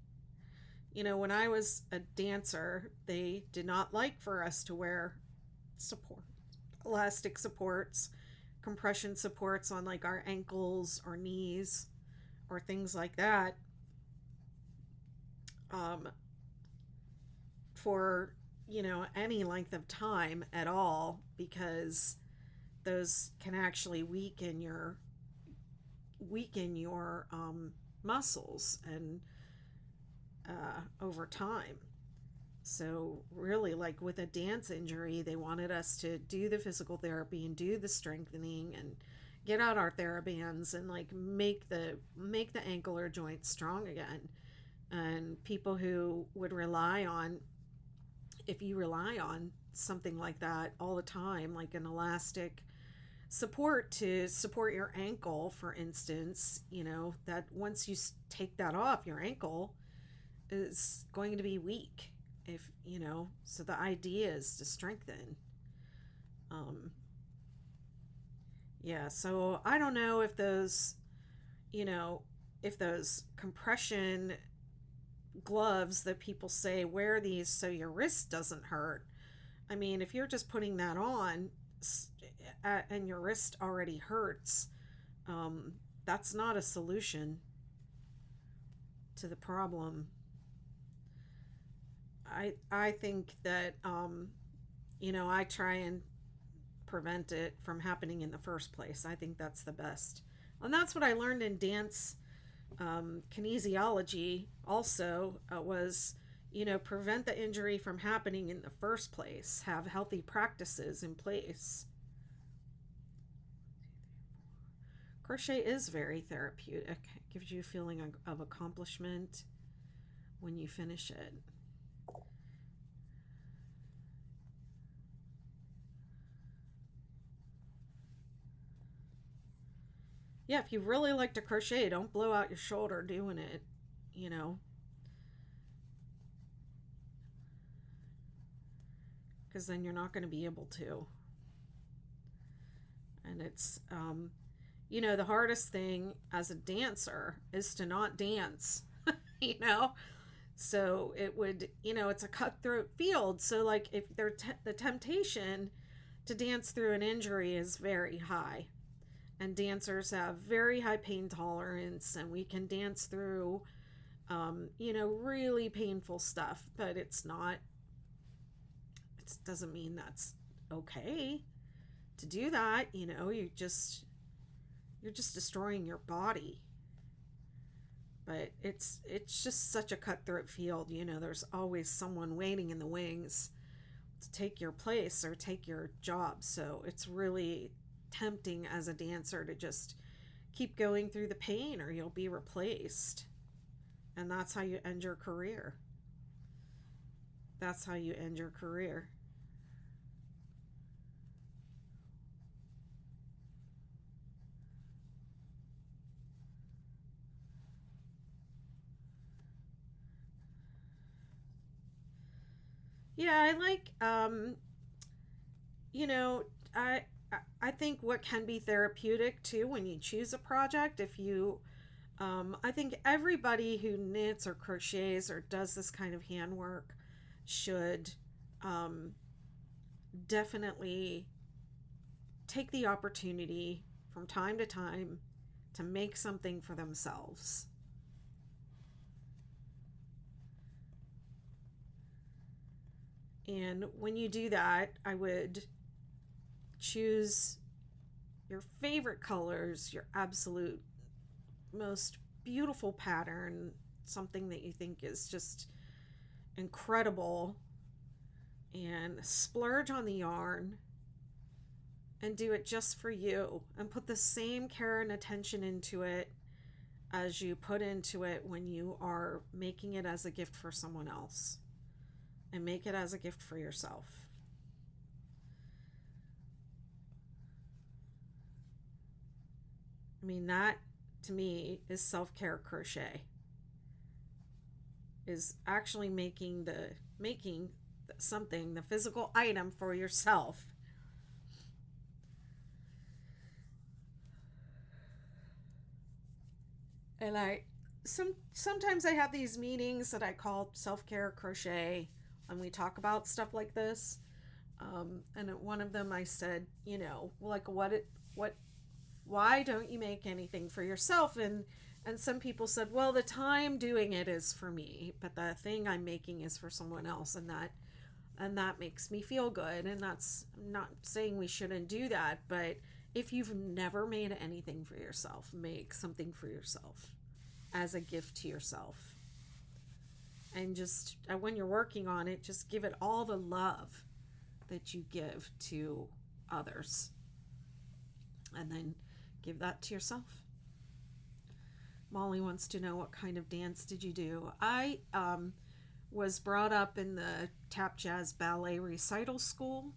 When I was a dancer, they did not like for us to wear support, elastic supports, compression supports on like our ankles or knees or things like that, um, for any length of time at all, because those can actually weaken weaken your muscles and over time. So really, like with a dance injury, they wanted us to do the physical therapy and do the strengthening and get out our therabands and like make the ankle or joint strong again. And people who would rely on, if you rely on something like that all the time, like an elastic support to support your ankle, for instance, that once you take that off, your ankle is going to be weak. If so the idea is to strengthen. um yeah, so I don't know if those, you know if those compression gloves that people say wear these so your wrist doesn't hurt. I mean, if you're just putting that on and your wrist already hurts, um, that's not a solution to the problem. I think that I try and prevent it from happening in the first place. I think that's the best, and that's what I learned in dance kinesiology. Also, was prevent the injury from happening in the first place. Have healthy practices in place. Crochet is very therapeutic. It gives you a feeling of accomplishment when you finish it. Yeah, if you really like to crochet, don't blow out your shoulder doing it, you know, because then you're not going to be able to. And it's, the hardest thing as a dancer is to not dance, you know? So it would, it's a cutthroat field. So, like, if the temptation to dance through an injury is very high, and dancers have very high pain tolerance, and we can dance through, really painful stuff, but it doesn't mean that's okay to do that. You're just destroying your body. But it's just such a cutthroat field. There's always someone waiting in the wings to take your place or take your job. So it's really tempting as a dancer to just keep going through the pain, or you'll be replaced. And that's how you end your career. That's how you end your career. Yeah, I like, you know, I I think what can be therapeutic too when you choose a project, if you, I think everybody who knits or crochets or does this kind of handwork should, um, definitely take the opportunity from time to time to make something for themselves. And when you do that, I would choose your favorite colors, your absolute most beautiful pattern, something that you think is just incredible, and splurge on the yarn and do it just for you, and put the same care and attention into it as you put into it when you are making it as a gift for someone else, and make it as a gift for yourself. I mean, that to me is self-care crochet, is actually making something, the physical item for yourself. And sometimes I have these meetings that I call self-care crochet, and we talk about stuff like this. And at one of them I said, like, what why don't you make anything for yourself? And some people said, well, the time doing it is for me, but the thing I'm making is for someone else, and that makes me feel good. And that's, I'm not saying we shouldn't do that, but If you've never made anything for yourself, make something for yourself as a gift to yourself. And just when you're working on it, just give it all the love that you give to others. And then give that to yourself. Molly wants to know, what kind of dance did you do? I was brought up in the tap jazz ballet recital school,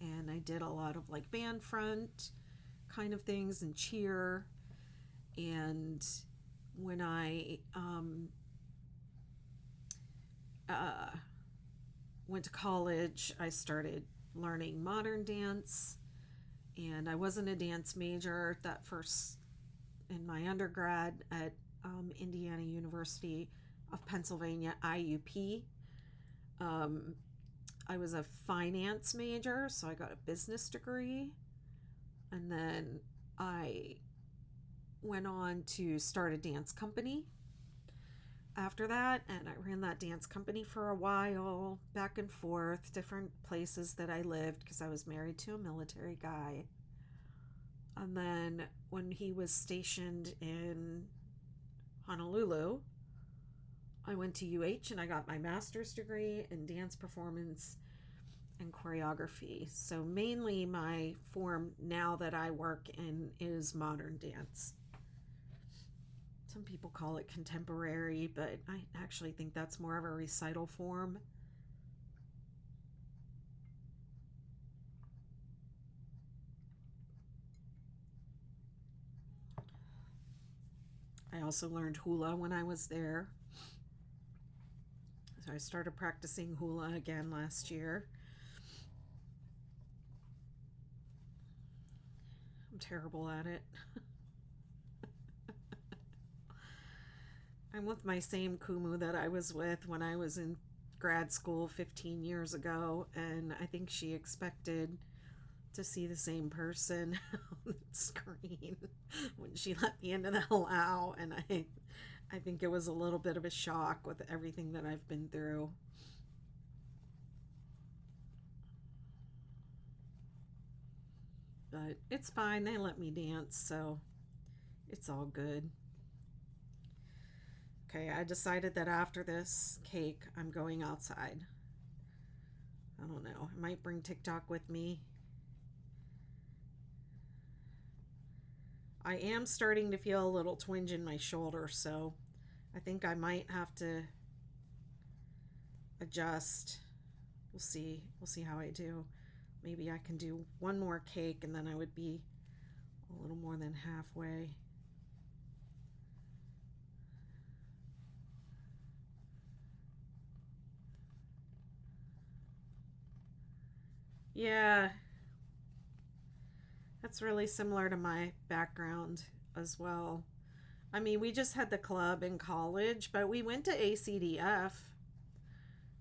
and I did a lot of like band front kind of things and cheer. And when I went to college, I started learning modern dance, and I wasn't a dance major that first in my undergrad at Indiana University of Pennsylvania, IUP. I was a finance major, so I got a business degree, and then I went on to start a dance company after that, and I ran that dance company for a while, back and forth, different places that I lived because I was married to a military guy. And then when he was stationed in Honolulu, I went to UH and I got my master's degree in dance performance and choreography. So mainly my form now that I work in is modern dance. Some people call it contemporary, but I actually think that's more of a recital form. I also learned hula when I was there. So I started practicing hula again last year. I'm terrible at it. I'm with my same kumu that I was with when I was in grad school 15 years ago, and I think she expected to see the same person on the screen when she let me into the luau, and I think it was a little bit of a shock with everything that I've been through. But it's fine, they let me dance, so it's all good. Okay, I decided that after this cake, I'm going outside. I don't know, I might bring TikTok with me. I am starting to feel a little twinge in my shoulder, so I think I might have to adjust. We'll see. We'll see how I do. Maybe I can do one more cake and then I would be a little more than halfway. Yeah, that's really similar to my background as well. I mean, we just had the club in college, but we went to ACDF.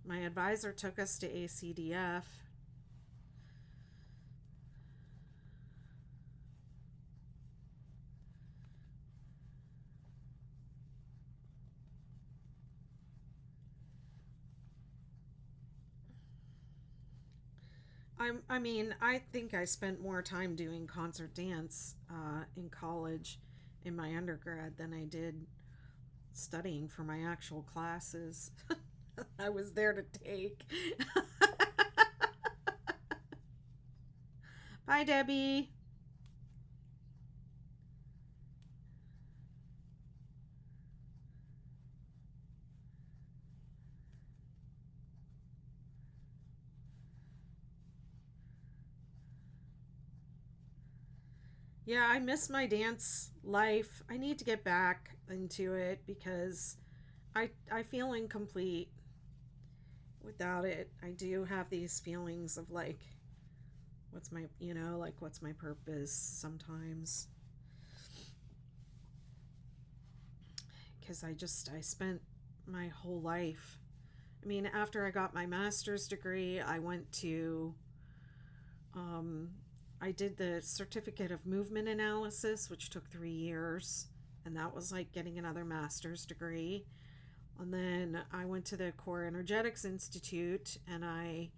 My advisor took us to ACDF. I mean, I think I spent more time doing concert dance in college in my undergrad than I did studying for my actual classes. I was there to take. Bye, Debbie. Yeah, I miss my dance life. I need to get back into it because I feel incomplete without it. I do have these feelings of like what's my, like what's my purpose sometimes. Cuz I spent my whole life. I mean, after I got my master's degree, I went to um I did the certificate of movement analysis, which took 3 years, and that was like getting another master's degree. And then I went to the Core Energetics Institute, and I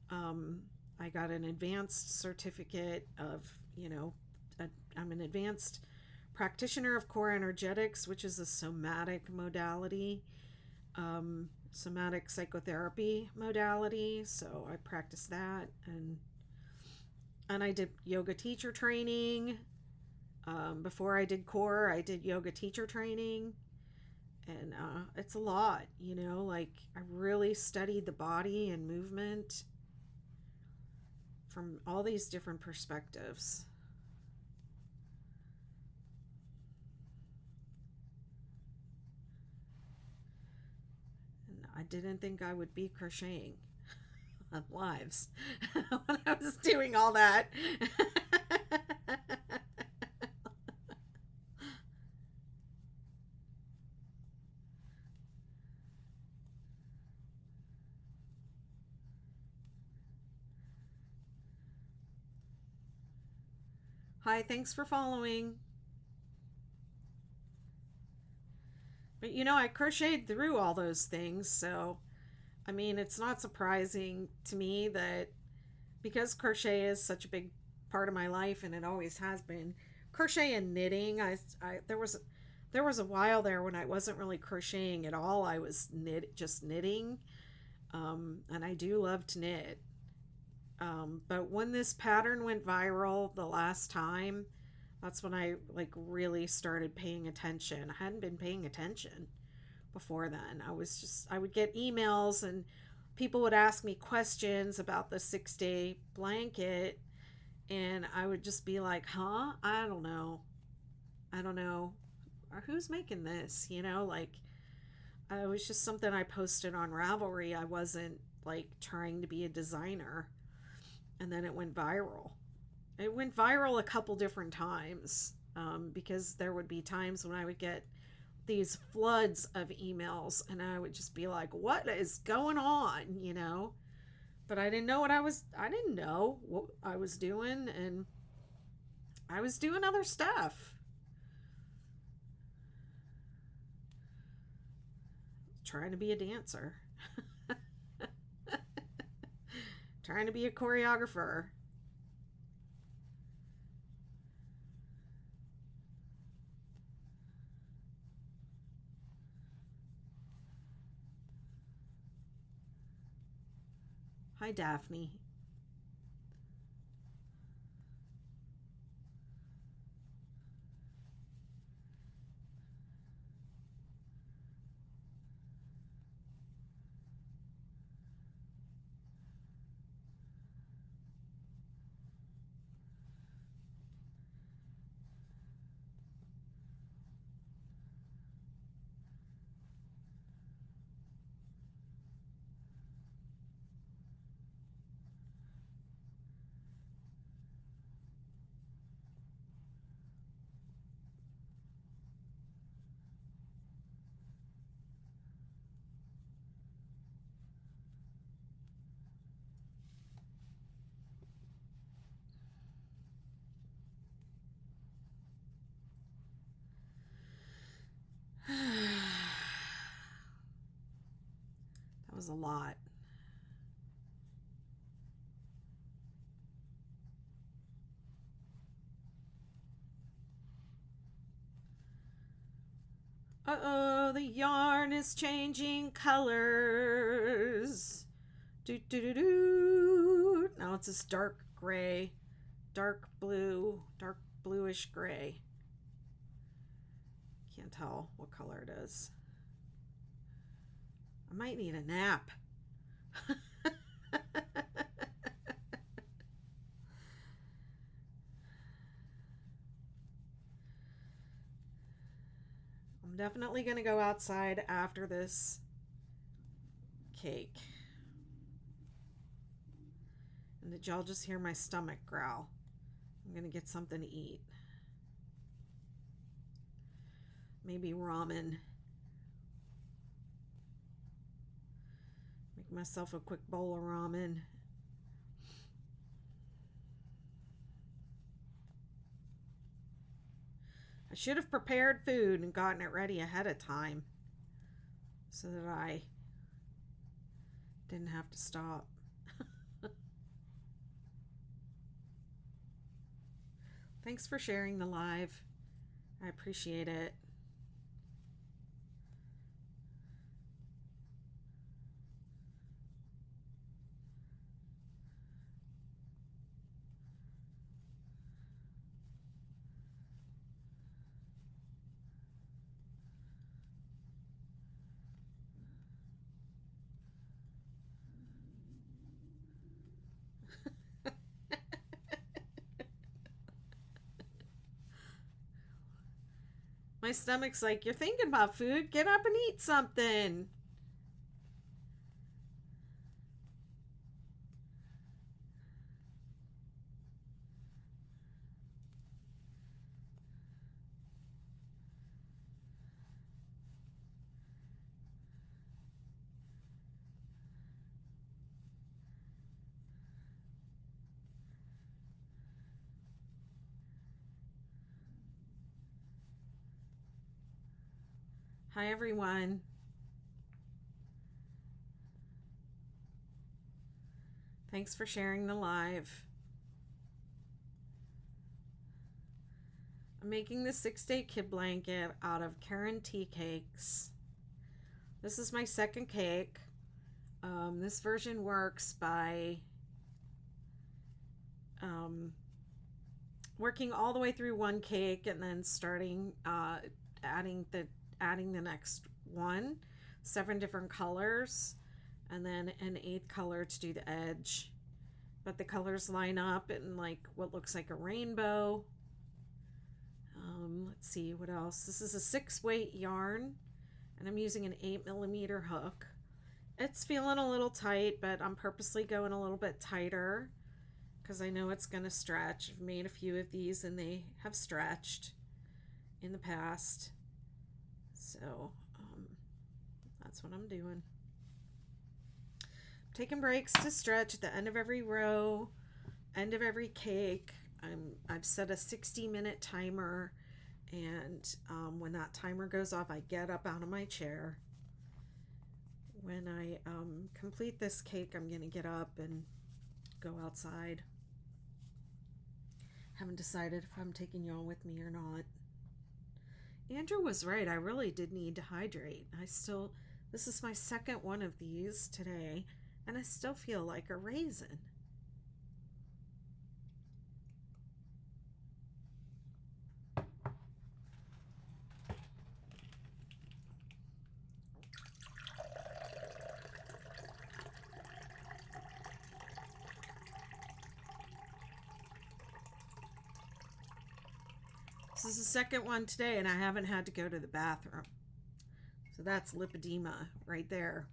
got an advanced certificate of you know, I'm an advanced practitioner of core energetics, which is a somatic modality, somatic psychotherapy modality. So I practice that, and I did yoga teacher training. Before I did core, I did yoga teacher training, and it's a lot, you know. Like, I really studied the body and movement from all these different perspectives. And I didn't think I would be crocheting on lives when I was doing all that. Hi, thanks for following. But you know, I crocheted through all those things, so I mean, it's not surprising to me that because crochet is such a big part of my life and it always has been, crochet and knitting, there was a while there when I wasn't really crocheting at all. I was just knitting, and I do love to knit. But when this pattern went viral the last time, that's when I like really started paying attention. I hadn't been paying attention before then. I would get emails and people would ask me questions about the 6-day blanket, and I would just be like, huh? I don't know. I don't know. Or who's making this? You know, like, it was just something I posted on Ravelry. I wasn't like trying to be a designer. And then it went viral. It went viral a couple different times, because there would be times when I would get these floods of emails and I would just be like, what is going on, you know? But I didn't know I didn't know what I was doing, and I was doing other stuff. Trying to be a dancer. Trying to be a choreographer. Hi, Daphne. That was a lot. Uh-oh, the yarn is changing colors. Do do do do. Now it's this dark gray, dark blue, dark bluish gray. Can't tell what color it is. I might need a nap. I'm definitely going to go outside after this cake. And did y'all just hear my stomach growl? I'm going to get something to eat. Maybe ramen. Make myself a quick bowl of ramen. I should have prepared food and gotten it ready ahead of time so that I didn't have to stop. Thanks for sharing the live. I appreciate it. My stomach's like, you're thinking about food? Get up and eat something. Hi, everyone. Thanks for sharing the live. I'm making the 6-day kid blanket out of Karen tea cakes. This is my second cake. This version works by working all the way through one cake and then starting adding the next one, 7 different colors, and then an 8th color to do the edge. But the colors line up in like what looks like a rainbow. Let's see what else. This is a 6-weight yarn, and I'm using an 8mm hook. It's feeling a little tight, but I'm purposely going a little bit tighter because I know it's going to stretch. I've made a few of these and they have stretched in the past. So that's what I'm doing. I'm taking breaks to stretch at the end of every row, end of every cake. I've set a 60-minute timer, and when that timer goes off, I get up out of my chair. When I complete this cake, I'm going to get up and go outside. Haven't decided if I'm taking y'all with me or not. Andrew was right. I really did need to hydrate. This is my second one of these today, and I still feel like a raisin. This is the second one today, and I haven't had to go to the bathroom. So that's lipedema right there.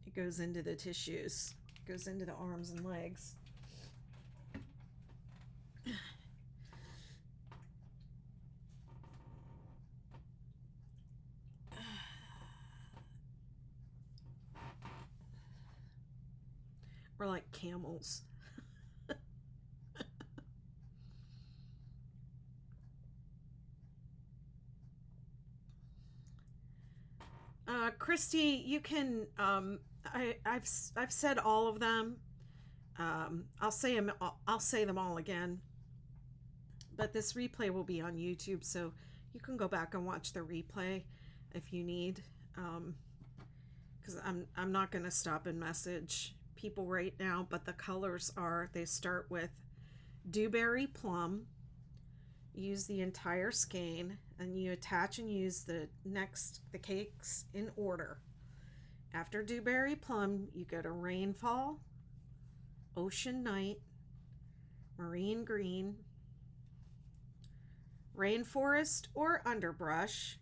It goes into the tissues. It goes into the arms and legs. We're like camels. Christy, you can. I've said all of them. I'll say them all again. But this replay will be on YouTube, so you can go back and watch the replay if you need. Because I'm not going to stop and message people right now. But the colors they start with dewberry plum. Use the entire skein, and you attach and use the cakes in order. After dewberry plum, you go to rainfall, ocean night, marine green, rainforest or underbrush,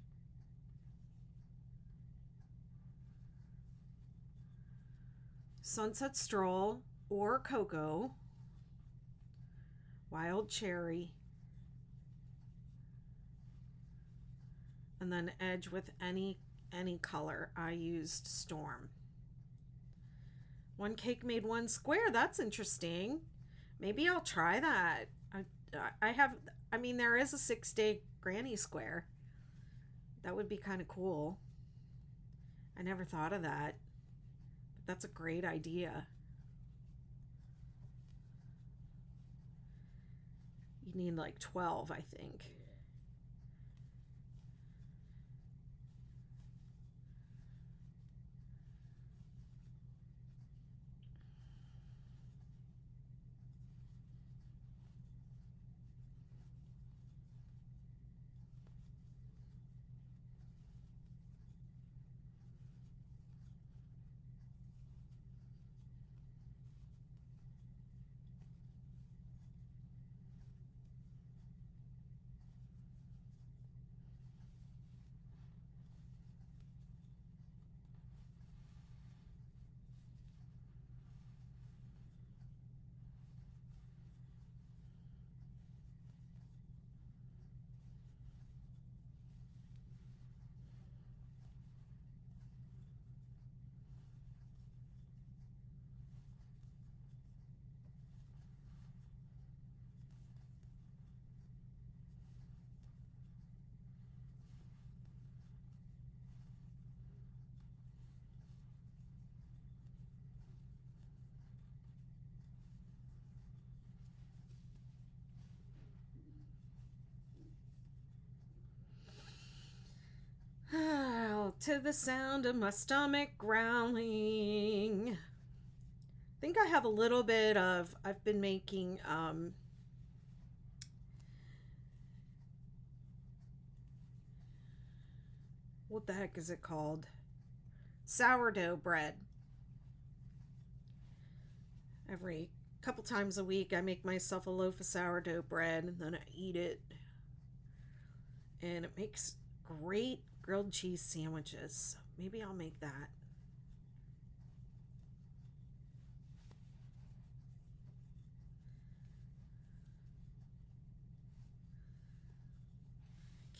sunset stroll or cocoa, wild cherry, and then edge with any color. I used storm. One cake made one square. That's interesting. Maybe I'll try that. There is a 6-day granny square. That would be kind of cool. I never thought of that. But that's a great idea. You need like 12, I think. To the sound of my stomach growling. I think I have a little bit of, I've been making, what the heck is it called? Sourdough bread. Every couple times a week, I make myself a loaf of sourdough bread and then I eat it. And it makes great grilled cheese sandwiches. Maybe I'll make that.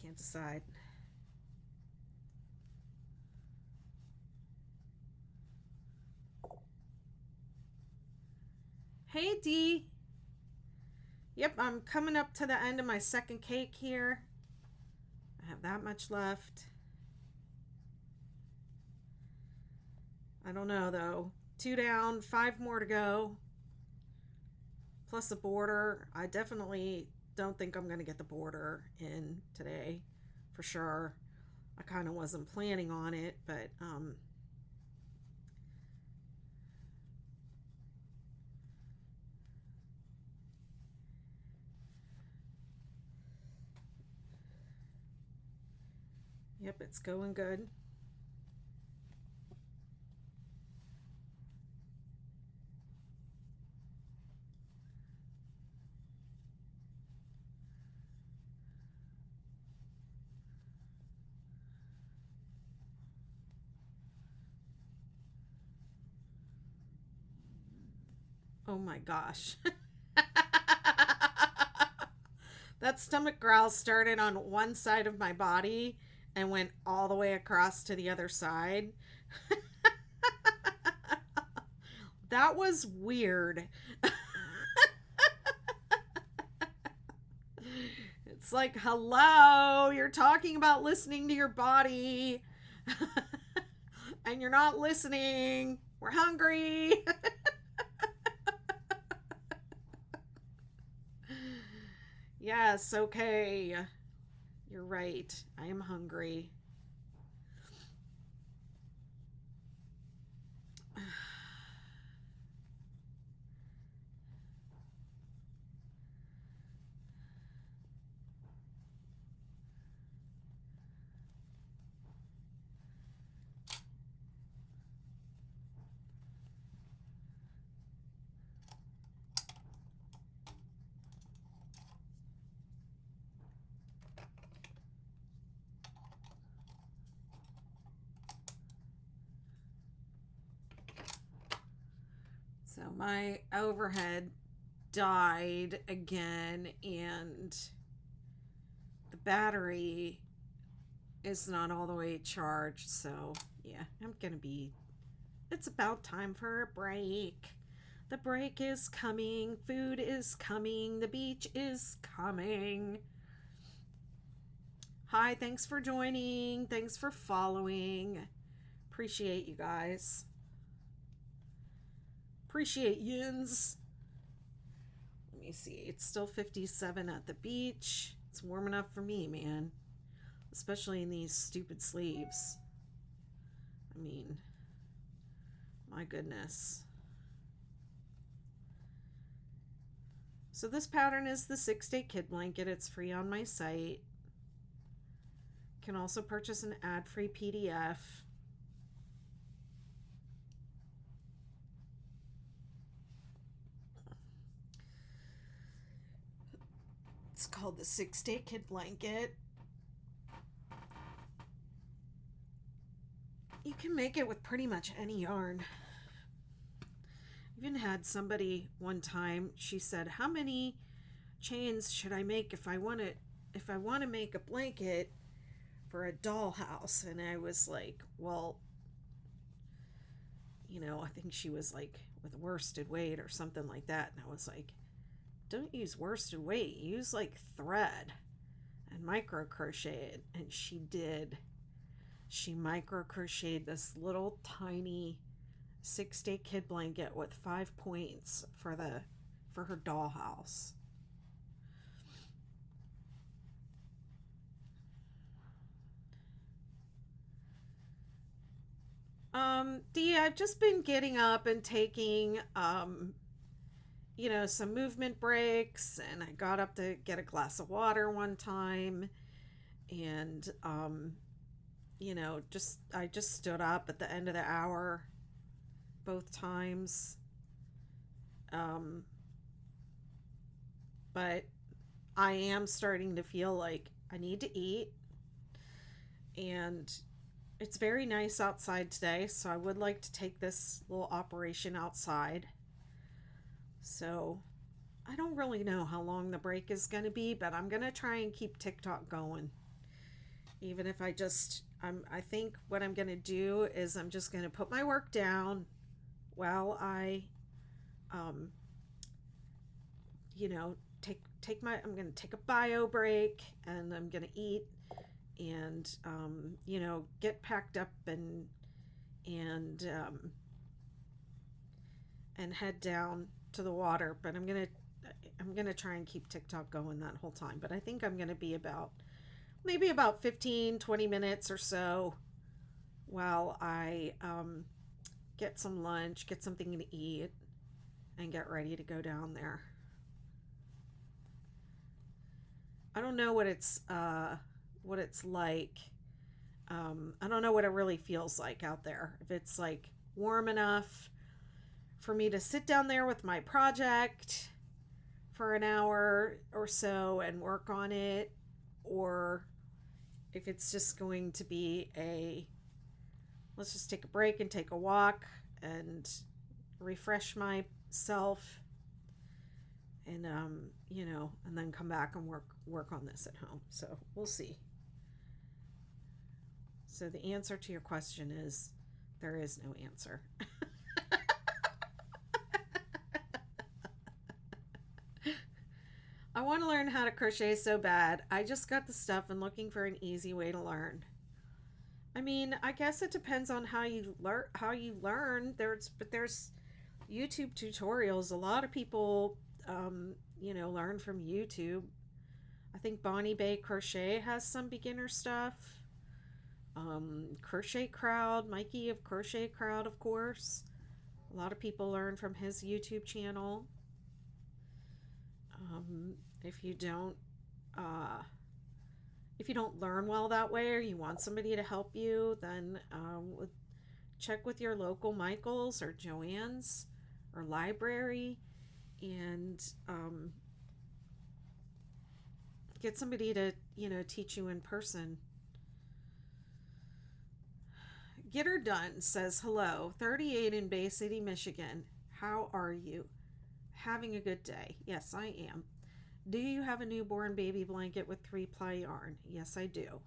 Can't decide. Hey Dee. Yep, I'm coming up to the end of my second cake here. I have that much left. I don't know though. 2 down, 5 more to go. Plus a border. I definitely don't think I'm going to get the border in today for sure. I kind of wasn't planning on it, but yep, it's going good. Oh my gosh. That stomach growl started on one side of my body and went all the way across to the other side. That was weird. It's like, hello, you're talking about listening to your body, and you're not listening. We're hungry. Yes, okay. You're right. I am hungry. So my overhead died again, and the battery is not all the way charged. So yeah, it's about time for a break. The break is coming, food is coming, the beach is coming. Hi, thanks for joining, thanks for following. Appreciate you guys. Appreciate yins. Let me me see. It's still 57 at the beach. It's warm enough for me, man. Especially in these stupid sleeves. I mean, my goodness. So this pattern is the 6-day kid blanket. It's free on my site. You can also purchase an ad-free PDF. It's called the 6-day kid blanket. You can make it with pretty much any yarn. Even had somebody one time, she said, how many chains should I make if I want to make a blanket for a dollhouse? And I was like, well, I think she was like with worsted weight or something like that. And I was like, don't use worsted weight, use like thread and micro crochet it. And she did. She micro crocheted this little tiny 6-day kid blanket with 5 points for her dollhouse. Dee, I've just been getting up and taking some movement breaks, and I got up to get a glass of water one time, and I just stood up at the end of the hour both times. But I am starting to feel like I need to eat, and it's very nice outside today, so I would like to take this little operation outside. So I don't really know how long the break is going to be, but I'm going to try and keep TikTok going. Even if I think what I'm going to do is I'm just going to put my work down while I, I'm going to take a bio break, and I'm going to eat and, get packed up and head down to the water. But I'm going to try and keep TikTok going that whole time. But I think I'm going to be maybe about 15-20 minutes or so while I get some lunch, get something to eat, and get ready to go down there. I don't know what it's like. I don't know what it really feels like out there. If it's like warm enough for me to sit down there with my project for an hour or so and work on it, or if it's just going to be let's just take a break and take a walk and refresh myself, and and then come back and work on this at home. So we'll see. So the answer to your question is there is no answer. I want to learn how to crochet so bad. I just got the stuff and looking for an easy way to learn. I mean, I guess it depends on how you learn. There's YouTube tutorials. A lot of people learn from YouTube. I think Bonnie Bay Crochet has some beginner stuff. Crochet Crowd, Mikey of Crochet Crowd, of course. A lot of people learn from his YouTube channel. If you don't learn well that way, or you want somebody to help you, then check with your local Michaels or Joann's or library, and get somebody to teach you in person. Get Her Done says, hello, 38 in Bay City, Michigan. How are you? Having a good day. Yes, I am. Do you have a newborn baby blanket with 3-ply yarn? Yes, I do.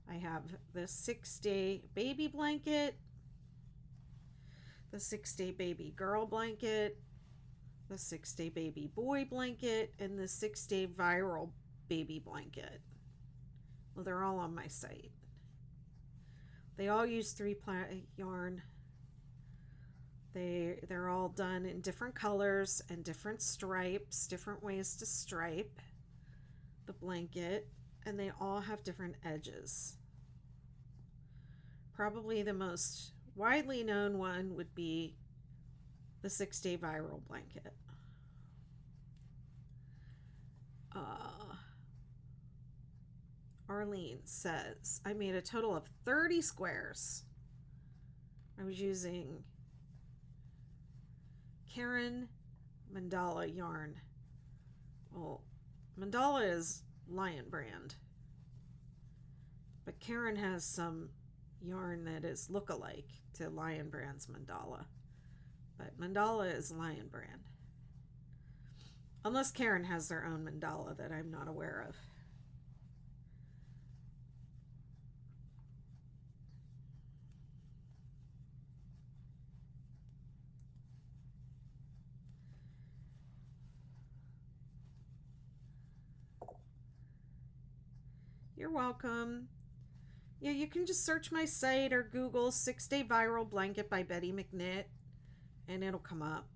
I have the 6-day baby blanket, the 6-day baby girl blanket, the 6-day baby boy blanket, and the 6-day viral baby blanket. Well, they're all on my site. They all use 3-ply yarn. They're all done in different colors and different stripes, different ways to stripe the blanket, and they all have different edges. Probably the most widely known one would be the 6-day viral blanket. Arlene says, I made a total of 30 squares. I was using Karen Mandala yarn. Well, Mandala is Lion brand, but Karen has some yarn that is look-alike to Lion brand's Mandala, but Mandala is Lion brand. Unless Karen has their own Mandala that I'm not aware of. You're welcome. Yeah, you can just search my site or Google 6-Day Viral Blanket by Betty McKnit and it'll come up.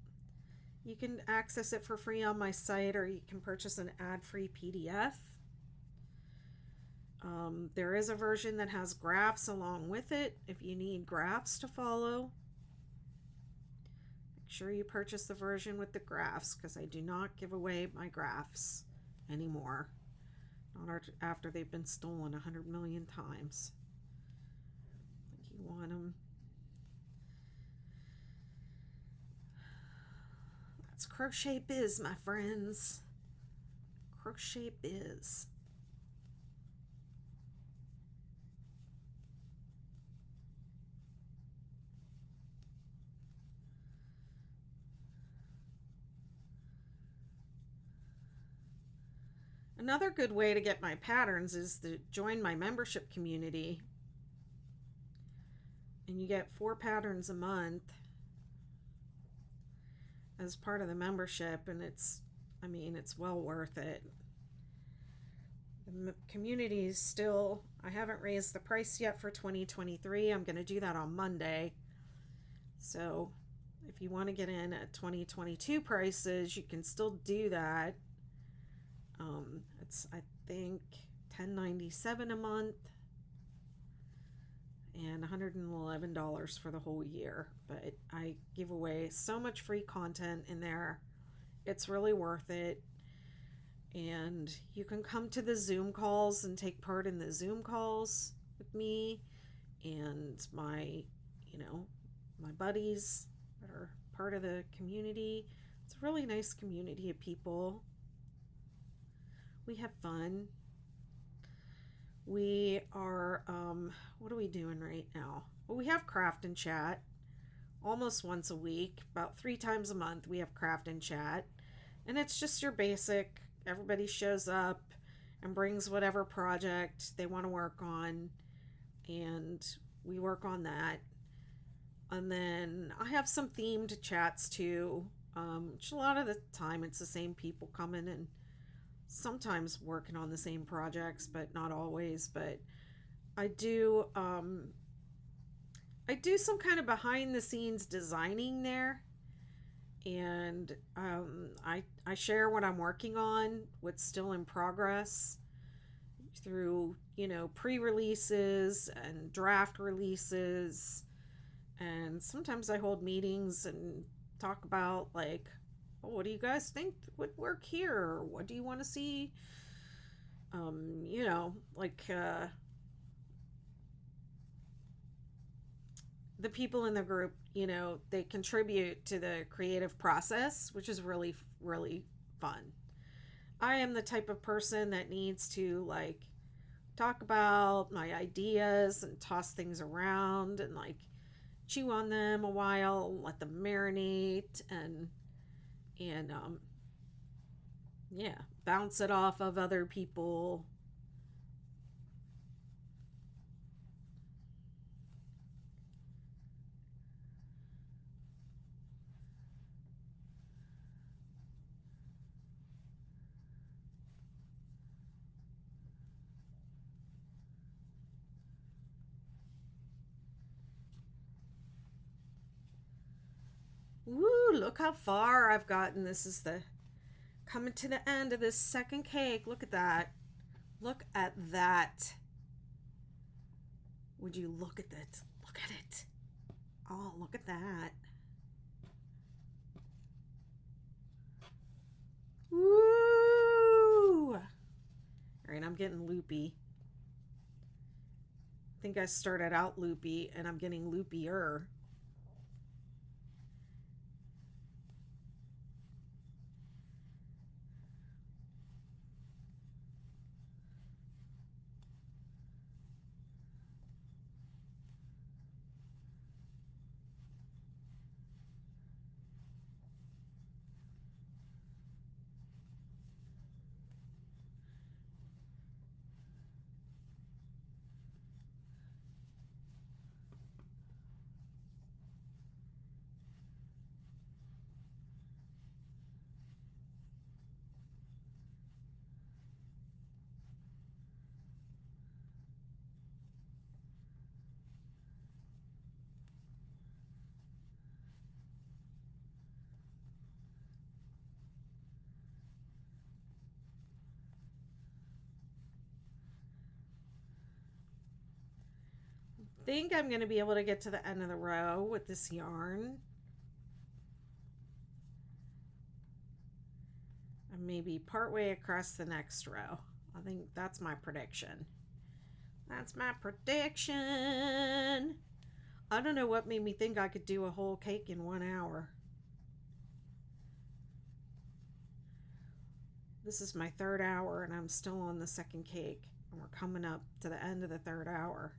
You can access it for free on my site or you can purchase an ad-free PDF. There is a version that has graphs along with it if you need graphs to follow. Make sure you purchase the version with the graphs because I do not give away my graphs anymore. Not after they've been stolen 100 million times. Like you want them. That's Crochet Biz, my friends. Crochet Biz. Another good way to get my patterns is to join my membership community. And you get 4 patterns a month as part of the membership, and it's well worth it. The community is still, I haven't raised the price yet for 2023. I'm going to do that on Monday. So if you want to get in at 2022 prices, you can still do that. It's I think $10.97 a month and $111 for the whole year. But I give away so much free content in there. It's really worth it. And you can come to the Zoom calls and take part in the Zoom calls with me and my buddies that are part of the community. It's a really nice community of people. We have fun. We are, what are we doing right now? Well, we have craft and chat almost once a week, about 3 times a month. We have craft and chat, and it's just your basic, everybody shows up and brings whatever project they want to work on, and we work on that. And then I have some themed chats too, which a lot of the time it's the same people coming and sometimes working on the same projects, but not always. But I do some kind of behind the scenes designing there, and I share what I'm working on, what's still in progress through pre-releases and draft releases, and sometimes I hold meetings and talk about like, well, what do you guys think would work here? Or what do you want to see? The people in the group, they contribute to the creative process, which is really, really fun. I am the type of person that needs to like talk about my ideas and toss things around and like chew on them a while, let them marinate and bounce it off of other people. look how far I've gotten. This is the coming to the end of this second cake. Look at that. Look at that. Would you look at it? Look at it. Oh, look at that. Woo! All right, I'm getting loopy. I think I started out loopy and I'm getting loopier. I think I'm going to be able to get to the end of the row with this yarn. And maybe partway across the next row. I think that's my prediction. That's my prediction. I don't know what made me think I could do a whole cake in 1 hour. This is my third hour and I'm still on the second cake. And we're coming up to the end of the third hour.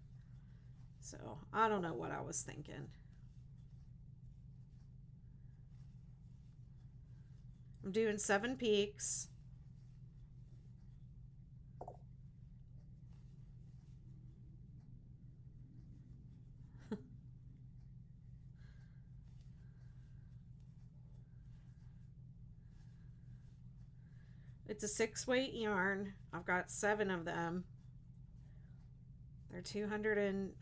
So I don't know what I was thinking. I'm doing 7 peaks. It's a 6-weight yarn. I've got 7 of them. They're 200 and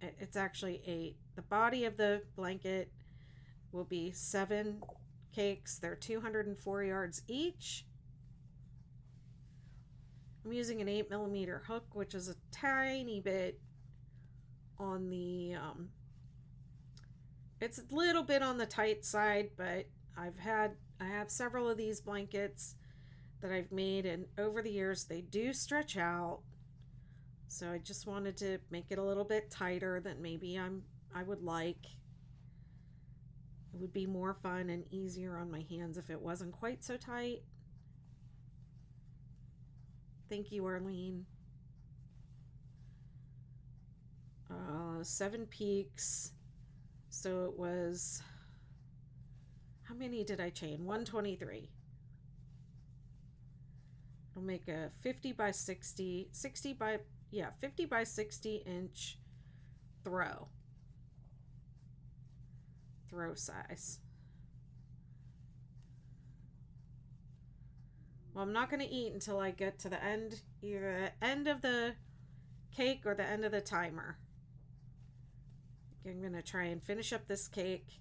it's actually 8. The body of the blanket will be 7 cakes. They're 204 yards each. I'm using an 8mm hook, which is a tiny bit on the, it's a little bit on the tight side, but I have several of these blankets that I've made, and over the years they do stretch out. So I just wanted to make it a little bit tighter than maybe I would like. It would be more fun and easier on my hands if it wasn't quite so tight. Thank you, Arlene. 7 peaks. So it was, how many did I chain? 123. I'll make a 50 by 60 by 50 by 60 inch throw size. Well, I'm not going to eat until I get to the end, either the end of the cake or the end of the timer. I'm going to try and finish up this cake,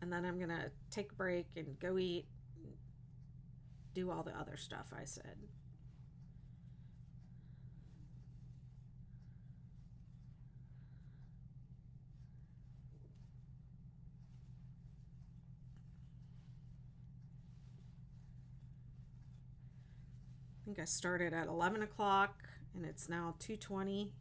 and then I'm going to take a break and go eat, do all the other stuff I said. I think I started at 11 o'clock and it's now 2:20.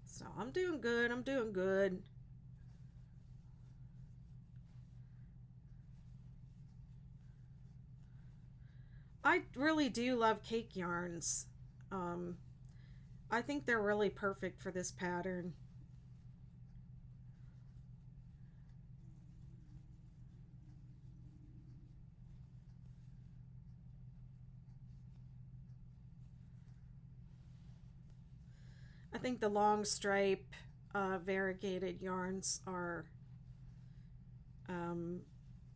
So I'm doing good. I'm doing good. I really do love cake yarns. I think they're really perfect for this pattern. I think the long stripe variegated yarns are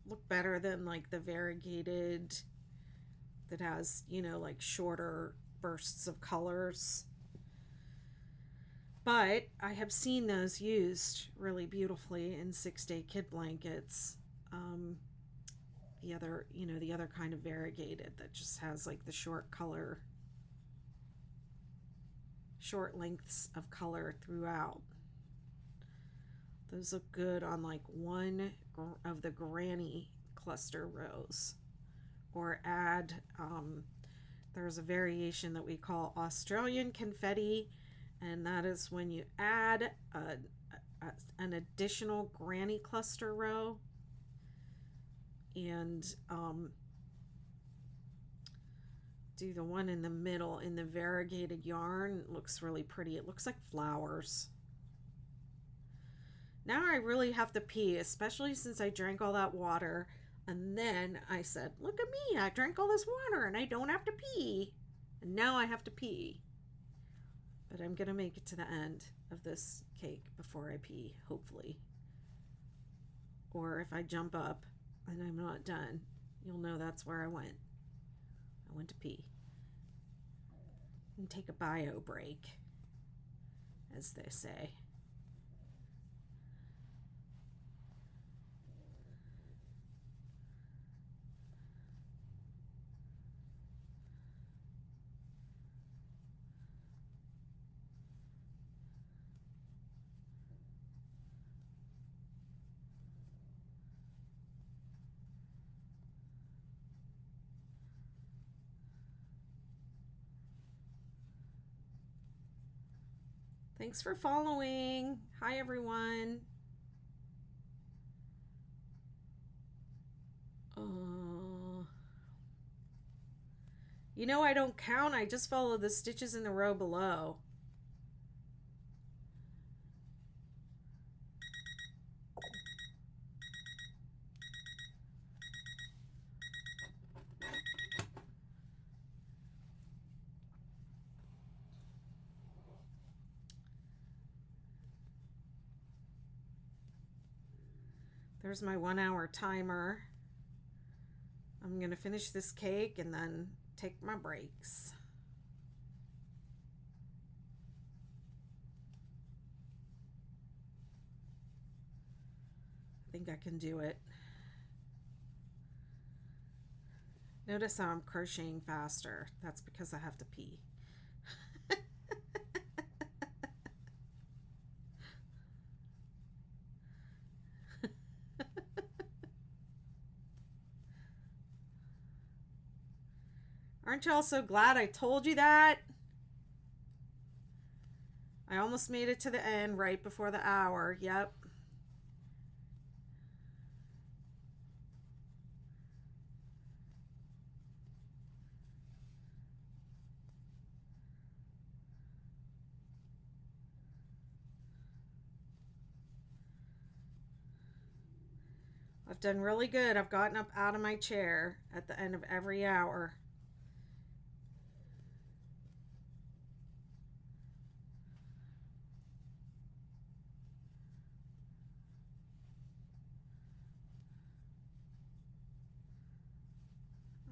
look better than like the variegated that has, you know, like shorter bursts of colors. But I have seen those used really beautifully in 6-day kid blankets. Um, the other, the other kind of variegated that just has like the short lengths of color throughout. Those look good on like one of the granny cluster rows. Or add, there's a variation that we call Australian confetti, and that is when you add an additional granny cluster row and do the one in the middle in the variegated yarn. It looks really pretty. It looks like flowers. Now I really have to pee, especially since I drank all that water. And then I said, look at me, I drank all this water and I don't have to pee. And now I have to pee. But I'm going to make it to the end of this cake before I pee, hopefully. Or if I jump up and I'm not done, you'll know that's where I went. I went to pee. And take a bio break, as they say. Thanks for following. Hi, everyone. I don't count. I just follow the stitches in the row below. There's my 1 hour timer. I'm going to finish this cake and then take my breaks. I think I can do it. Notice how I'm crocheting faster. That's because I have to pee. Aren't y'all so glad I told you that? I almost made it to the end right before the hour. Yep. I've done really good. I've gotten up out of my chair at the end of every hour.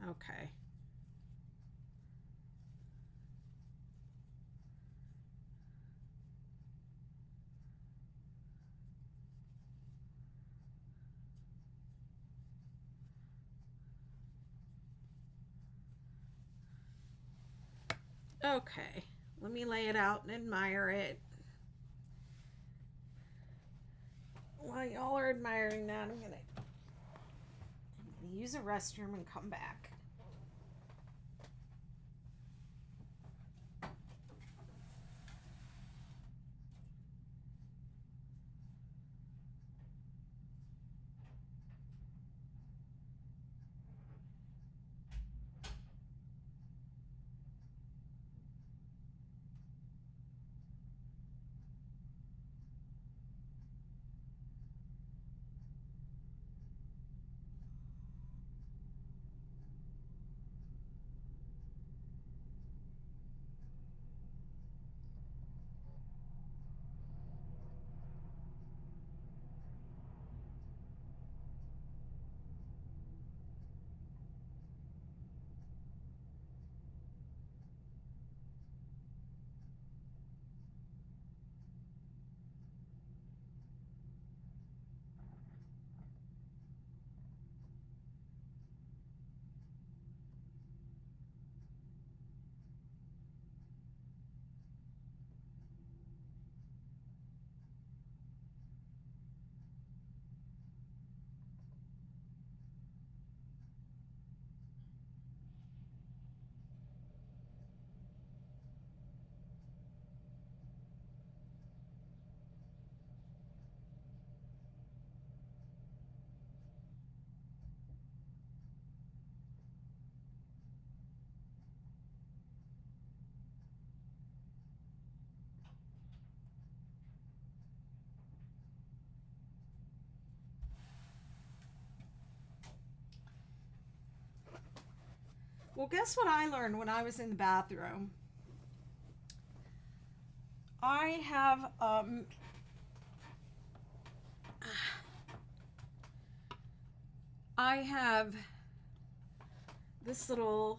Okay. Okay, let me lay it out and admire it. While y'all are admiring that, I'm gonna use a restroom and come back. Well, guess what I learned when I was in the bathroom? I have this little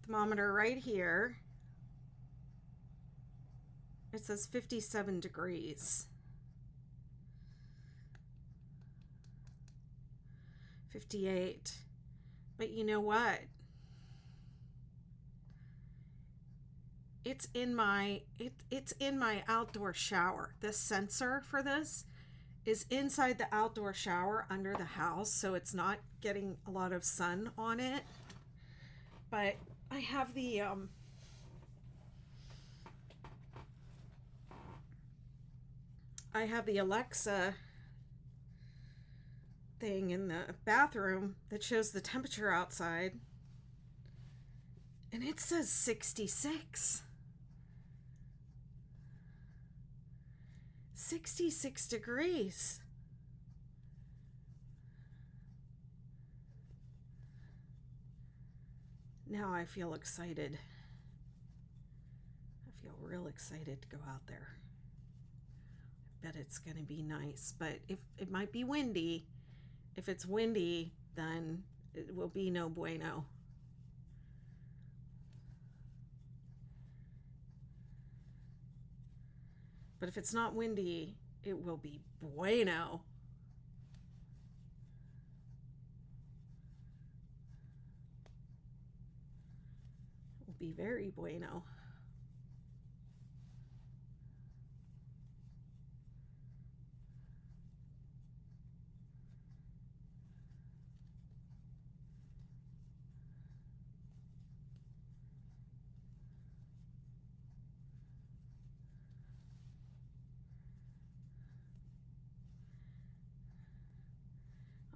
thermometer right here. It says 57 degrees. 58. But you know what? It's in my outdoor shower. This sensor for this is inside the outdoor shower under the house, so it's not getting a lot of sun on it. But I have the Alexa thing in the bathroom that shows the temperature outside, and it says 66. 66 degrees. Now I feel excited. I feel real excited to go out there. I bet it's going to be nice, but if it might be windy. If it's windy, then it will be no bueno. But if it's not windy, it will be bueno. It will be very bueno.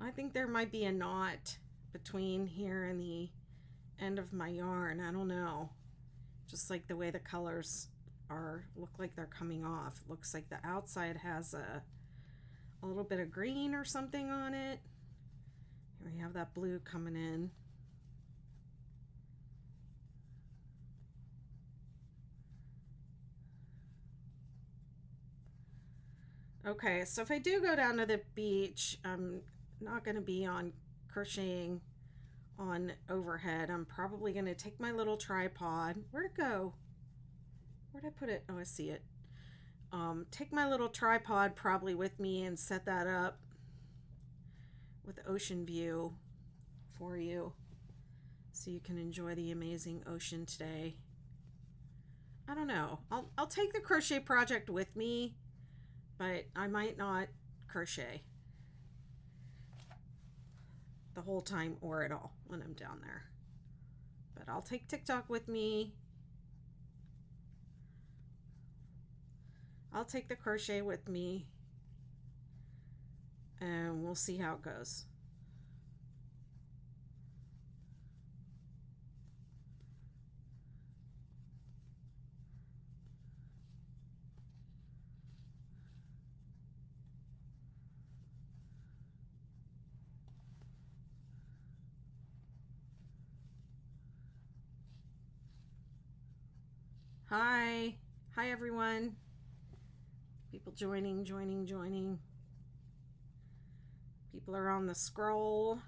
I think there might be a knot between here and the end of my yarn. I don't know. Just like the way the colors look like they're coming off. Looks like the outside has a little bit of green or something on it. Here we have that blue coming in. Okay, so if I do go down to the beach, I'm not going to be on crocheting on overhead. I'm probably going to take my little tripod. Where'd it go? Where'd I put it? Oh, I see it. Take my little tripod probably with me and set that up with ocean view for you so you can enjoy the amazing ocean today. I don't know. I'll take the crochet project with me, but I might not crochet the whole time or at all when I'm down there. But I'll take TikTok with me. I'll take the crochet with me, and we'll see how it goes. Hi everyone. People joining. People are on the scrolling.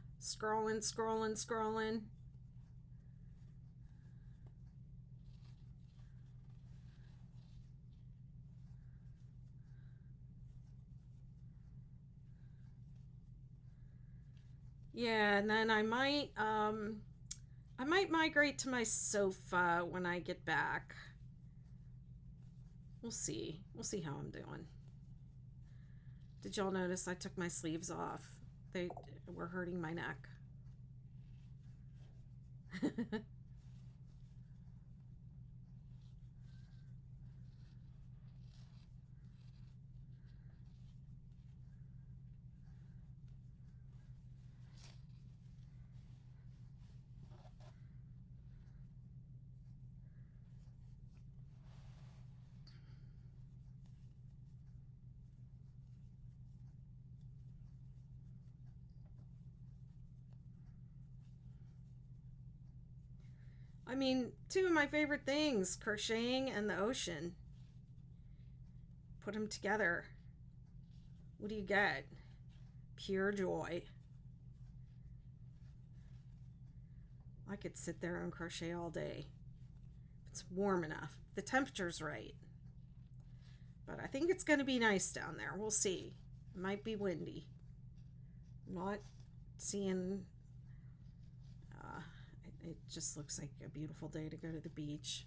Yeah, and then I might migrate to my sofa when I get back. We'll see how I'm doing. Did y'all notice I took my sleeves off? They were hurting my neck. I mean, two of my favorite things, crocheting and the ocean. Put them together. What do you get? Pure joy. I could sit there and crochet all day. It's warm enough. The temperature's right. But I think it's going to be nice down there. We'll see. It might be windy. I'm not seeing. Uh, it just looks like a beautiful day to go to the beach.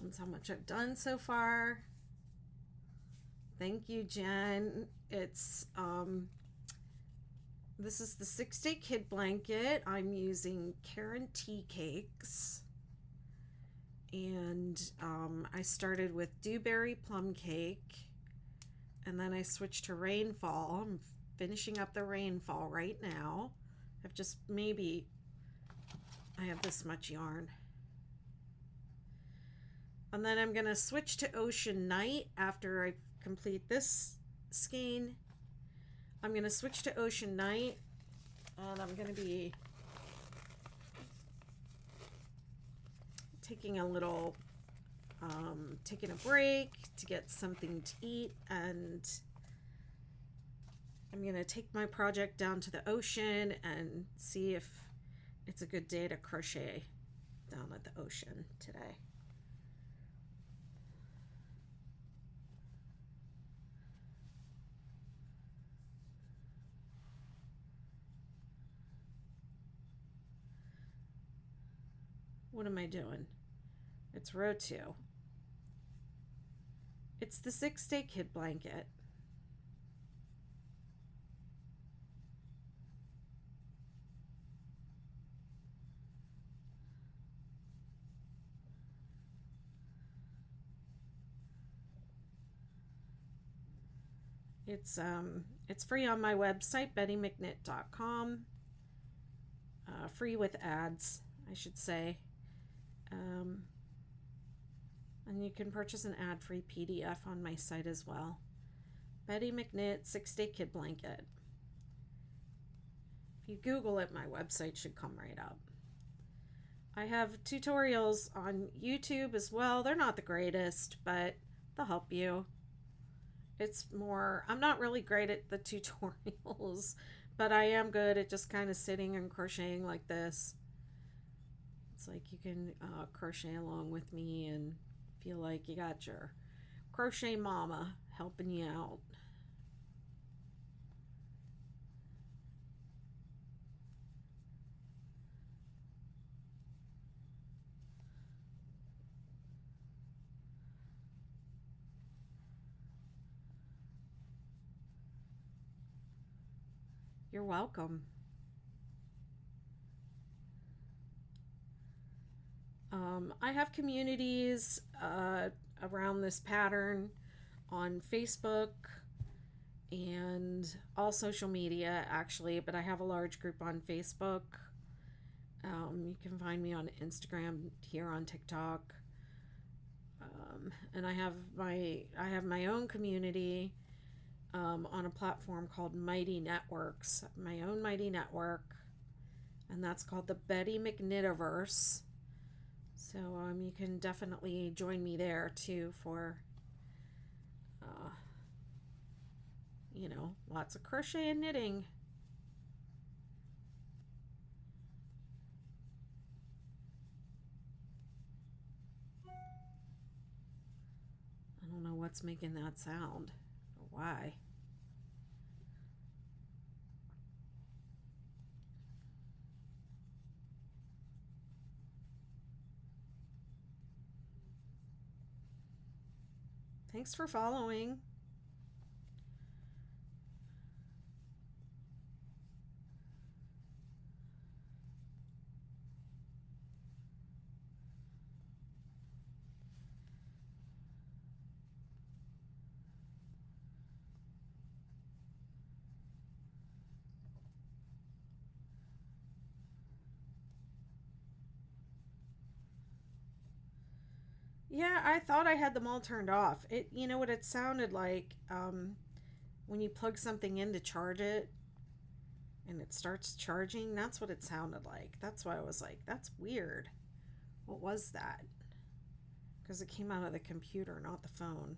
That's how much I've done so far. Thank you, Jen. It's this is the 6-day kid blanket. I'm using Karen tea cakes, and I started with dewberry plum cake, and then I switched to rainfall. I'm finishing up the rainfall right now. I've just I have this much yarn. And then I'm going to switch to Ocean Night after I complete this skein. I'm going to switch to Ocean Night, and I'm going to be taking a little, taking a break to get something to eat, and I'm going to take my project down to the ocean and see if it's a good day to crochet down at the ocean today. What am I doing? It's row 2. It's the 6-day kid blanket. It's free on my website, bettymcknit.com. Free with ads, I should say. And you can purchase an ad-free PDF on my site as well. Betty McKnit 6-day kid blanket. If you Google it, my website should come right up. I have tutorials on YouTube as well. They're not the greatest, but they'll help you. It's more, I'm not really great at the tutorials, but I am good at just kind of sitting and crocheting like this. It's like you can crochet along with me and feel like you got your crochet mama helping you out. You're welcome. I have communities around this pattern on Facebook and all social media, actually, but I have a large group on Facebook. You can find me on Instagram, here on TikTok, and I have my own community on a platform called Mighty Networks, my own Mighty Network, and that's called the Betty McKnitiverse. So you can definitely join me there too for lots of crochet and knitting. I don't know what's making that sound or why. Thanks for following. Yeah, I thought I had them all turned off. You know what it sounded like when you plug something in to charge it and it starts charging. That's what it sounded like. That's why I was like, that's weird. What was that? Because it came out of the computer, not the phone.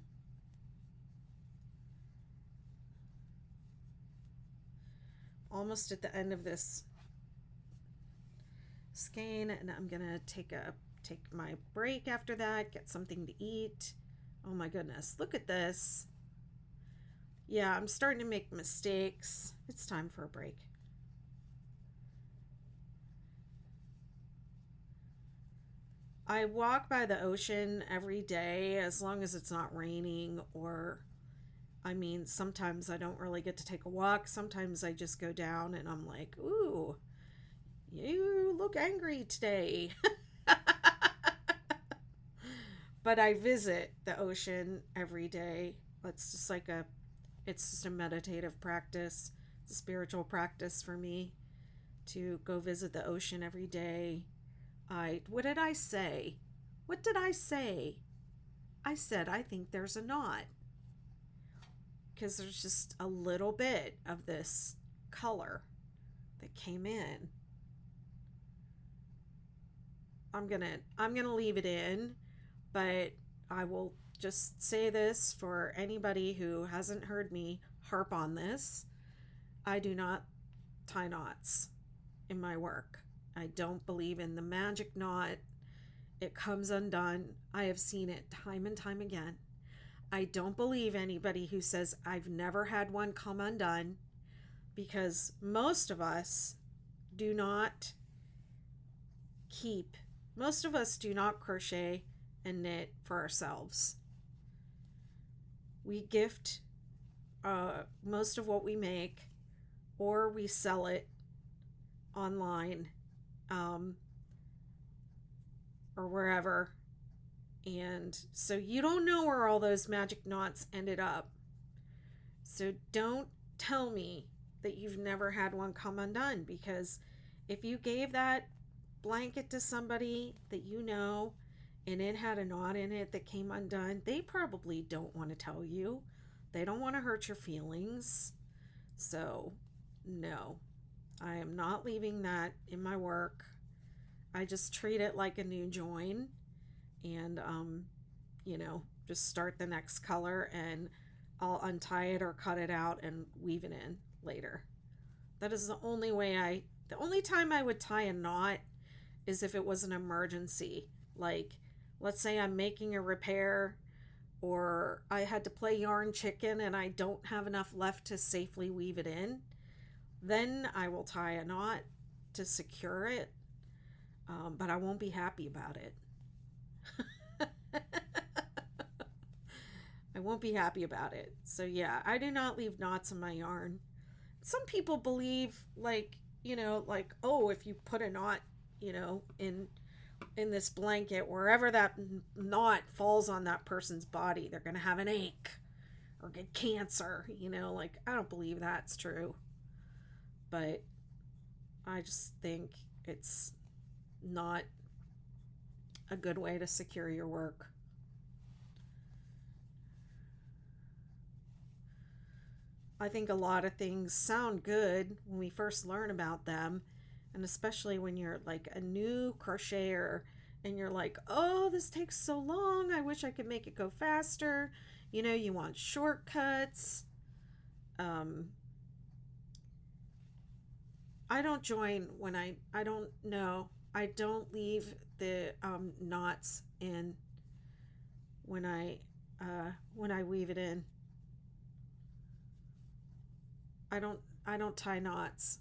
Almost at the end of this skein, and I'm gonna take my break after that, get something to eat. Oh my goodness, look at this. Yeah, I'm starting to make mistakes. It's time for a break. I walk by the ocean every day as long as it's not raining, or I mean, sometimes I don't really get to take a walk. Sometimes I just go down and I'm like, ooh, you look angry today. But I visit the ocean every day. It's just a meditative practice. It's a spiritual practice for me to go visit the ocean every day. What did I say? What did I say? I said I think there's a knot because there's just a little bit of this color that came in. I'm gonna leave it in, but I will just say this for anybody who hasn't heard me harp on this. I do not tie knots in my work. I don't believe in the magic knot. It comes undone. I have seen it time and time again. I don't believe anybody who says I've never had one come undone, because most of us do not most of us do not crochet and knit for ourselves. We gift most of what we make, or we sell it online, or wherever. And so you don't know where all those magic knots ended up. So don't tell me that you've never had one come undone, because if you gave that blanket to somebody that you know and it had a knot in it that came undone, they probably don't want to tell you. They don't want to hurt your feelings. So, no, I am not leaving that in my work. I just treat it like a new join, and, just start the next color, and I'll untie it or cut it out and weave it in later. That is the only time I would tie a knot is if it was an emergency. Like, let's say I'm making a repair, or I had to play yarn chicken and I don't have enough left to safely weave it in. Then I will tie a knot to secure it, but I won't be happy about it. I won't be happy about it. So yeah, I do not leave knots in my yarn. Some people believe, like, oh, if you put a knot, in this blanket, wherever that knot falls on that person's body, they're going to have an ache or get cancer. Like, I don't believe that's true. But I just think it's not a good way to secure your work. I think a lot of things sound good when we first learn about them, and especially when you're like a new crocheter and you're like, oh, this takes so long. I wish I could make it go faster. You want shortcuts. Um, I don't join when I don't know. I don't leave the knots in when I weave it in. I don't tie knots.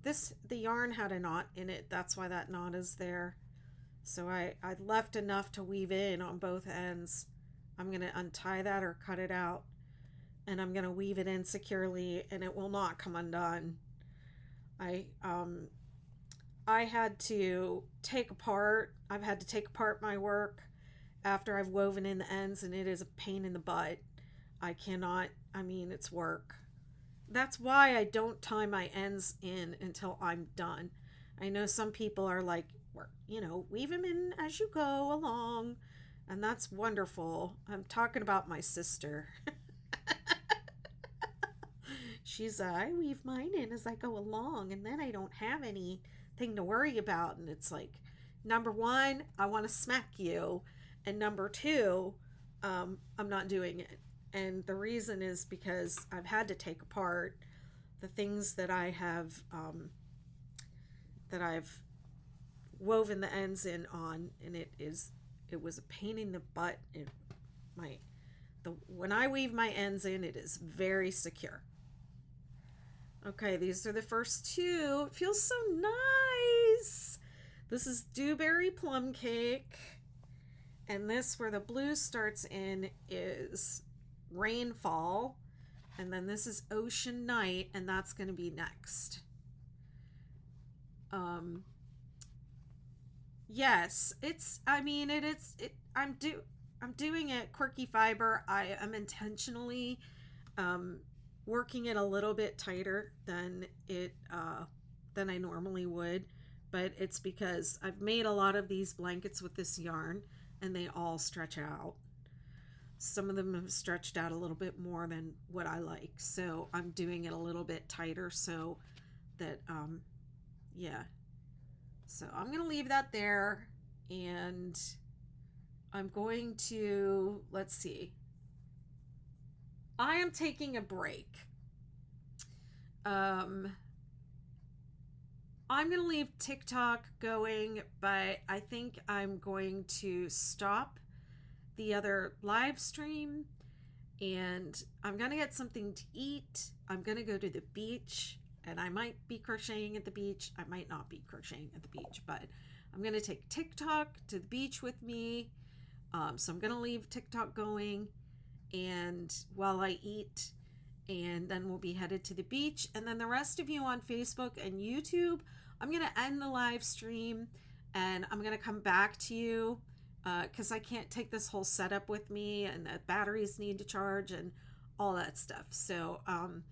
The yarn had a knot in it. That's why that knot is there. So I left enough to weave in on both ends. I'm going to untie that or cut it out, and I'm going to weave it in securely, and it will not come undone. I um I had to take apart I've had to take apart my work after I've woven in the ends, and it is a pain in the butt. I cannot, I mean, it's work. That's why I don't tie my ends in until I'm done. I know some people are like, weave them in as you go along, and that's wonderful. I'm talking about my sister. I weave mine in as I go along, and then I don't have anything to worry about. And it's like, number one, I want to smack you, and number two, I'm not doing it. And the reason is because I've had to take apart the things that I've woven the ends in on, and it was a pain in the butt. When I weave my ends in, it is very secure. Okay, these are the first two. It feels so nice. This is Dewberry Plum Cake. And this, where the blue starts in, is Rainfall. And then this is Ocean Night, and that's going to be next. Yes, I'm doing it quirky fiber. I am intentionally working it a little bit tighter than I normally would, but it's because I've made a lot of these blankets with this yarn, and they all stretch out. Some of them have stretched out a little bit more than what I like, so I'm doing it a little bit tighter so that yeah. So I'm going to leave that there, and I'm going to, let's see. I am taking a break. I'm going to leave TikTok going, but I think I'm going to stop the other live stream, and I'm going to get something to eat. I'm going to go to the beach, and I might be crocheting at the beach. I might not be crocheting at the beach, but I'm going to take TikTok to the beach with me. So I'm going to leave TikTok going, and while I eat, and then we'll be headed to the beach. And then the rest of you on Facebook and YouTube, I'm going to end the live stream, and I'm going to come back to you because I can't take this whole setup with me, and the batteries need to charge and all that stuff. So I'm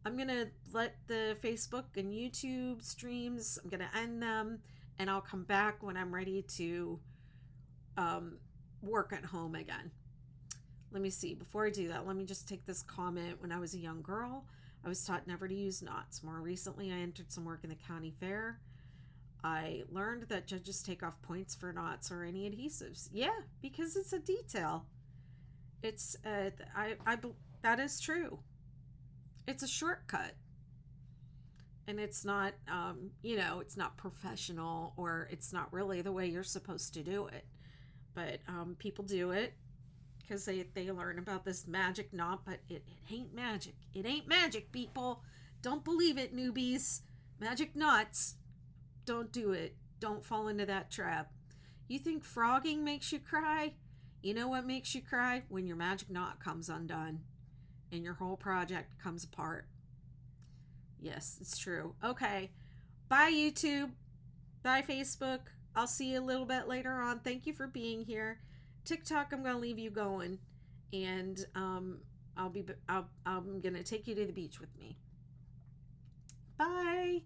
going to let the Facebook and YouTube streams, I'm going to end them, and I'll come back when I'm ready to work at home again. Let me see. Before I do that, let me just take this comment. When I was a young girl, I was taught never to use knots. More recently, I entered some work in the county fair. I learned that judges take off points for knots or any adhesives. Yeah, because it's a detail. It's that is true. It's a shortcut, and it's not it's not professional, or it's not really the way you're supposed to do it. But people do it because they learn about this magic knot, but it ain't magic. It ain't magic, people. Don't believe it, newbies. Magic knots. Don't do it. Don't fall into that trap. You think frogging makes you cry? You know what makes you cry? When your magic knot comes undone and your whole project comes apart. Yes, it's true. Okay. Bye, YouTube. Bye, Facebook. I'll see you a little bit later on. Thank you for being here. TikTok, I'm going to leave you going, and I'm going to take you to the beach with me. Bye.